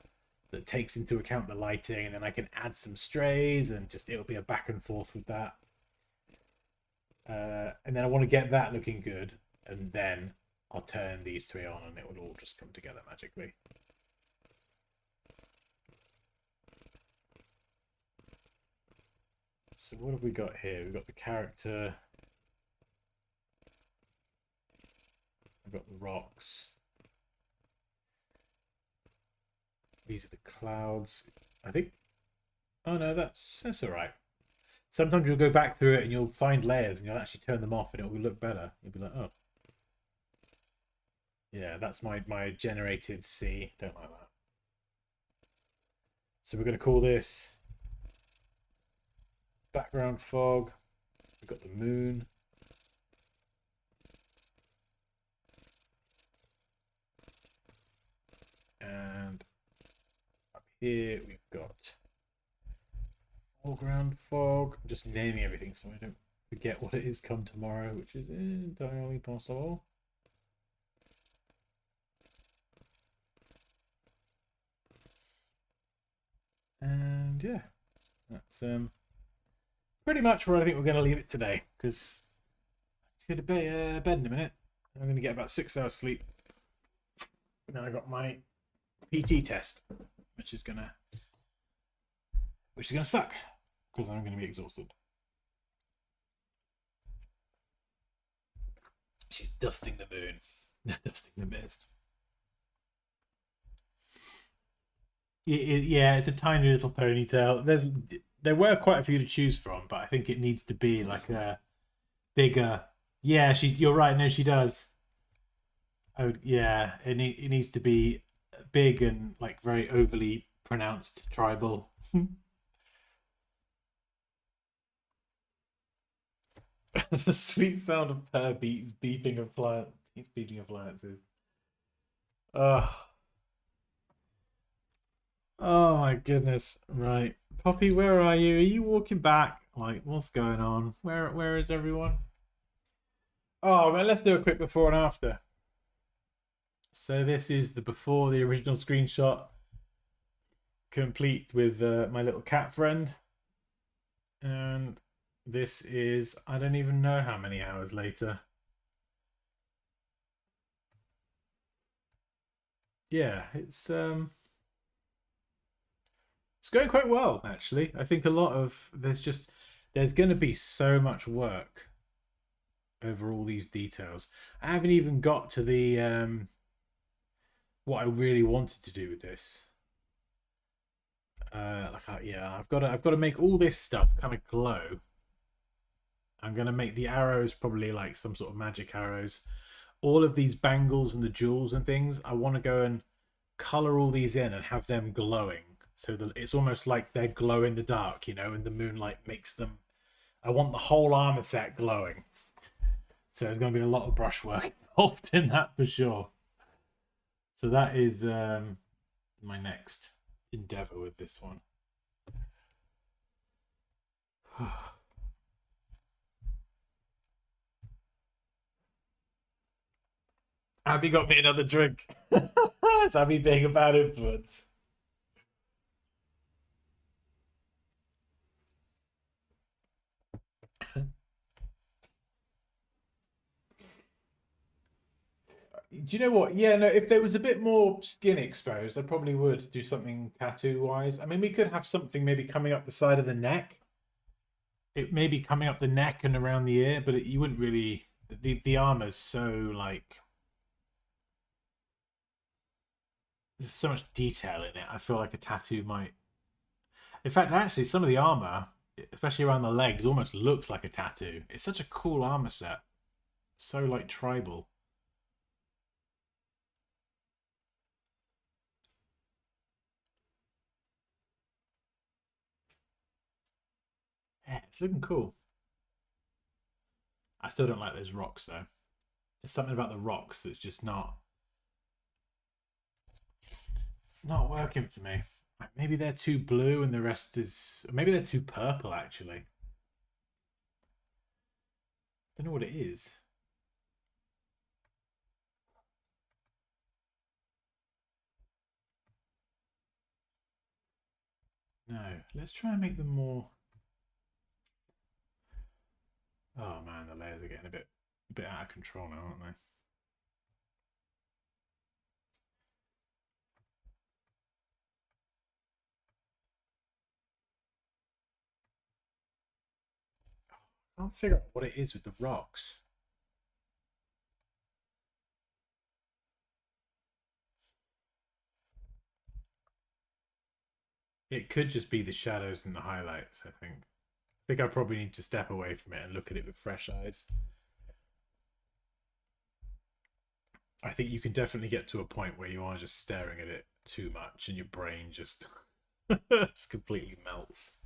that takes into account the lighting, and then I can add some strays and just it'll be a back and forth with that. And then I want to get that looking good, and then I'll turn these 3 on and it will all just come together magically. So what have we got here? We've got the character. We've got the rocks. These are the clouds. I think... Oh no, that's all right. Sometimes you'll go back through it and you'll find layers and you'll actually turn them off and it will look better. You'll be like, oh. Yeah, that's my generated C. Don't like that. So we're going to call this background fog. We've got the moon. And up here we've got foreground fog. I'm just naming everything so I don't forget what it is come tomorrow, which is entirely possible. And yeah, that's pretty much where I think we're going to leave it today, because I'm going to bed in a minute. I'm going to get about 6 hours sleep. And then I got my PT test, which is gonna suck because I'm gonna be exhausted. She's dusting the moon, dusting the mist. Yeah, it's a tiny little ponytail. There were quite a few to choose from, but I think it needs to be like a bigger. Yeah, you're right. No, she does. Oh, yeah. It needs to be big and like very overly pronounced tribal. The sweet sound of per beats beeping appliances. Ugh. Oh my goodness. Right. Poppy, where are you? Are you walking back? Like, what's going on? Where is everyone? Oh man, let's do a quick before and after. So this is the before the original screenshot, complete with my little cat friend. And this is, I don't even know how many hours later. Yeah, it's going quite well actually. I think a lot of there's going to be so much work over all these details. I haven't even got to the what I really wanted to do with this. Yeah, I've got to make all this stuff kind of glow. I'm gonna make the arrows probably like some sort of magic arrows. All of these bangles and the jewels and things, I want to go and color all these in and have them glowing, so that it's almost like they're glow in the dark, you know, and the moonlight makes them. I want the whole armor set glowing. So there's going to be a lot of brushwork involved in that for sure. So that is my next endeavor with this one. Abby got me another drink. It's Abby being a bad influence. Do you know what? Yeah, no, if there was a bit more skin exposed, I probably would do something tattoo wise. I mean, we could have something maybe coming up the side of the neck. It may be coming up the neck and around the ear, but you wouldn't really. The armor's so like. There's so much detail in it. I feel like a tattoo might. In fact, actually, some of the armor, especially around the legs, almost looks like a tattoo. It's such a cool armor set. So like tribal. Yeah, it's looking cool. I still don't like those rocks though. There's something about the rocks that's just not working for me. Maybe they're too blue and the rest is maybe they're too purple actually. Don't know what it is. No, let's try and make them more. Oh man, the layers are getting a bit out of control now, aren't they? I can't figure out what it is with the rocks. It could just be the shadows and the highlights, I think. I think I probably need to step away from it and look at it with fresh eyes. I think you can definitely get to a point where you are just staring at it too much and your brain just just completely melts.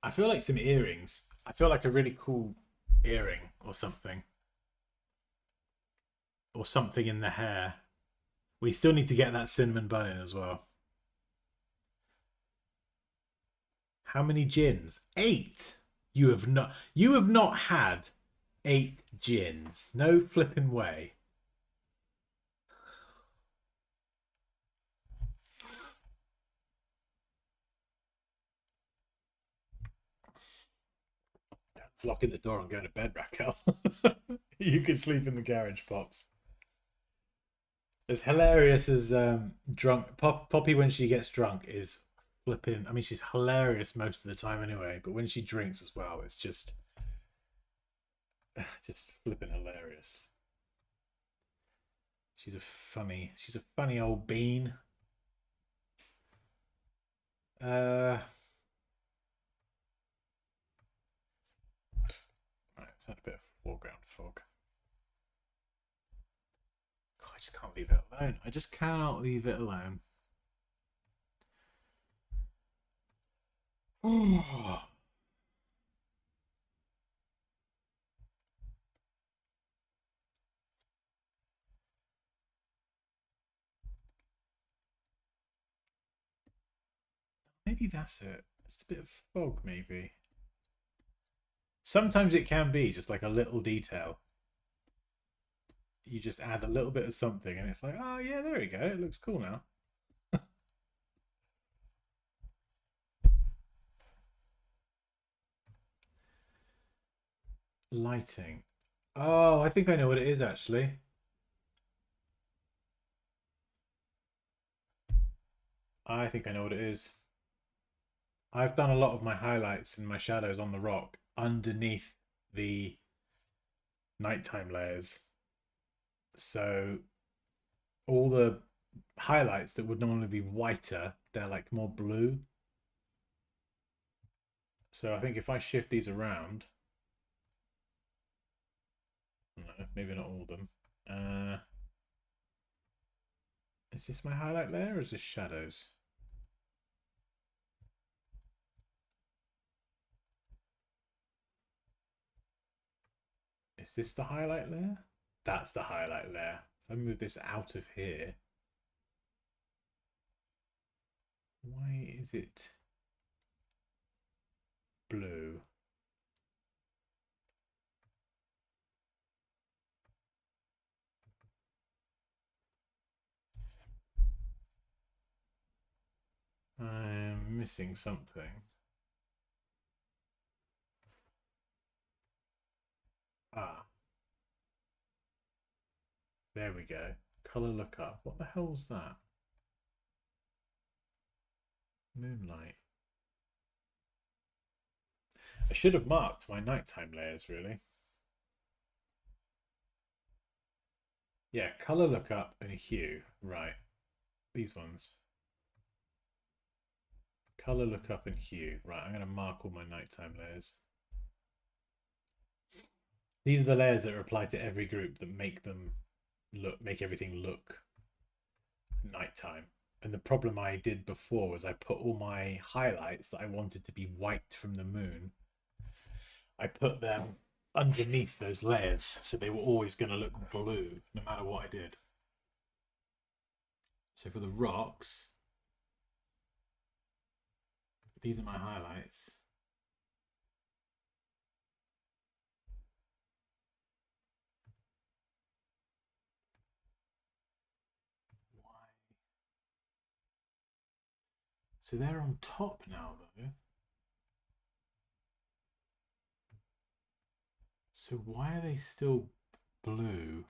I feel like some earrings. I feel like a really cool earring or something. Or something in the hair. We still need to get that cinnamon bun in as well. How many gins? 8. You have not had 8 gins. No flipping way. It's locking the door and going to bed, Raquel. You can sleep in the garage, Pops. As hilarious as drunk Poppy when she gets drunk is flipping. I mean, she's hilarious most of the time anyway, but when she drinks as well, it's just flipping hilarious. She's a funny old bean. Uh, right, let's add a bit of foreground fog. God, I just can't leave it alone. I just cannot leave it alone. Oh, Maybe that's it. It's a bit of fog, maybe. Sometimes it can be just like a little detail. You just add a little bit of something and it's like, oh yeah, there we go. It looks cool now. Lighting. Oh, I think I know what it is actually. I think I know what it is. I've done a lot of my highlights and my shadows on the rock underneath the nighttime layers. So all the highlights that would normally be whiter, they're like more blue. So I think if I shift these around, no, maybe not all of them. Is this my highlight layer or is this shadows? Is this the highlight layer? That's the highlight layer. If I move this out of here, why is it blue? I'm missing something. Ah, there we go. Color lookup. What the hell's that? Moonlight. I should have marked my nighttime layers, really. Yeah, color lookup and hue. Right. These ones. Color lookup and hue. Right, I'm going to mark all my nighttime layers. These are the layers that are applied to every group that make everything look nighttime. And the problem I did before was I put all my highlights that I wanted to be white from the moon, I put them underneath those layers, so they were always going to look blue no matter what I did. So for the rocks, these are my highlights. Why? So they're on top now, though. So why are they still blue?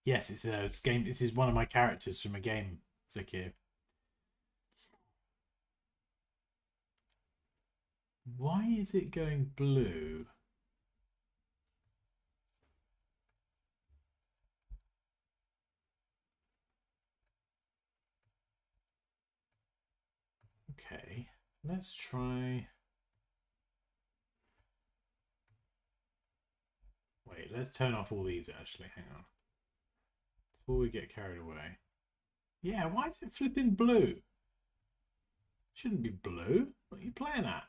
Yes, it's a game. This is one of my characters from a game, Zakir. Why is it going blue? Okay, let's try. Wait, let's turn off all these actually. Hang on. Before we get carried away. Yeah, why is it flipping blue? Shouldn't be blue. What are you playing at?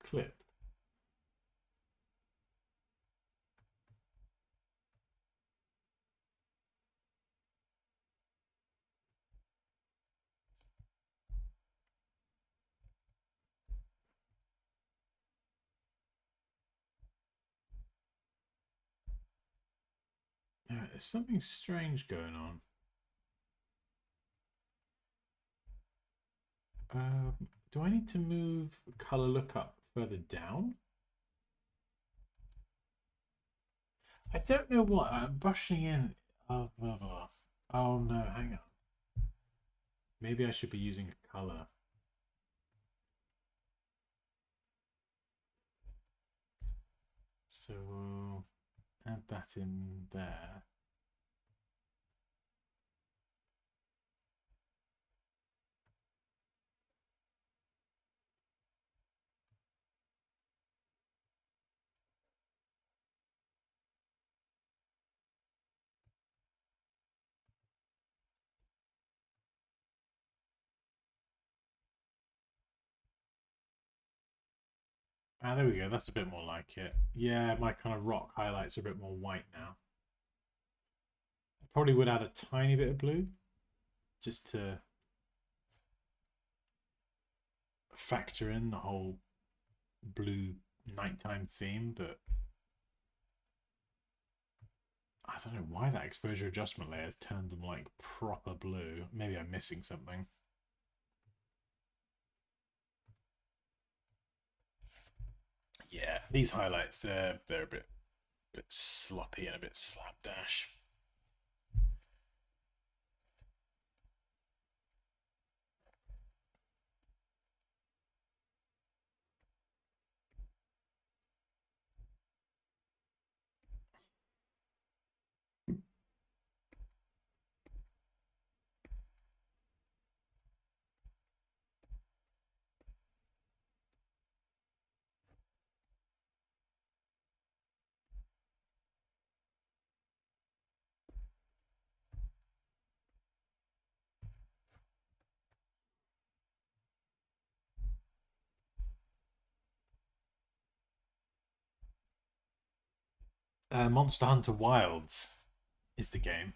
Clip. There's something strange going on. Do I need to move color lookup further down? I don't know what. I'm brushing in. Oh, blah, blah. Oh no, hang on. Maybe I should be using a color. So we'll add that in there. Ah, there we go. That's a bit more like it. Yeah, my kind of rock highlights are a bit more white now. I probably would add a tiny bit of blue just to factor in the whole blue nighttime theme, but I don't know why that exposure adjustment layer has turned them like proper blue. Maybe I'm missing something. Yeah, these highlights, they're a bit sloppy and a bit slapdash. Monster Hunter Wilds is the game.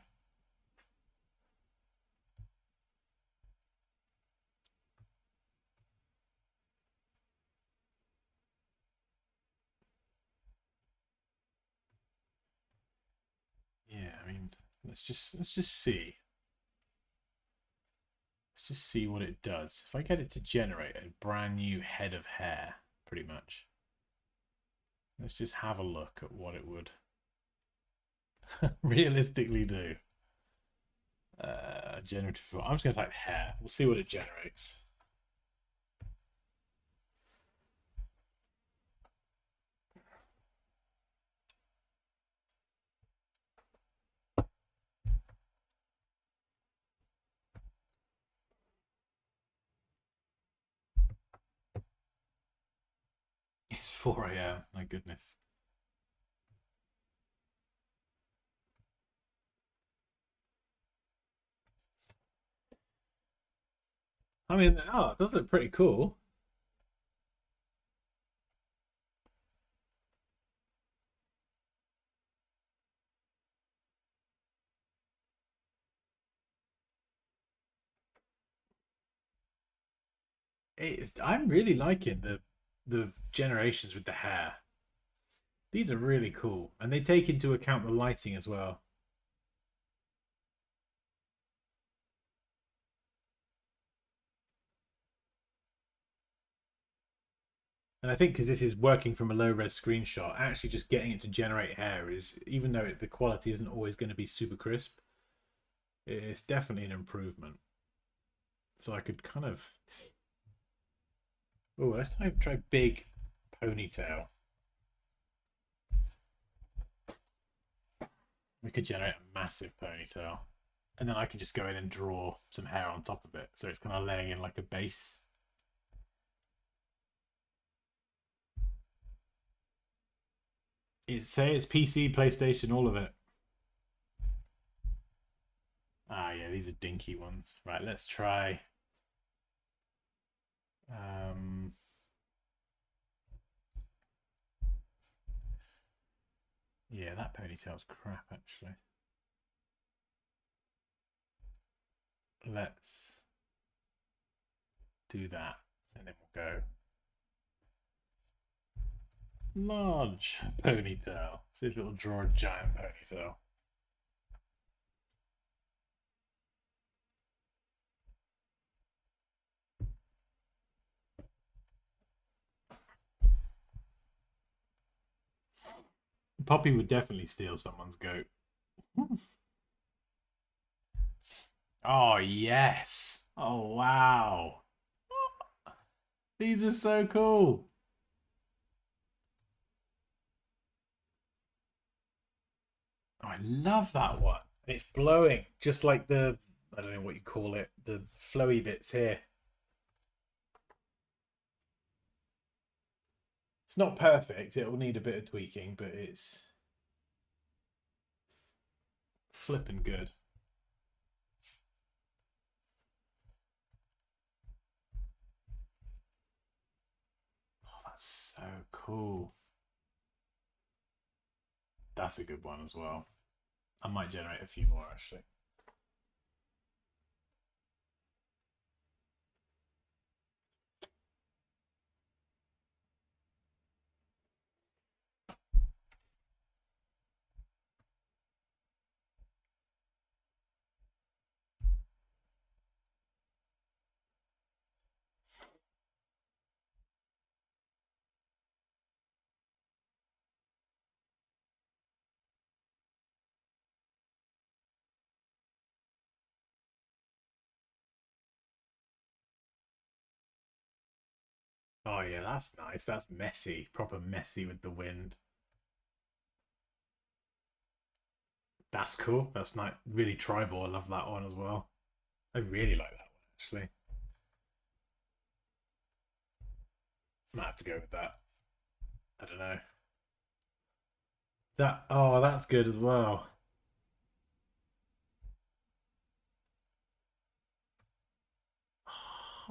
Yeah, I mean, let's just see. Let's just see what it does. If I get it to generate a brand new head of hair, pretty much. Let's just have a look at what it would realistically do. Generative. I'm just going to type hair. We'll see what it generates. It's 4 a.m. My goodness. I mean, oh, it does look pretty cool. I'm really liking the generations with the hair. These are really cool, and they take into account the lighting as well. And I think because this is working from a low res screenshot, actually just getting it to generate hair is, even though the quality isn't always going to be super crisp, it's definitely an improvement. So I could kind of, oh, let's try big ponytail. We could generate a massive ponytail, and then I can just go in and draw some hair on top of it, so it's kind of laying in like a base. It's PC, PlayStation, all of it. Ah, yeah, these are dinky ones. Right, let's try. Um, yeah, that ponytail's crap, actually. Let's do that, and then we'll go large ponytail. See if it'll draw a giant ponytail. Poppy would definitely steal someone's goat. Oh, yes. Oh, wow. These are so cool. Oh, I love that one. It's blowing, just like I don't know what you call it, the flowy bits here. It's not perfect. It will need a bit of tweaking, but it's flipping good. Oh, that's So cool. That's a good one as well. I might generate a few more actually. Oh yeah, that's nice. That's messy, proper messy with the wind. That's cool. That's like really tribal. I love that one as well. I really like that one actually. Might have to go with that. I don't know. That oh, that's good as well.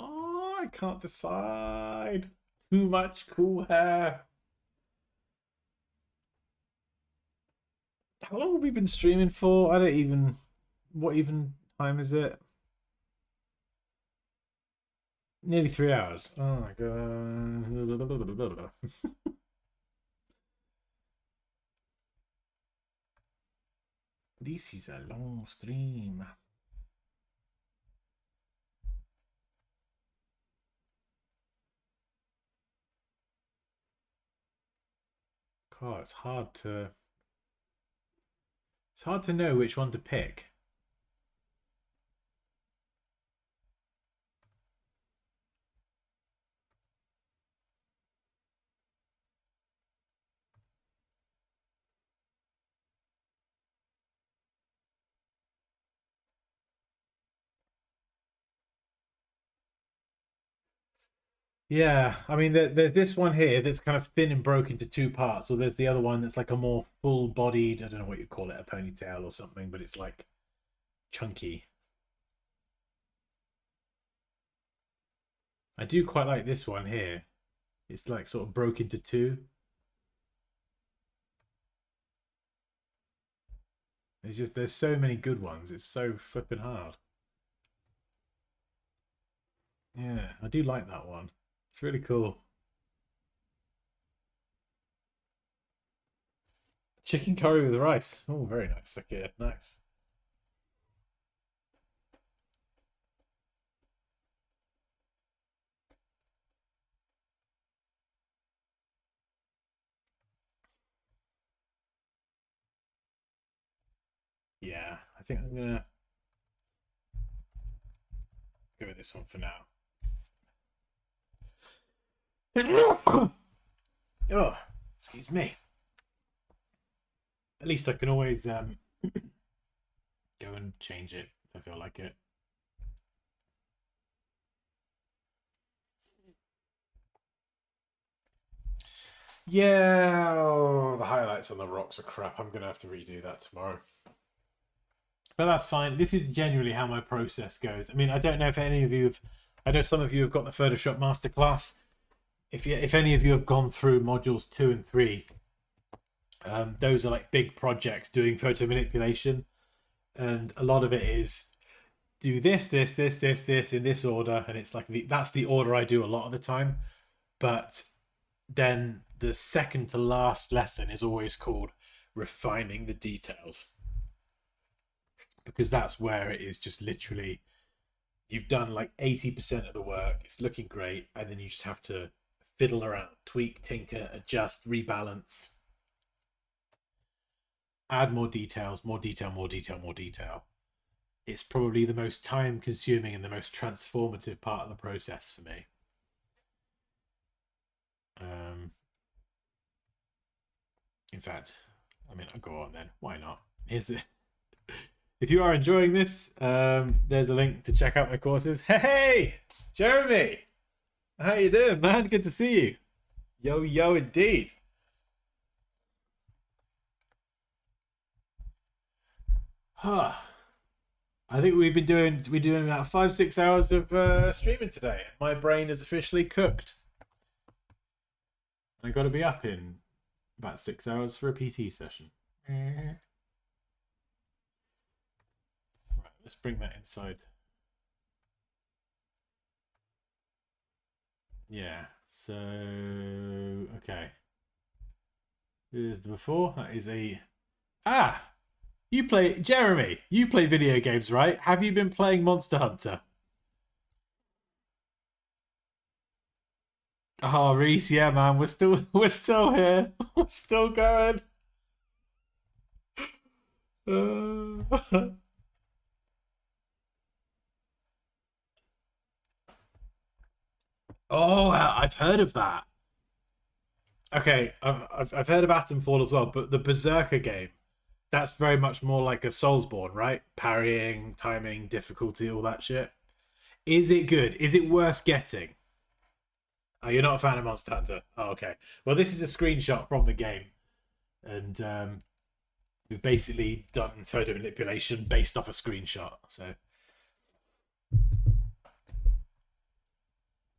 Oh, I can't decide. Too much cool hair. How long have we been streaming for? I don't even. What even time is it? Nearly 3 hours. Oh my god. This is a long stream. God, it's hard to know which one to pick. Yeah, I mean, there's this one here that's kind of thin and broke into two parts, or there's the other one that's like a more full-bodied, I don't know what you call it, a ponytail or something, but it's like chunky. I do quite like this one here. It's like sort of broke into two. There's so many good ones. It's so flipping hard. Yeah, I do like that one. It's really cool. Chicken curry with rice. Oh, very nice. Okay, nice. Yeah, I think I'm gonna go with this one for now. Oh, excuse me. At least I can always go and change it if I feel like it. Yeah, oh, the highlights on the rocks are crap. I'm gonna have to redo that tomorrow. But that's fine. This is generally how my process goes. I mean, I don't know if any of you have. I know some of you have got the Photoshop masterclass. If any of you have gone through modules 2 and 3, those are like big projects doing photo manipulation, and a lot of it is do this in this order, and it's like that's the order I do a lot of the time. But then the second to last lesson is always called refining the details, because that's where it is just literally you've done like 80% of the work, it's looking great, and then you just have to fiddle around, tweak, tinker, adjust, rebalance, add more details, more detail, more detail, more detail. It's probably the most time consuming and the most transformative part of the process for me. In fact, I mean, I'll go on then. Why not? Here's it. If you are enjoying this, there's a link to check out my courses. Hey, Jeremy, how you doing, man? Good to see you. Yo, yo, indeed. Huh. I think we're doing about 5-6 hours of streaming today. My brain is officially cooked. I got to be up in about 6 hours for a PT session. Right, let's bring that inside. Yeah, so okay. Here's the before. That is a you play Jeremy, you play video games, right? Have you been playing Monster Hunter? Oh, Reese, yeah, man, we're still here. We're still going. Oh, I've heard of that. Okay, I've heard of Atomfall as well, but the Berserker game, that's very much more like a Soulsborne, right? Parrying, timing, difficulty, all that shit. Is it good? Is it worth getting? Oh, you're not a fan of Monster Hunter? Oh, okay. Well, this is a screenshot from the game, and we've basically done photo manipulation based off a screenshot. So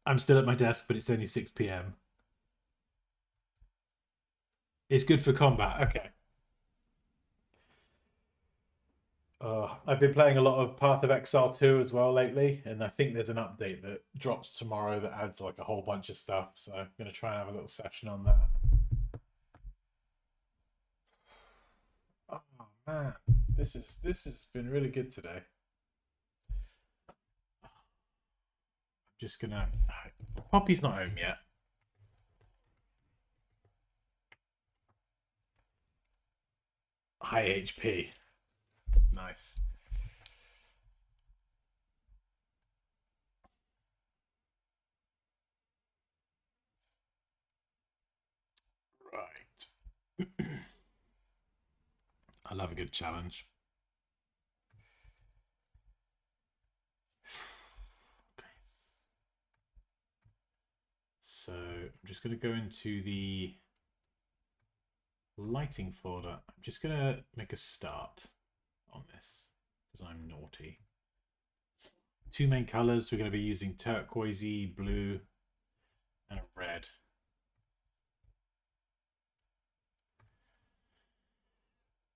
I'm still at my desk, but it's only 6 p.m. It's good for combat. Okay. I've been playing a lot of Path of Exile 2 as well lately, and I think there's an update that drops tomorrow that adds like a whole bunch of stuff. So I'm gonna try and have a little session on that. Oh man, this has been really good today. I'm just gonna. Poppy's not home yet. High HP. Nice. Right. I love a good challenge. Okay. So I'm just going to go into the lighting folder. I'm just going to make a start on this because I'm naughty. Two main colors. We're going to be using turquoisey, blue, and a red.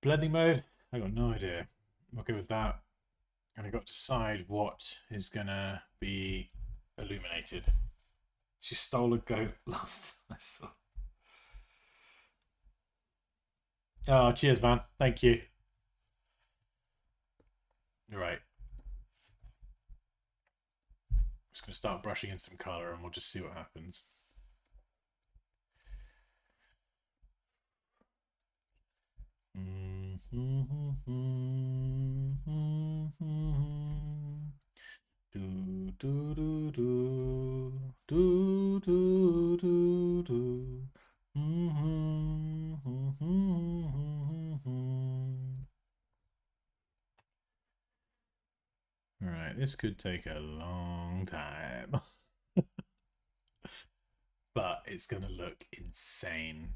Blending mode. I got no idea. I'm okay with that. And I got to decide what is going to be illuminated. She stole a goat last I saw. Oh, cheers, man. Thank you. You're right. I'm just going to start brushing in some color and we'll just see what happens. Do do do do do do do do. All right, this could take a long time, but it's gonna look insane.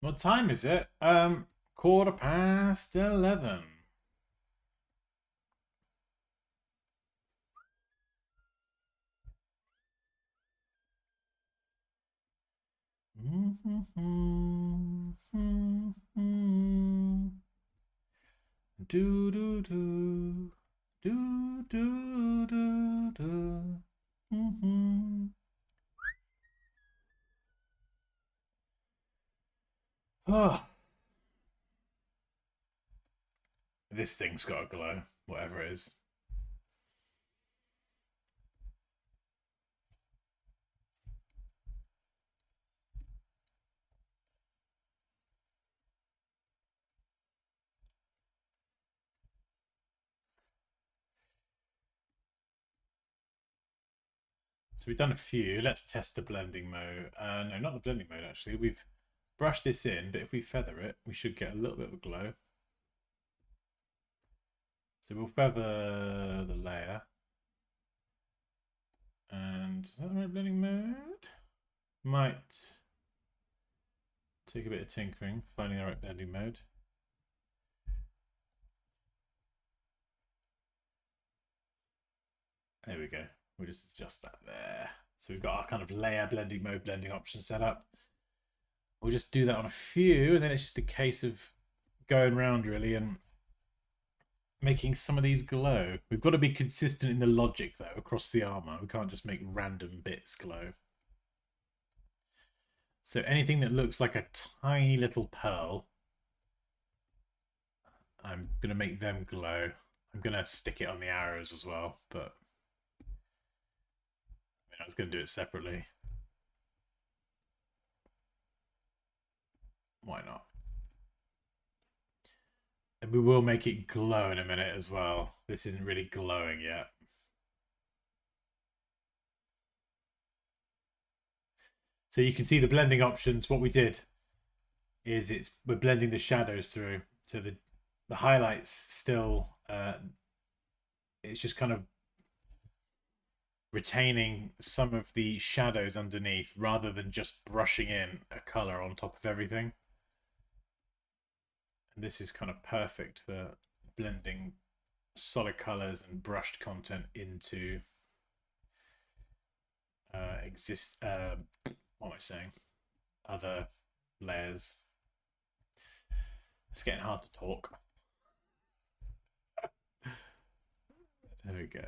What time is it? 11:15. Do do do do do do do. Oh, this thing's got a glow, whatever it is. So we've done a few. Let's test the blending mode. No, not the blending mode, actually. We've brushed this in, but if we feather it, we should get a little bit of a glow. So we'll feather the layer. And is that the right blending mode? Might take a bit of tinkering, finding the right blending mode. There we go. We'll just adjust that there. So we've got our kind of layer blending mode blending option set up. We'll just do that on a few, and then it's just a case of going around really and making some of these glow. We've got to be consistent in the logic though across the armor. We can't just make random bits glow. So anything that looks like a tiny little pearl, I'm going to make them glow. I'm going to stick it on the arrows as well, but I was going to do it separately. Why not? And we will make it glow in a minute as well. This isn't really glowing yet. So you can see the blending options. What we did is we're blending the shadows through. So the highlights still, it's just kind of retaining some of the shadows underneath rather than just brushing in a color on top of everything. And this is kind of perfect for blending solid colors and brushed content into what am I saying? Other layers. It's getting hard to talk. There we go.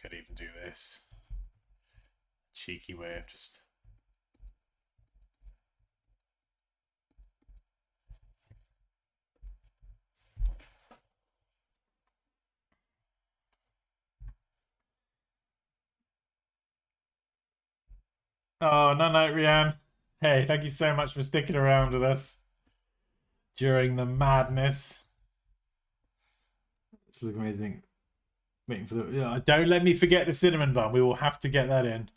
Could even do this. Cheeky way of just... Oh, no, no, Rianne. Hey, thank you so much for sticking around with us during the madness. This looks amazing. Waiting for the... don't let me forget the cinnamon bun. We will have to get that in.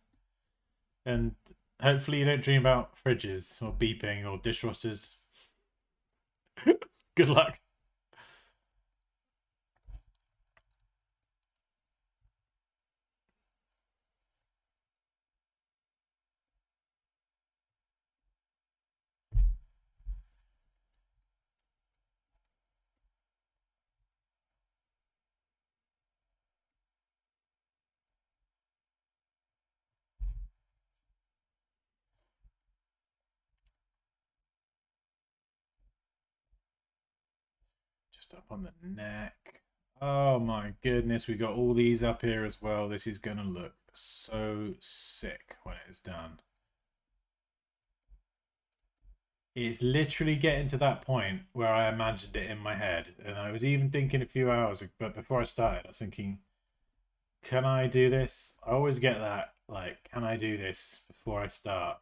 And hopefully you don't dream about fridges or beeping or dishwashers. Good luck. Just up on the neck. Oh my goodness, we got all these up here as well. This is going to look so sick when it is done. It's literally getting to that point where I imagined it in my head. And I was even thinking a few hours, but before I started, I was thinking, can I do this? I always get that, like, can I do this before I start?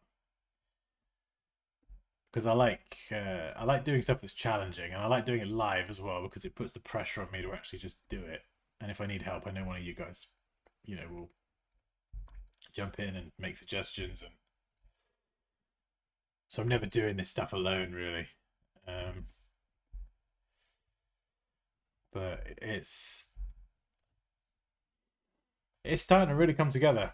Because I like doing stuff that's challenging, and I like doing it live as well because it puts the pressure on me to actually just do it. And if I need help, I know one of you guys, will jump in and make suggestions. And so I'm never doing this stuff alone, really. But it's starting to really come together.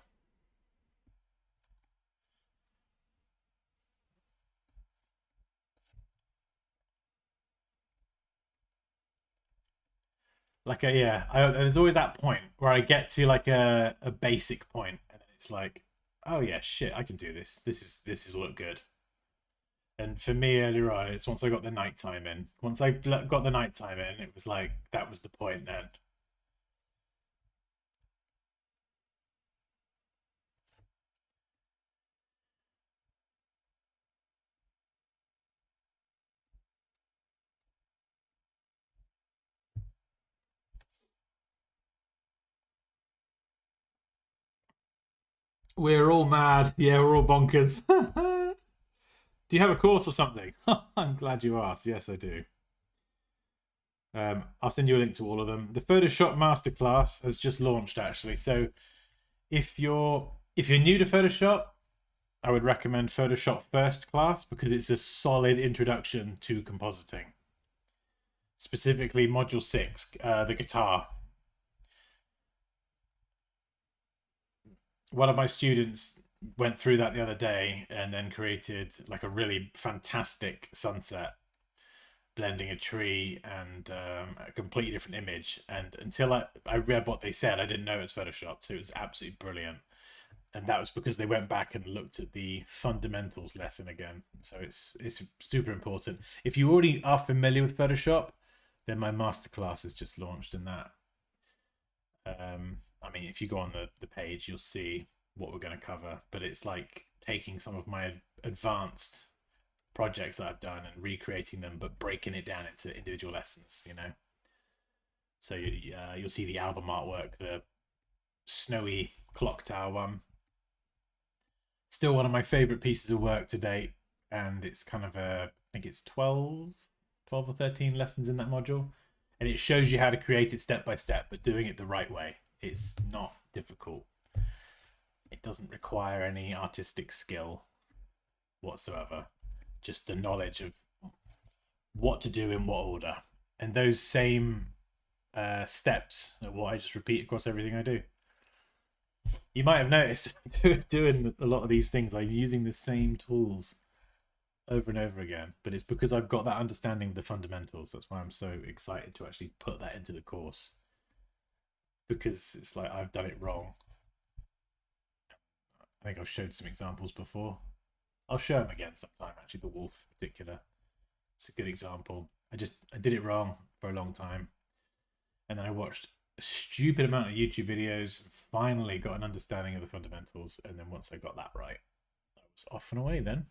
Like a yeah, there's always that point where I get to like a basic point, and then it's like, oh yeah, shit, I can do this. This is look good. And for me earlier on, it's once I got the nighttime in. Once I got the nighttime in, it was like that was the point then. We're all mad. Yeah, we're all bonkers. Do you have a course or something? I'm glad you asked. Yes, I do. I'll send you a link to all of them. The Photoshop Masterclass has just launched actually. So if you're new to Photoshop, I would recommend Photoshop First Class because it's a solid introduction to compositing. Specifically, Module 6, the guitar. One of my students went through that the other day and then created like a really fantastic sunset, blending a tree and a completely different image. And until I read what they said, I didn't know it was Photoshop. So it was absolutely brilliant. And that was because they went back and looked at the fundamentals lesson again. So it's super important. If you already are familiar with Photoshop, then my masterclass is just launched in that. I mean, if you go on the page, you'll see what we're going to cover. But it's like taking some of my advanced projects that I've done and recreating them, but breaking it down into individual lessons. So you'll see the album artwork, the snowy clock tower one. Still one of my favorite pieces of work to date, and it's kind of I think it's 12 or 13 lessons in that module, and it shows you how to create it step by step, but doing it the right way. It's not difficult. It doesn't require any artistic skill whatsoever, just the knowledge of what to do in what order, and those same steps are what I just repeat across everything I do. You might have noticed doing a lot of these things, I'm using the same tools over and over again, but it's because I've got that understanding of the fundamentals. That's why I'm so excited to actually put that into the course, because it's like I've done it wrong. I think I've showed some examples before. I'll show them again sometime. Actually, the wolf in particular, it's a good example. I did it wrong for a long time, and then I watched a stupid amount of YouTube videos and finally got an understanding of the fundamentals. And then once I got that right, I was off and away then.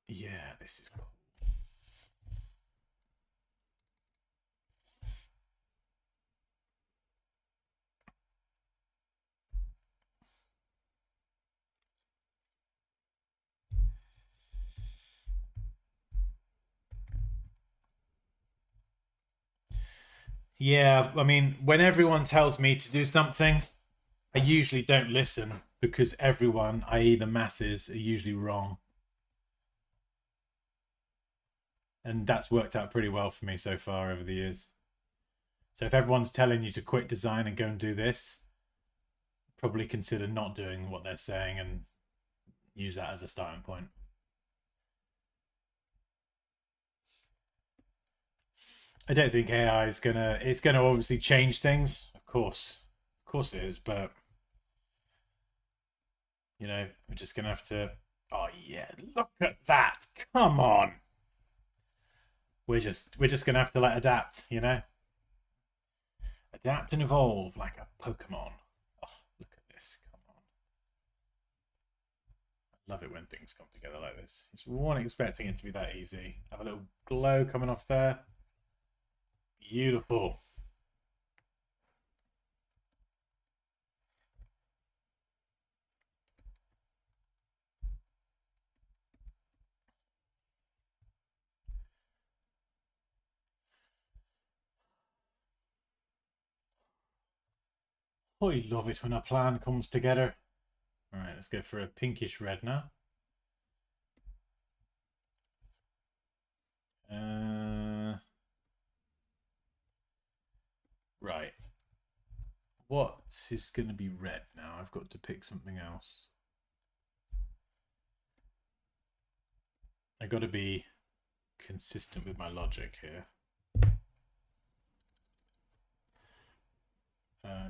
Yeah, this is cool. Yeah, I mean, when everyone tells me to do something, I usually don't listen because everyone, i.e., the masses, are usually wrong. And that's worked out pretty well for me so far over the years. So if everyone's telling you to quit design and go and do this, probably consider not doing what they're saying and use that as a starting point. I don't think AI is it's gonna obviously change things. Of course it is, but we're just gonna have to. Oh yeah, look at that! Come on, we're just gonna have to like adapt. Adapt and evolve like a Pokemon. Oh, look at this! Come on, I love it when things come together like this. Just wasn't expecting it to be that easy. Have a little glow coming off there. Beautiful. Oh, you love it when a plan comes together. All right, let's go for a pinkish red now. Right. What is going to be red now? I've got to pick something else. I got to be consistent with my logic here.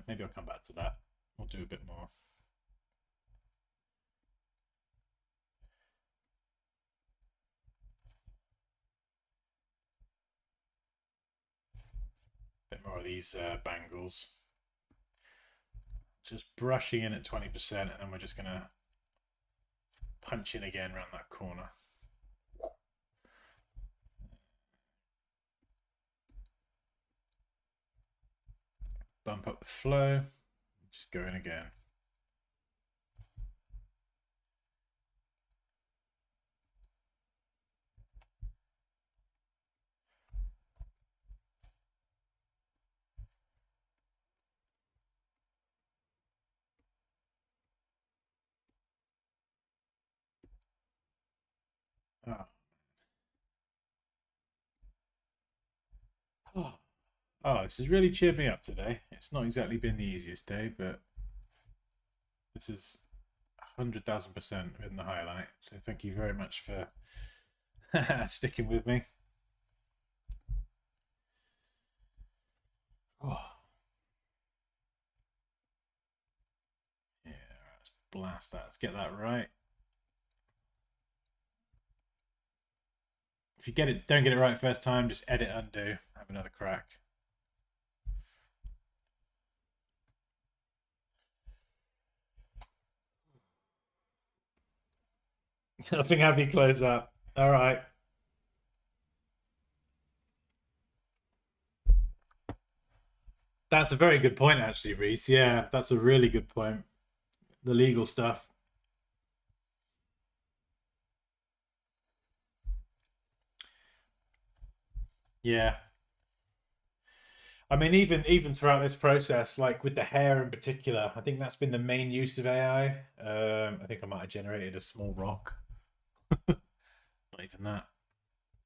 Maybe I'll come back to that. We'll do a bit more. Bit more of these bangles. Just brushing in at 20%, and then we're just going to punch in again around that corner. Bump up the flow, just go in again. Oh. Oh, this has really cheered me up today. It's not exactly been the easiest day, but this is 100,000% been the highlight. So thank you very much for sticking with me. Oh. Yeah, let's blast that. Let's get that right. If you don't get it right first time, just edit, undo, have another crack. Nothing happy close up. All right. That's a very good point, actually, Reese. Yeah, that's a really good point. The legal stuff. Yeah. I mean, even throughout this process, like with the hair in particular, I think that's been the main use of AI. I think I might have generated a small rock. Not even that.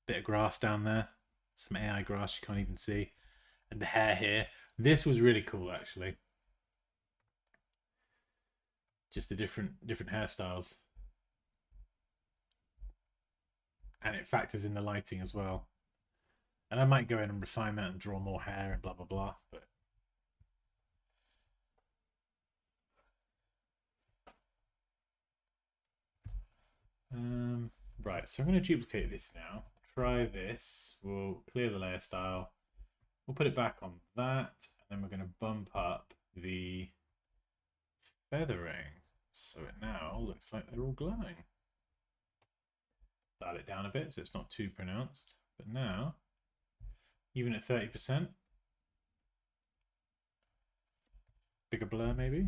Bit of grass down there. Some AI grass you can't even see. And the hair here. This was really cool, actually. Just the different hairstyles. And it factors in the lighting as well. And I might go in and refine that and draw more hair and blah, blah, blah. But right, so I'm going to duplicate this now. Try this. We'll clear the layer style. We'll put it back on that. And then we're going to bump up the feathering. So it now looks like they're all glowing. Dial it down a bit so it's not too pronounced. But now, even at 30%, bigger blur maybe?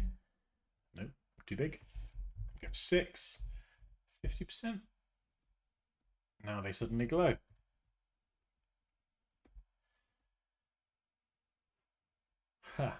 Nope, too big. Go 6, 50%. Now they suddenly glow. Ha.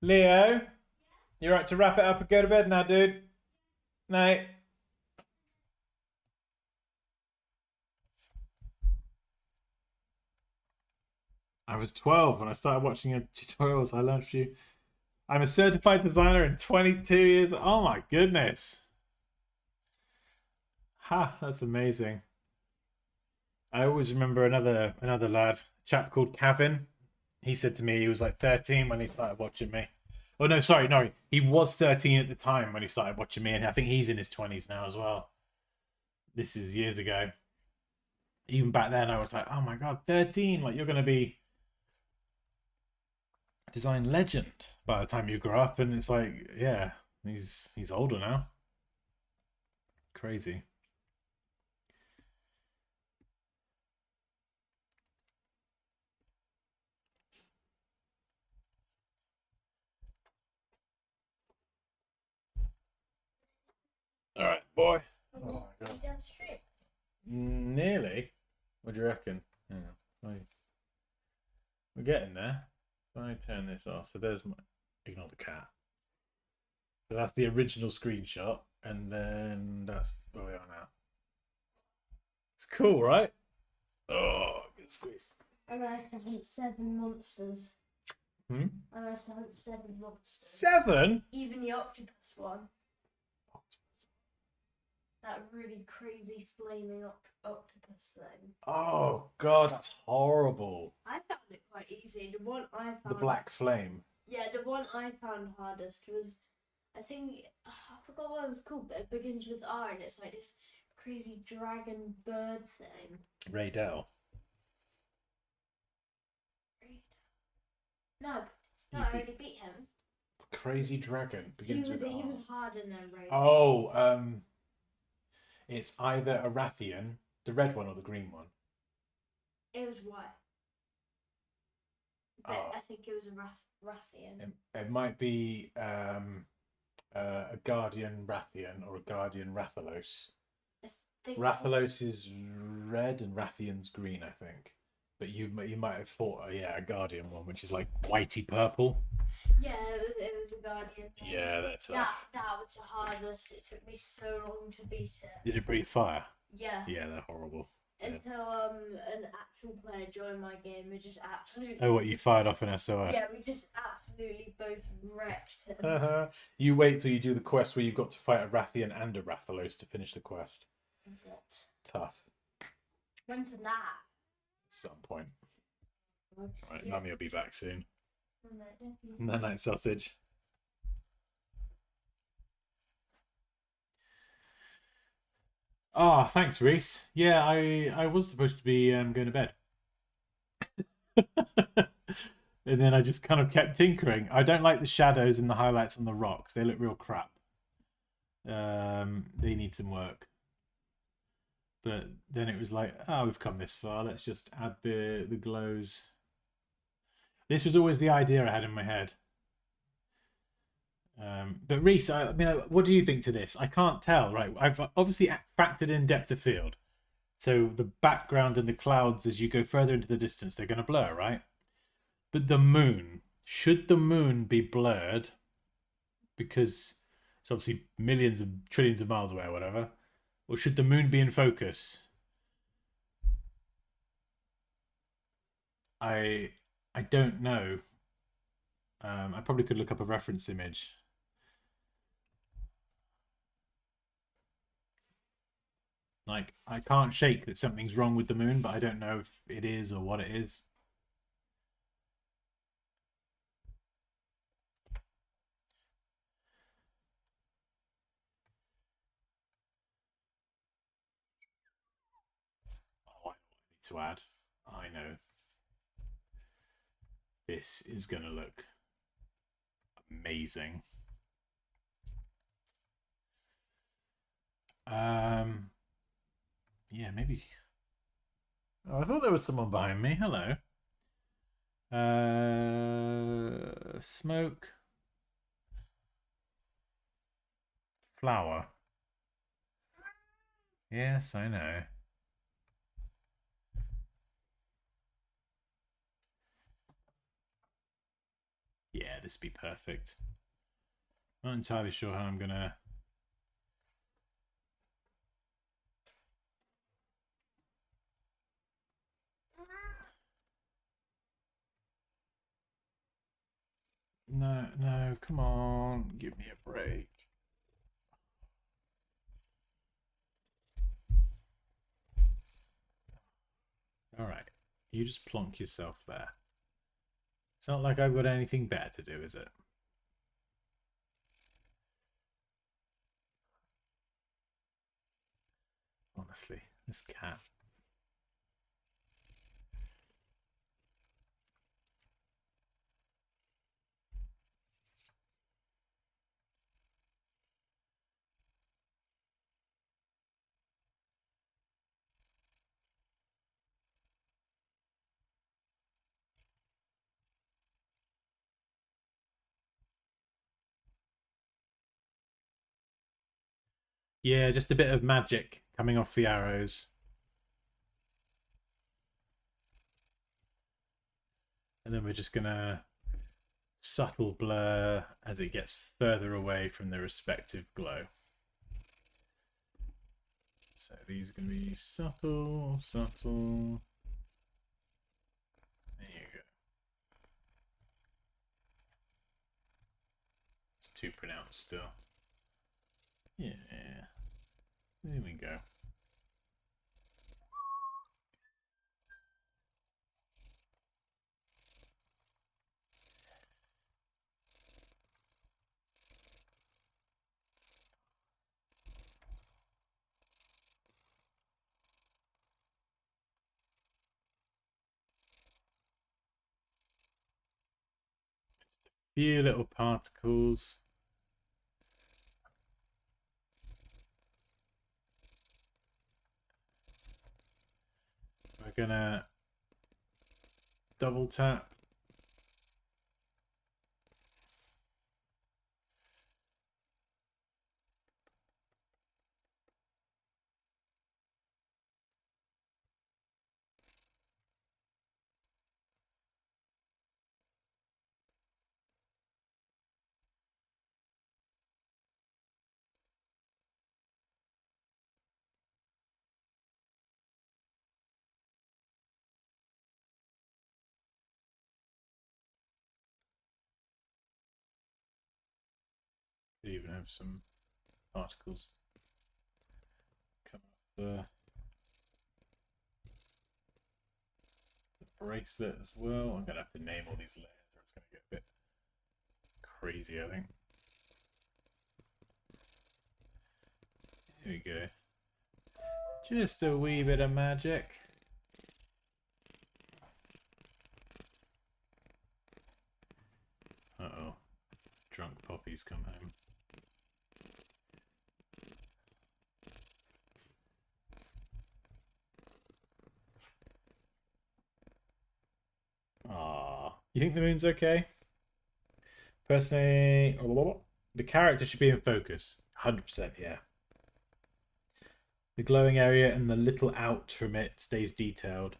Leo, you're right to wrap it up and go to bed now, dude. Night. I was 12 when I started watching your tutorials. I learned you. I'm a certified designer in 22 years. Oh my goodness. Ha, that's amazing. I always remember another lad, a chap called Kevin. He said to me he was like 13 when he started watching me. Oh no, sorry, no, he was 13 at the time when he started watching me, and I think he's in his 20s now as well. This is years ago. Even back then, I was like, oh my god, 13! Like you're gonna be a design legend by the time you grow up, and it's like, yeah, he's older now. Crazy. All right, boy. Oh my god. on stream? Nearly. What do you reckon? Yeah. We're getting there. If I turn this off, so there's my. Ignore the cat. So that's the original screenshot, and then that's where we are now. It's cool, right? Oh, good squeeze. I managed to hunt 7 monsters. Hmm? I managed to hunt 7 monsters. 7? Even the octopus one. That really crazy flaming octopus thing. Oh god, that's horrible. I found it quite easy. The one I found. The black flame. Yeah, the one I found hardest was, I think, I forgot what it was called, but it begins with R and it's like this crazy dragon bird thing. Raydell. No, I already beat him. Crazy dragon begins with R. He was harder than Raydell. Oh, it's either a Rathian, the red one, or the green one. It was white. But I think it was a Rathian. It might be a Guardian Rathian or a Guardian Rathalos. Rathalos is red and Rathian's green, I think. But you might have fought a Guardian one, which is like whitey purple. Yeah, it was a Guardian. Yeah, that's tough. That was the hardest. It took me so long to beat it. Did it breathe fire? Yeah. Yeah, they're horrible. Until an actual player joined my game, we just absolutely. Oh, what, you fired off an SOS? Yeah, we just absolutely both wrecked him. You wait till you do the quest where you've got to fight a Rathian and a Rathalos to finish the quest. What? Tough. When's that? At some point. Right, Yeah. Mummy will be back soon. Night sausage. Ah, thanks, Reese. Yeah, I was supposed to be going to bed. And then I just kind of kept tinkering. I don't like the shadows and the highlights on the rocks. They look real crap. They need some work. But then it was like, oh, we've come this far. Let's just add the glows. This was always the idea I had in my head. But Reese, I mean, what do you think to this? I can't tell, right? I've obviously factored in depth of field. So the background and the clouds, as you go further into the distance, they're going to blur, right? But the moon, should the moon be blurred? Because it's obviously millions of trillions of miles away or whatever. Or should the moon be in focus? I don't know. I probably could look up a reference image. Like, I can't shake that something's wrong with the moon, but I don't know if it is or what it is. Oh, I need to add. I know. This is going to look amazing. Yeah, maybe. Oh, I thought there was someone behind me. Hello. Smoke. Flower. Yes, I know. Yeah, this would be perfect. Not entirely sure how I'm gonna. No, come on, give me a break. All right, you just plonk yourself there. It's not like I've got anything better to do, is it? Honestly, this cat. Yeah, just a bit of magic coming off the arrows. And then we're just gonna subtle blur as it gets further away from the respective glow. So these are going to be subtle, subtle. There you go. It's too pronounced still. Yeah. There we go. Few little particles. We're gonna double tap. Could even have some particles come off the bracelet as well. I'm gonna have to name all these layers or it's gonna get a bit crazy, I think. Here we go. Just a wee bit of magic. Uh-oh. Drunk poppies come home. Ah, you think the moon's okay? Personally, the character should be in focus. 100%, yeah. The glowing area and the little out from it stays detailed.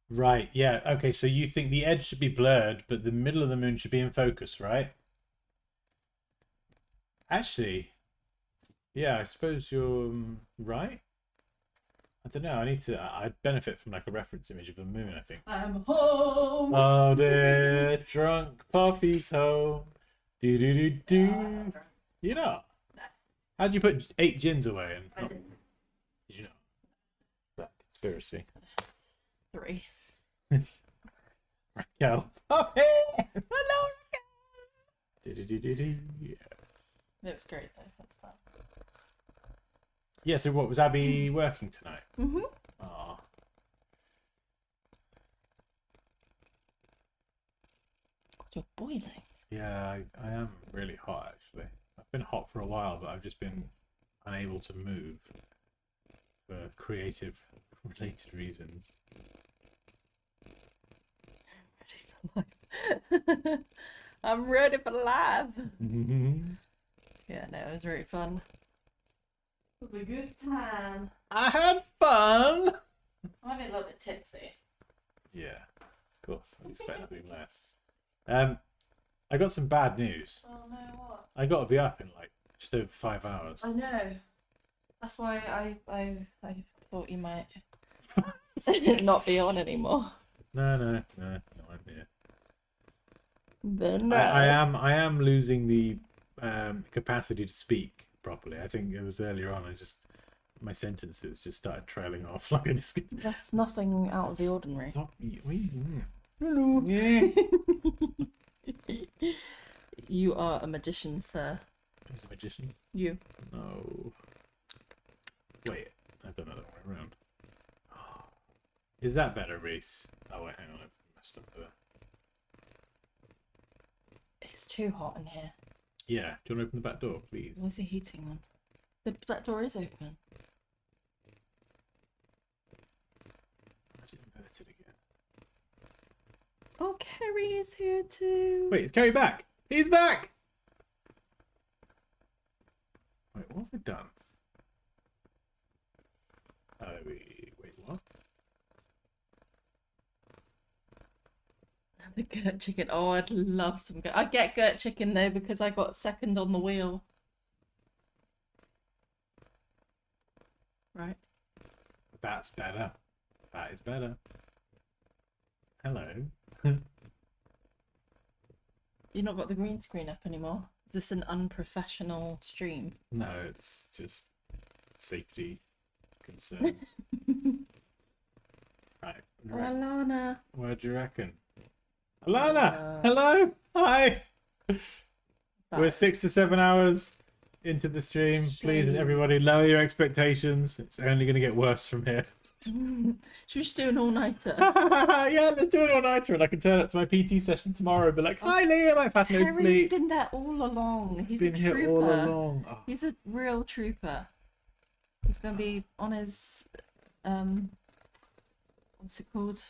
Right, yeah. Okay, so you think the edge should be blurred, but the middle of the moon should be in focus, right? Actually, yeah, I suppose you're right. I don't know. I'd benefit from like a reference image of the moon, I think. I'm home. Oh, the drunk poppy's home. Do do do do. You know? No. How'd you put 8 gins away? And I didn't. Did you know? That conspiracy. 3. Raquel Poppy. Hello, Do do do do do. Yeah. It was great though. That's fun. Yeah. So what was Abby working tonight? Mhm. Ah. God, you're boiling. Yeah, I am really hot actually. I've been hot for a while, but I've just been unable to move for creative related reasons. I'm ready for life. Yeah, no, it was very fun. It was a good time. I had fun. I'm a little bit tipsy. Yeah, of course. I expect nothing less. I got some bad news. Oh no, what? I got to be up in like just over 5 hours. I know. That's why I thought you might not be on anymore. No idea. Then I am losing the capacity to speak properly. I think it was earlier on. My sentences just started trailing off. Like I just. That's nothing out of the ordinary. Stop. Hello. Yeah. You are a magician, sir. Who's a magician? You. No. Wait, I've done that the other way around. Is that better, Reese? Oh wait, hang on, I've messed up there. It's too hot in here. Yeah, do you want to open the back door, please? Where's the heating on? The back door is open. Is it inverted again? Oh, Kerry is here too. Wait, is Kerry back? He's back! Wait, what have we done? Wait, what? The Gert chicken. Oh, I'd love some Gert. I'd get Gert chicken though because I got second on the wheel. Right. That's better. That is better. Hello. You've not got the green screen up anymore. Is this an unprofessional stream? No, it's just safety concerns. Right. Oh, Alana. What do you reckon? Alana! Hello! Hi! We're 6 to 7 hours into the stream. Please, everybody, lower your expectations. It's only going to get worse from here. Should we just do an all-nighter? Yeah, let's do an all-nighter, and I can turn up to my PT session tomorrow and be like, hi, Liam, I've had no Harry's sleep. been there all along. He's Been a here trooper. all along. Oh. He's a real trooper. He's going to be on his, what's it called?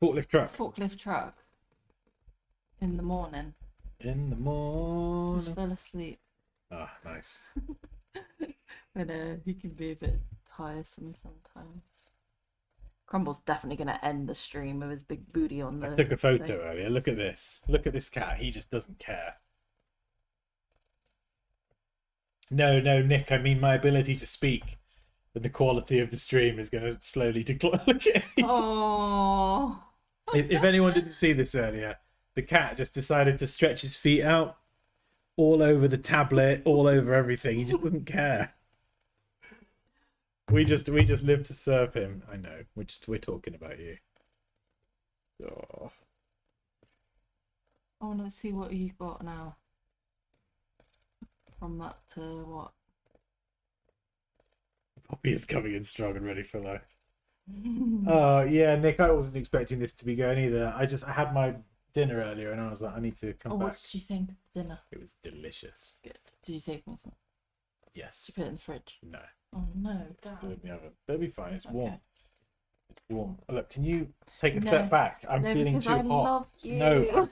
Forklift truck. Forklift truck. In the morning. In the Just morning. fell asleep. Ah, nice. But he can be a bit tiresome sometimes. Crumble's definitely going to end the stream with his big booty on the I took a photo thing. earlier. Look at this. Look at this cat. He just doesn't care. No, Nick, I mean my ability to speak. And the quality of the stream is going to slowly decline. Look at it. Oh. If anyone didn't see this earlier, the cat just decided to stretch his feet out all over the tablet, all over everything. He just doesn't care. We just live to serve him. I know. We're talking about you. Oh. I want to see what you got now. From that to what? Poppy is coming in strong and ready for life. Oh yeah, Nick, I wasn't expecting this to be going either. I had my dinner earlier and I was like, I need to come back. What did you think of dinner? It was delicious. Good. Did you save me some? Yes. Did you put it in the fridge? No. Oh no. It's Dad. still in the oven. But it'll be fine. It's warm. Okay. It's warm. Look, can you take a No. step back? I'm No, feeling because too I hot. love you. No,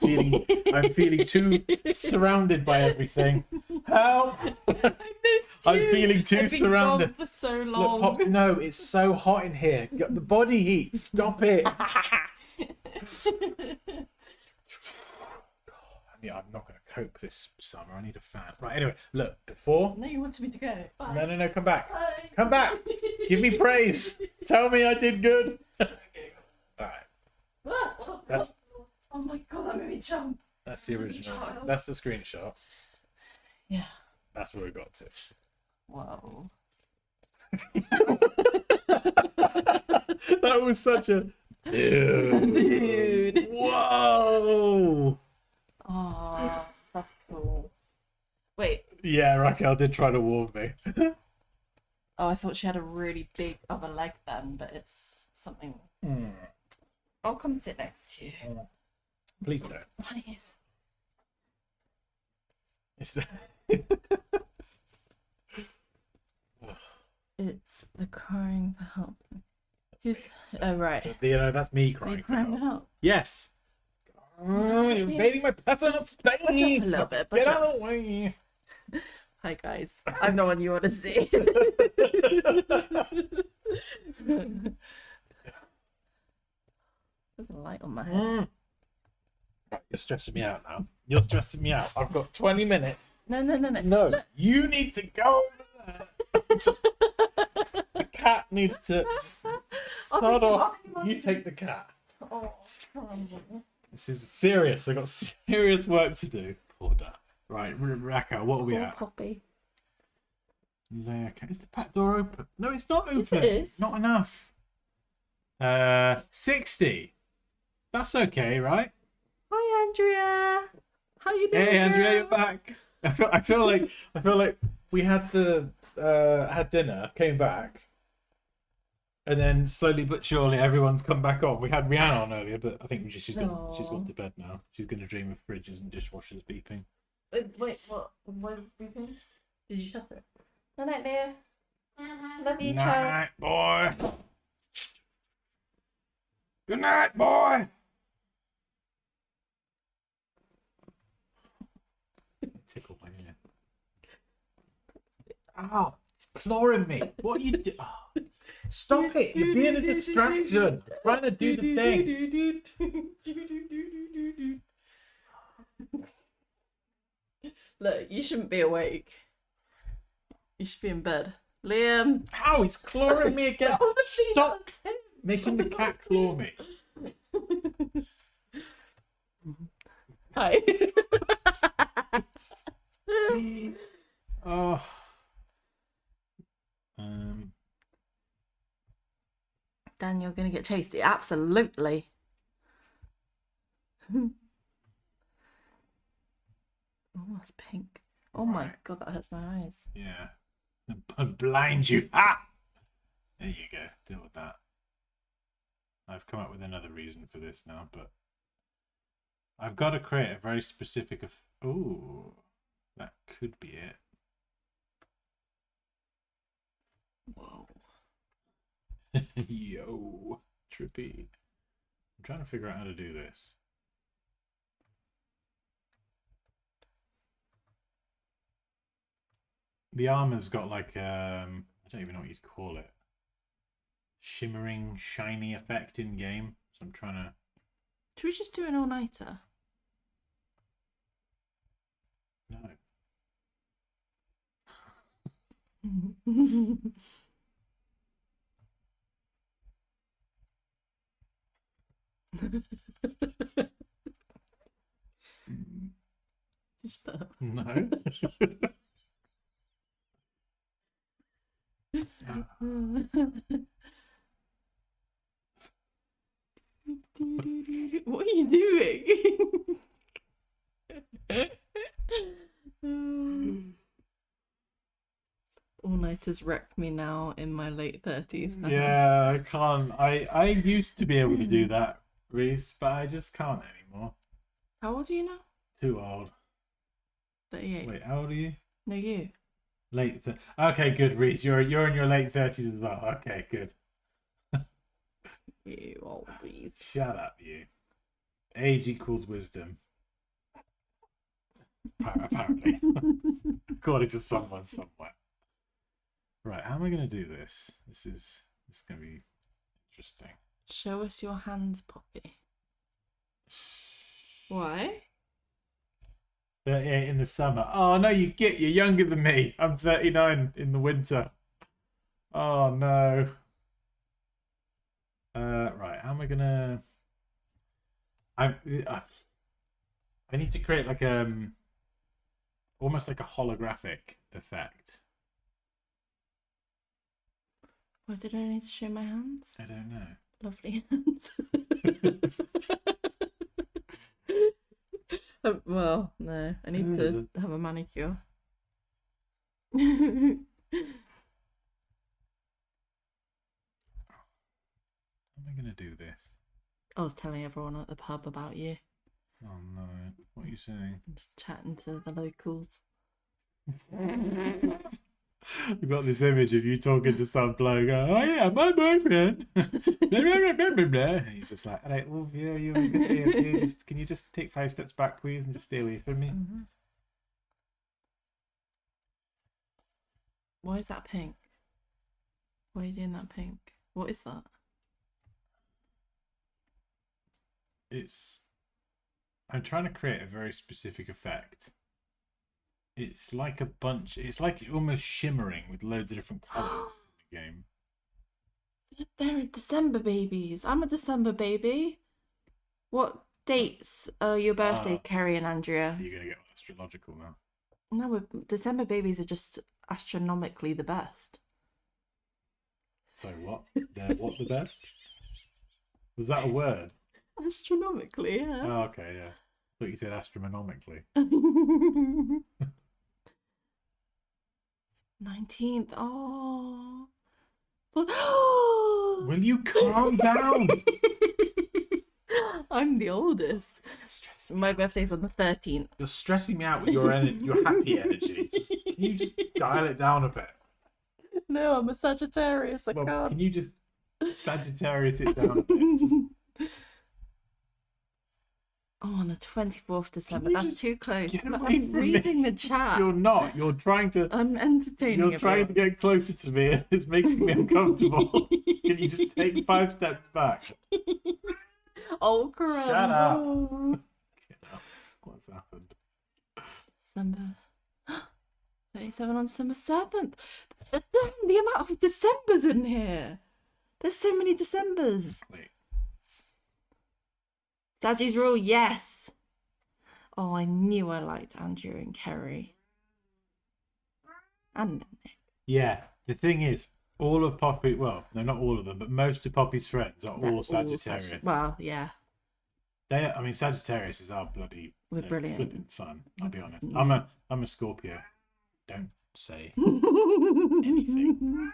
I'm feeling too surrounded by everything. Help! I missed you. I'm feeling too I've been surrounded. gone for so Look, long. Pops, no, it's so hot in here. The body heat. Stop it. Yeah, I'm not going to cope this summer. I need a fan. Right, anyway, look, before... No, you wanted me to go. Bye. No, come back. Bye. Come back. Give me praise. Tell me I did good. Alright, That- Oh my god, that made me jump. that's the As a original. child. That's the screenshot. Yeah. That's where we got to. Whoa. That was such a... Dude. Dude. Whoa. Oh, that's cool. Wait. Yeah, Raquel did try to warn me. Oh, I thought she had a really big other leg then, but it's something. Mm. I'll come sit next to you. Please don't. Please. It's It's the crying for help. Just, oh, right. You know, that's me Are crying. you For crying for help. help? Yes. Oh, you're invading my personal space. Budge up a little bit, budge Get out up. of the way. Hi, guys. I'm the one you want to see. There's a light on my head. Mm. Right, you're stressing me out now. You're stressing me out. I've got 20 minutes. No. No, Look. you need to go over there. The cat needs to just start off. You take the cat. Oh, This is serious. I've got serious work to do. Poor dad. Right, Raquel, what are we poor at? Poppy. There, is the back door open? No, it's not open. Yes, it is. Not enough. 60. That's okay, right? Hi, Andrea. How you doing? Hey, Andrea, girl? you're back. I feel like we had had dinner, came back, and then slowly but surely everyone's come back on. We had Rihanna on earlier, but I think she's gone to bed now. She's gonna dream of fridges and dishwashers beeping. Wait, what? Why was it beeping? Did you shut it? Good night, Leah. Love you, child. Night, boy. Good night, boy. Oh, it's clawing me. What are you doing? Oh, stop it. You're being a distraction. I'm trying to do the thing. Look, you shouldn't be awake. You should be in bed. Liam. Ow, he's clawing me again. Stop making the cat claw me. Hi. Oh. Dan, you're gonna get chased. Absolutely. Oh, that's pink. Oh my Right. god, that hurts my eyes. Yeah. I'd blind you. Ah! There you go. Deal with that. I've come up with another reason for this now, but I've got to create a very specific... Ooh, that could be it. Whoa. Yo, trippy. I'm trying to figure out how to do this. The armor's got like I don't even know what you'd call it. Shimmering, shiny effect in game. So I'm trying to. Should we just do an all-nighter? No. Just put up. No. What are you doing? All-nighters wreck me now in my late 30s. Yeah, I can't. I used to be able to do that, Reese, but I just can't anymore. How old are you now? Too old. 38. Wait, how old are you? No, you. Late. Okay, good, Reese. You're in your late 30s as well. Okay, good. You oldies. Shut up, you. Age equals wisdom. Apparently. According to someone somewhere. Right, how am I going to do this? This is going to be interesting. Show us your hands, Poppy. Why? 38 in the summer. Oh, no, you're younger than me. I'm 39 in the winter. Oh, no. Right, how am I going to... I need to create like almost like a holographic effect. Why did I need to show my hands? I don't know. Lovely hands. Well, no, I need to have a manicure. How am I going to do this? I was telling everyone at the pub about you. Oh no, what are you saying? Just chatting to the locals. I've got this image of you talking to some bloke going, oh yeah, my boyfriend. And he's just like, all right, well, yeah, you're a good day. Okay, can you just take 5 steps back, please, and just stay away from me? Mm-hmm. Why is that pink? Why are you doing that pink? What is that? I'm trying to create a very specific effect. It's like a bunch, it's like almost shimmering with loads of different colours in the game. They're December babies. I'm a December baby. What dates are your birthdays, Kerry and Andrea? You're going to get astrological now. No, December babies are just astronomically the best. So what? They're what the best? Was that a word? Astronomically, yeah. Oh, okay, yeah. I thought you said astronomically. 19th. Oh. Will you calm down? I'm the oldest. My birthday's on the 13th. You're stressing me out with your your happy energy. Can you just dial it down a bit? No, I'm a Sagittarius. I Well, can't. can you just Sagittarius it down a bit? Just... Oh, on the 24th December. you That's just too close. get But away I'm from me? reading the chat. You're not. You're trying to. I'm entertaining You're trying to get closer to me, and it's making me uncomfortable. Can you just take 5 steps back? Oh, crap. Shut up. What's happened? December 37 on December 7th. The amount of Decembers in here. There's so many Decembers. Wait. Sagi's rule, yes. Oh, I knew I liked Andrew and Kerry. And Nick. Yeah, the thing is, all of Poppy, well, no, not all of them, but most of Poppy's friends are all Sagittarius. Well, yeah. I mean, Sagittarius is our bloody. We're brilliant. Flipping fun. I'll be honest. Yeah. I'm a Scorpio. Don't say anything.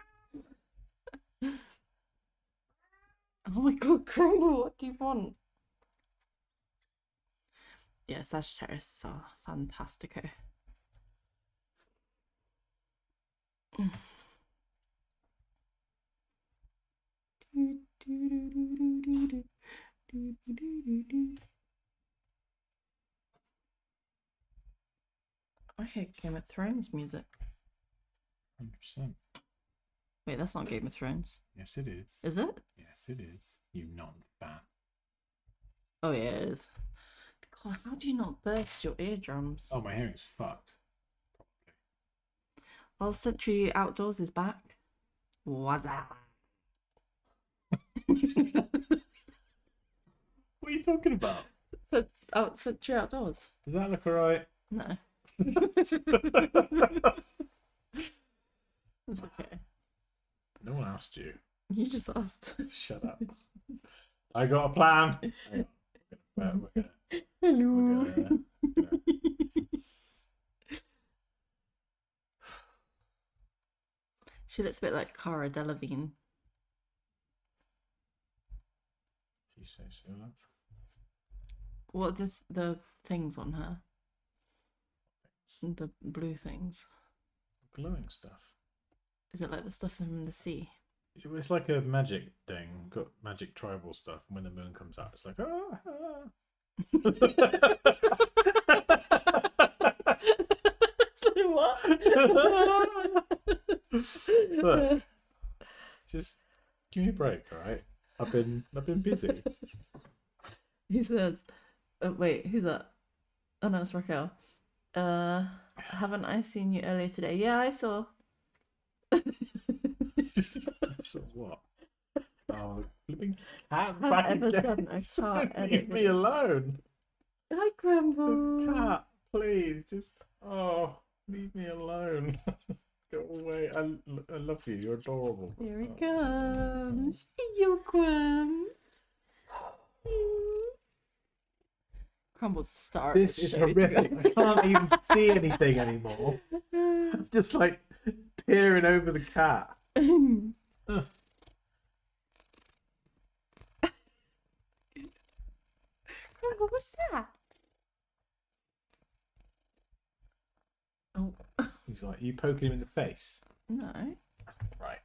Oh my god, Crumble, what do you want? Yeah, Sagittarius is our fantastico. I hear Game of Thrones music. 100%. Wait, that's not Game of Thrones. Yes, it is. Is it? Yes, it is. You non-fan. Oh yeah, it is. God, how do you not burst your eardrums? Oh, my hearing's fucked. Well, Century Outdoors is back. Wazza! What are you talking about? Century Outdoors. Does that look alright? No. It's okay. No one asked you. You just asked. Shut up. I got a plan. Hello. She looks a bit like Cara Delevingne. You say so, love. What are the things on her? The blue things. Glowing stuff. Is it like the stuff from the sea? It's like a magic thing. Got magic tribal stuff. And when the moon comes out, it's like So what? Look, just give me a break, all right? I've been busy. He says, wait, who's that? Oh no, it's Raquel. Haven't I seen you earlier today? Yeah, I saw. So what? Oh, flipping cat's I've back ever again. done a Just car edit leave me video. alone. Hi, Grumble. Cat, please, just leave me alone. Go away. I love you. You're adorable. Here he comes. Here comes. Crumble's the star. This of the is show, to be horrific. honest. I can't even see anything anymore. I'm just like peering over the cat. Ugh. Crumble, what's that? Oh, He's like, you poking him in the face. no. Right.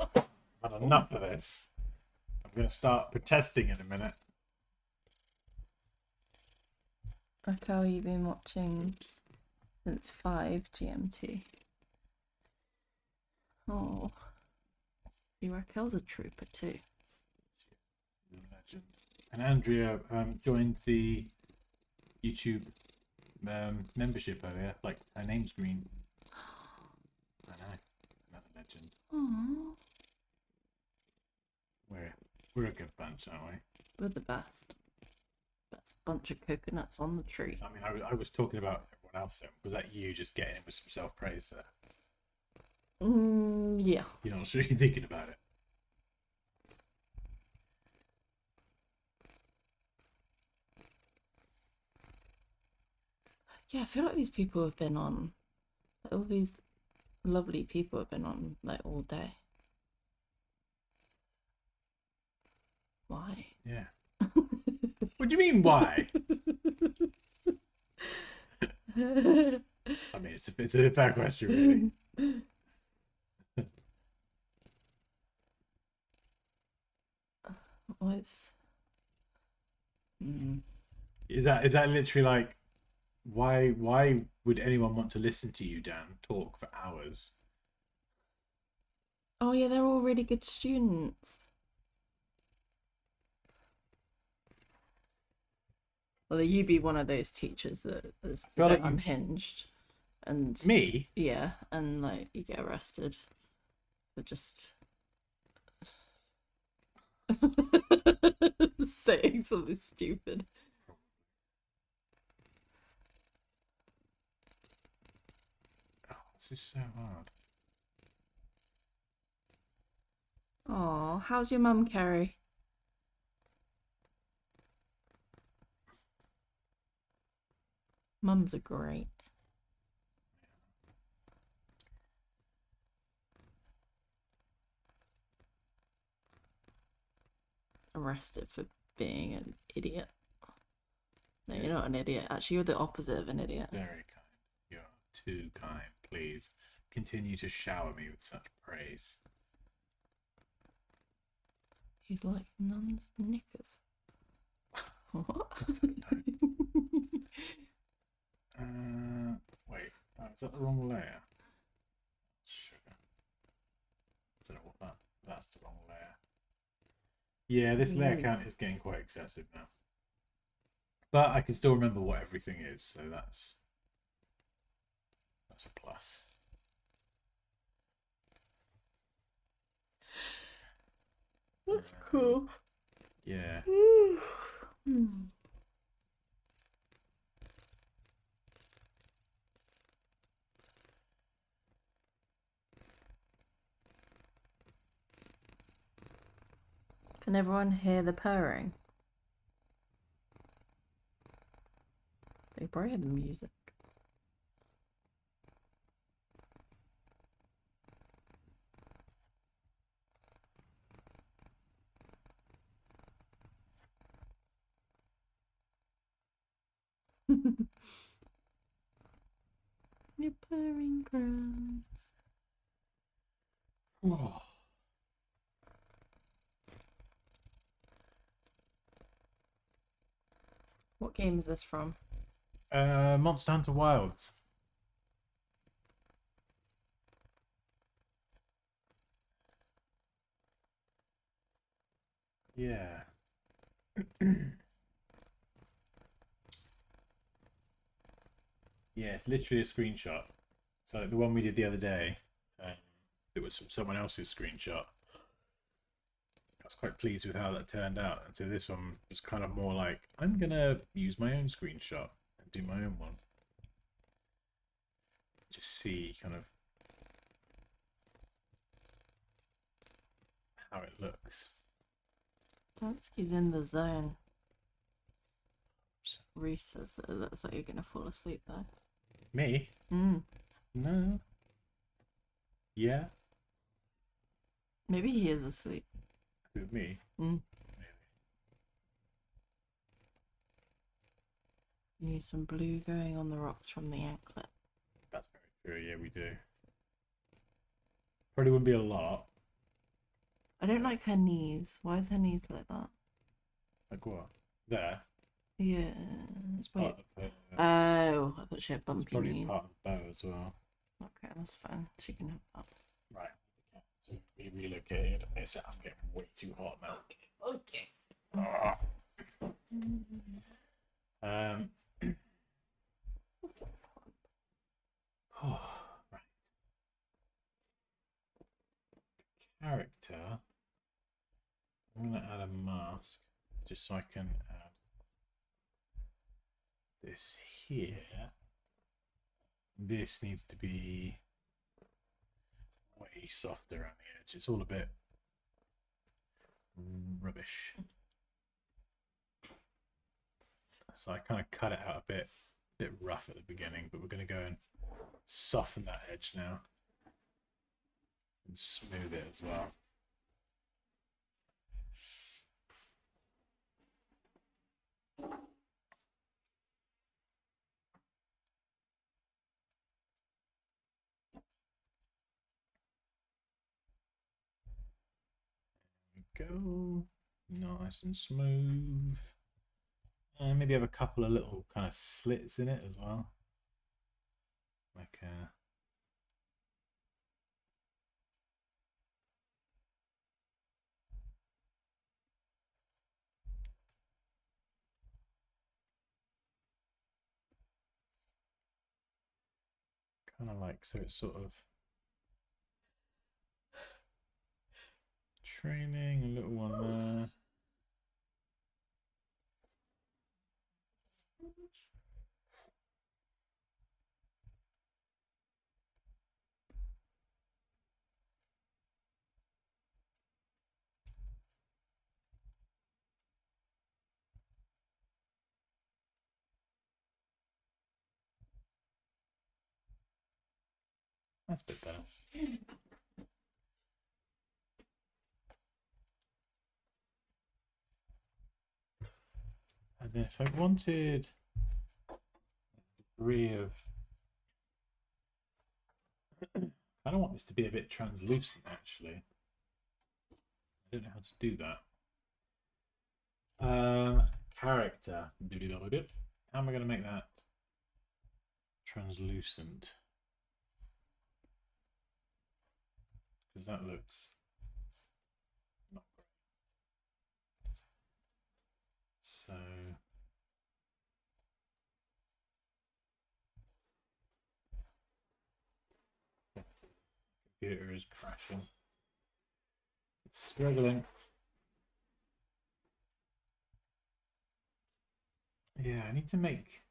I've had enough of this. I'm going to start protesting in a minute. Raquel, you've been watching since 5 GMT. Oh. See, Raquel's a trooper too. Legend. And Andrea joined the YouTube membership earlier. Like, her name's green. I know. Another legend. Aww. We're a good bunch, aren't we? We're the best. Best bunch of coconuts on the tree. I mean, I was talking about everyone else then. Was that you just getting in with some self-praise there? Yeah. You're not sure you're thinking about it. Yeah, I feel like these people have been on, like, all these lovely people have been on like all day. Why? Yeah. What do you mean, why? I mean, it's a fair question, really. Well, it's Mm. Is that literally like why would anyone want to listen to you, Dan, talk for hours? Oh yeah, they're all really good students. Well, you be one of those teachers that is a feel bit like you- unhinged, and Me? yeah, and like you get arrested for just saying something stupid. Oh, this is so hard. Oh, how's your mum, Carrie? Mums are great. Arrested for being an idiot. No, you're not an idiot. Actually, you're the opposite of an idiot. Very kind. You're too kind. Please continue to shower me with such praise. He's like nun's knickers. What? Wait. Oh, is that the wrong layer? Sugar. I don't know what that's the wrong layer. Yeah, this layer count is getting quite excessive now. But I can still remember what everything is, so that's a plus. That's cool. Yeah. Can everyone hear the purring? They probably hear the music. Your purring grounds. Oh. What game is this from? Monster Hunter Wilds. Yeah. Yeah, it's literally a screenshot. So like the one we did the other day, it was from someone else's screenshot. I was quite pleased with how that turned out. And so this one was kind of more like, I'm going to use my own screenshot and do my own one. Just see kind of how it looks. Dansky's in the zone. Reese says that it looks like you're going to fall asleep though. Me? Mm. No. Yeah? Maybe he is asleep. With me? Mm. Maybe. You need some blue going on the rocks from the anklet. That's very true. Yeah, we do. Probably wouldn't be a lot. I don't like her knees. Why is her knees like that? Like what? There. Yeah. It's Part of her, Oh, I thought she had it's bumpy probably knees. part of the bow as well. Okay, that's fine. She can have that. Right. So we relocated. I'm getting way too hot now. Okay. Ah. Oh, right. The character. I'm gonna add a mask just so I can add this here. This needs to be way softer around the edge. It's all a bit rubbish. So I kind of cut it out a bit rough at the beginning, but we're going to go and soften that edge now and smooth it as well. There we go. Nice and smooth. And maybe have a couple of little kind of slits in it as well. Like kind of like, so it's sort of training, a little one there. That's a bit better. And then if I wanted a degree of, I don't want this to be a bit translucent actually. I don't know how to do that. Character. How am I going to make that translucent? Because that looks not great. So computer is crashing. It's struggling. Yeah, I need to make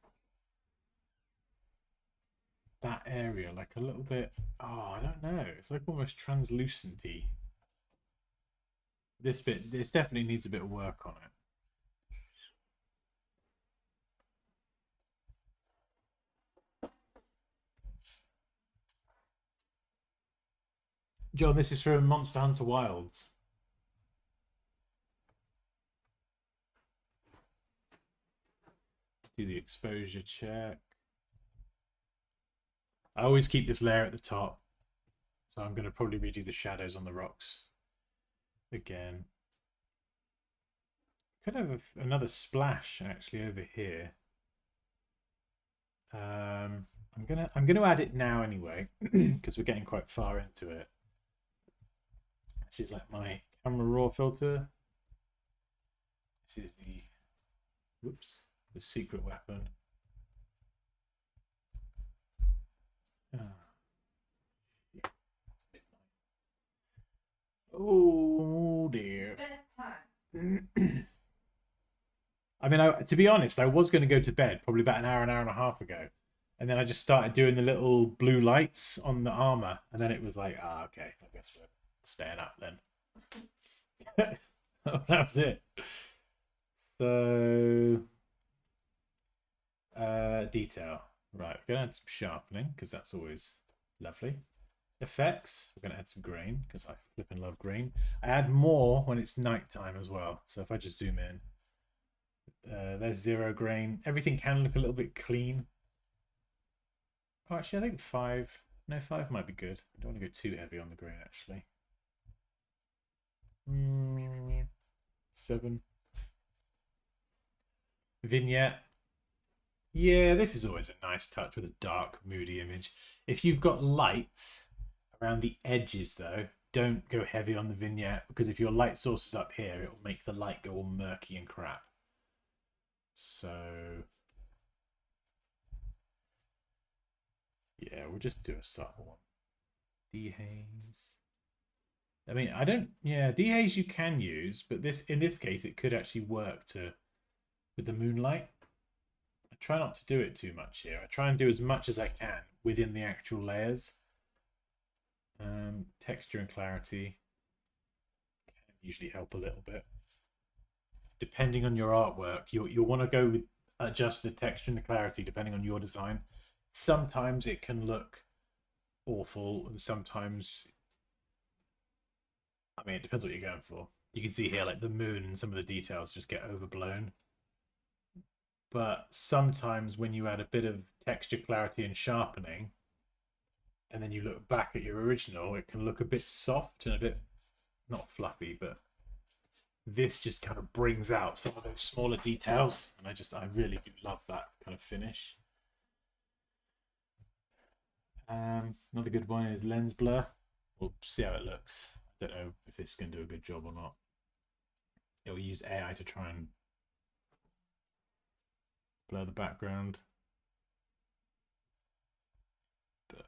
that area like a little bit, oh, I don't know, it's like almost translucent-y. This bit, this definitely needs a bit of work on it. John, this is from Monster Hunter Wilds. Do the exposure check. I always keep this layer at the top, so I'm going to probably redo the shadows on the rocks again. Could have another splash actually over here. I'm gonna add it now anyway because we're getting quite far into it. This is like my camera raw filter. This is the, whoops, the secret weapon. Oh dear. I mean, to be honest, I was going to go to bed probably about an hour and a half ago. And then I just started doing the little blue lights on the armor. And then it was like, ah, okay, I guess we're staying up then. That was it. So, detail. Right, we're going to add some sharpening because that's always lovely. Effects, we're going to add some green because I flipping love green. I add more when it's nighttime as well. So if I just zoom in, there's 0 grain. Everything can look a little bit clean. Oh, actually, I think 5. No, 5 might be good. I don't want to go too heavy on the grain, actually. 7. Vignette. Yeah, this is always a nice touch with a dark, moody image. If you've got lights around the edges, though, don't go heavy on the vignette, because if your light source is up here, it will make the light go all murky and crap. So yeah, we'll just do a subtle one. Dehaze. I mean, I don't, yeah, dehaze you can use, but in this case it could actually work with the moonlight. I try not to do it too much here. I try and do as much as I can within the actual layers. Texture and clarity can usually help a little bit. Depending on your artwork, you'll want to go with adjust the texture and the clarity depending on your design. Sometimes it can look awful, and sometimes, I mean, it depends what you're going for. You can see here, like the moon and some of the details just get overblown. But sometimes when you add a bit of texture, clarity, and sharpening, and then you look back at your original, it can look a bit soft and a bit, not fluffy, but this just kind of brings out some of those smaller details, and I really do love that kind of finish. Another good one is lens blur. We'll see how it looks. I don't know if this is going to do a good job or not. It'll use AI to try and blur the background. But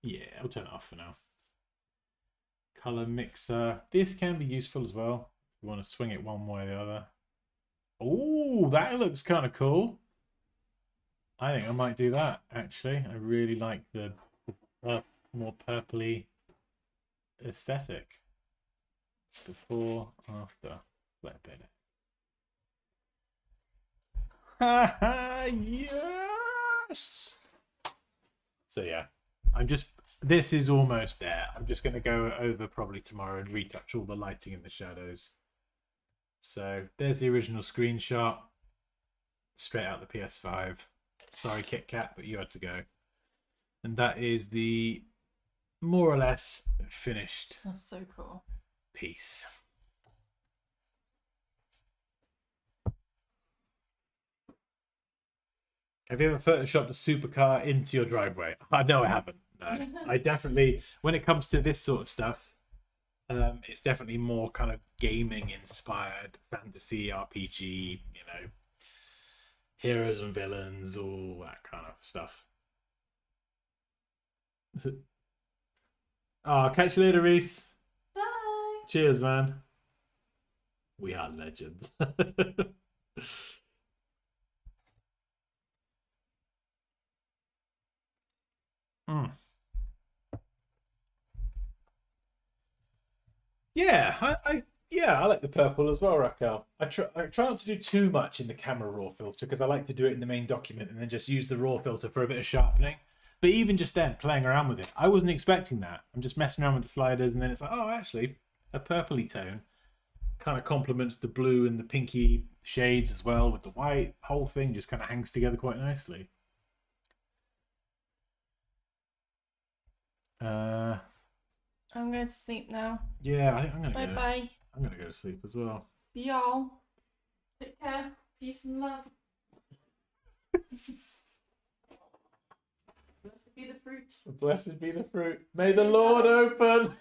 yeah, I'll turn it off for now. Color mixer. This can be useful as well. You want to swing it one way or the other. Oh, that looks kind of cool. I think I might do that, actually. I really like the more purpley aesthetic. Before, after. Flip it. Haha, yes! So yeah, this is almost there. I'm just going to go over probably tomorrow and retouch all the lighting and the shadows. So there's the original screenshot. Straight out the PS5. Sorry, Kit Kat, but you had to go. And that is the more or less finished. That's so cool. Piece. Have you ever photoshopped a supercar into your driveway? No, I haven't. No, I definitely, when it comes to this sort of stuff, it's definitely more kind of gaming inspired, fantasy, RPG, you know, heroes and villains, all that kind of stuff. Oh, catch you later, Reese. Bye. Cheers, man. We are legends. Yeah, I like the purple as well, Raquel. I try not to do too much in the camera raw filter because I like to do it in the main document and then just use the raw filter for a bit of sharpening. But even just then, playing around with it, I wasn't expecting that. I'm just messing around with the sliders and then it's like, oh, actually, a purpley tone kind of complements the blue and the pinky shades as well with the white. Whole thing just kind of hangs together quite nicely. I'm going to sleep now. Yeah, I think I'm gonna Bye go. bye. I'm gonna go to sleep as well. See y'all. Take care. Peace and love. Blessed be the fruit. Blessed be the fruit. May the Lord open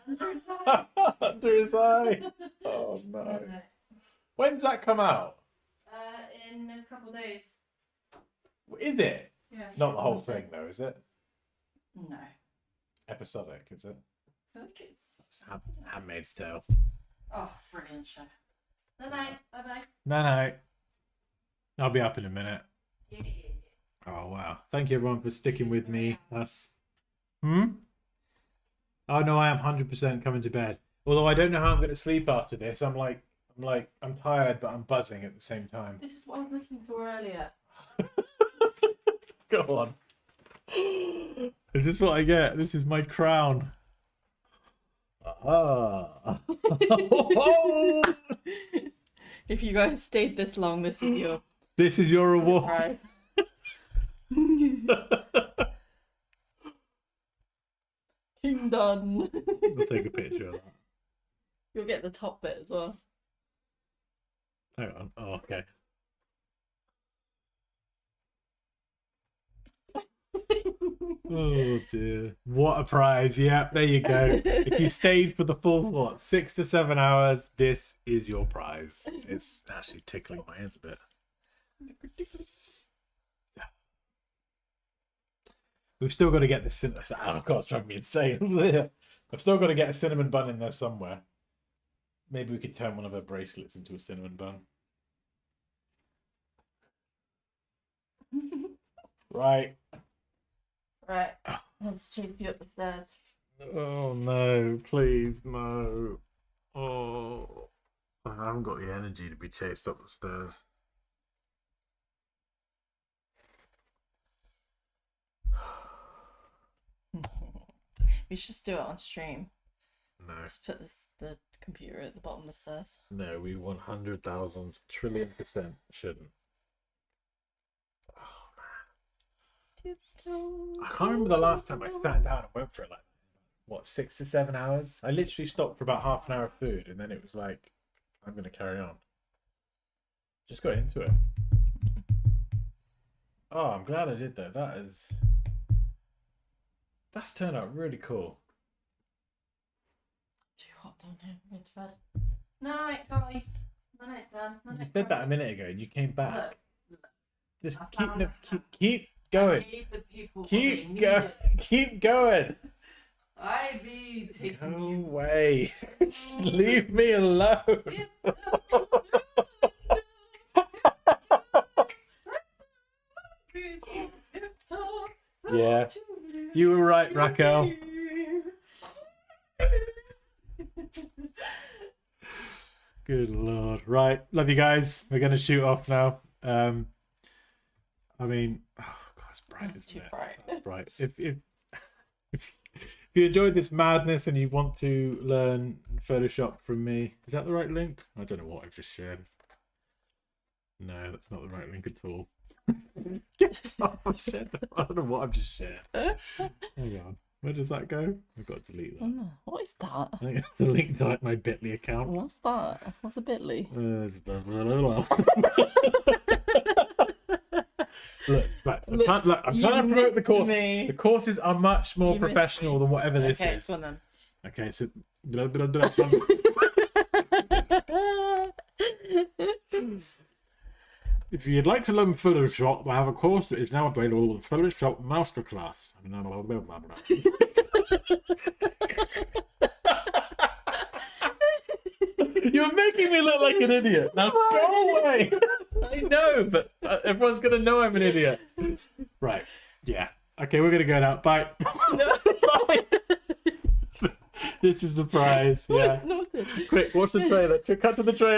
under his eye. Oh no. When's that come out? In a couple of days. Is it? Yeah. Not the whole thing though, is it? No. Episodic, is it? I think it's Handmaid's Tale. Oh, brilliant show. Night night. Bye bye. Night. I'll be up in a minute. Yeah. Oh wow. Thank you everyone for sticking with me. Us. Oh no, I am 100% coming to bed. Although I don't know how I'm gonna sleep after this. I'm tired but I'm buzzing at the same time. This is what I was looking for earlier. Go on. Is this what I get? This is my crown. Ah. If you guys stayed this long, this is your This is your reward. prize. King done. I'll take a picture of that. You'll get the top bit as well. Hang on. Oh, okay. Oh dear. What a prize. Yeah, there you go. If you stayed for the full, 6 to 7 hours, this is your prize. It's actually tickling my ears a bit. We've still got to get this. Oh god, it's driving me insane. I've still got to get a cinnamon bun in there somewhere. Maybe we could turn one of her bracelets into a cinnamon bun. Right. Right. I want to chase you up the stairs. Oh no, please no. Oh, I haven't got the energy to be chased up the stairs. We should just do it on stream. No, Just put the computer at the bottom of the stairs. no, we 100,000 trillion% shouldn't. I can't remember the last time I sat down and went for it like, 6 to 7 hours? I literally stopped for about half an hour of food and then it was like, I'm going to carry on. Just got into it. Oh, I'm glad I did that. That's turned out really cool. Too hot down here. It's bed. Night, guys. Night, Dan. You said that a minute ago and you came back. Look, Just I keep found no, it. keep going. I gave the people what Keep they going. needed. Keep going. I be Go taking you. away. Just leave me alone. Yeah. You were right, Raquel. Good lord. Right. Love you guys. We're gonna shoot off now. I mean, oh god, it's bright, That's isn't too it? bright. That's bright. If you enjoyed this madness and you want to learn Photoshop from me, is that the right link? I don't know what I've just shared. No, that's not the right link at all. Get off! I don't know what I've just shared. Hang on. Where does that go? I've got to delete that. What is that? I think it's a link to like my Bitly account. What's that? What's a bitly? It's blah, blah, blah, blah. Look, right, Look, I'm trying to promote the missed course. me. The courses are much more You missed professional me. than whatever this Okay, is. go on then. Okay, so blah, blah, blah, blah. If you'd like to learn Photoshop, I have a course that is now available with Photoshop Masterclass. Blah, blah, blah, blah, blah. You're making me look like an idiot. Now go away. I know, but everyone's going to know I'm an idiot. Right. Yeah. Okay, we're going to go now. Bye. Bye. This is the prize. Yeah. Noted. Quick, what's the trailer? Cut to the trailer.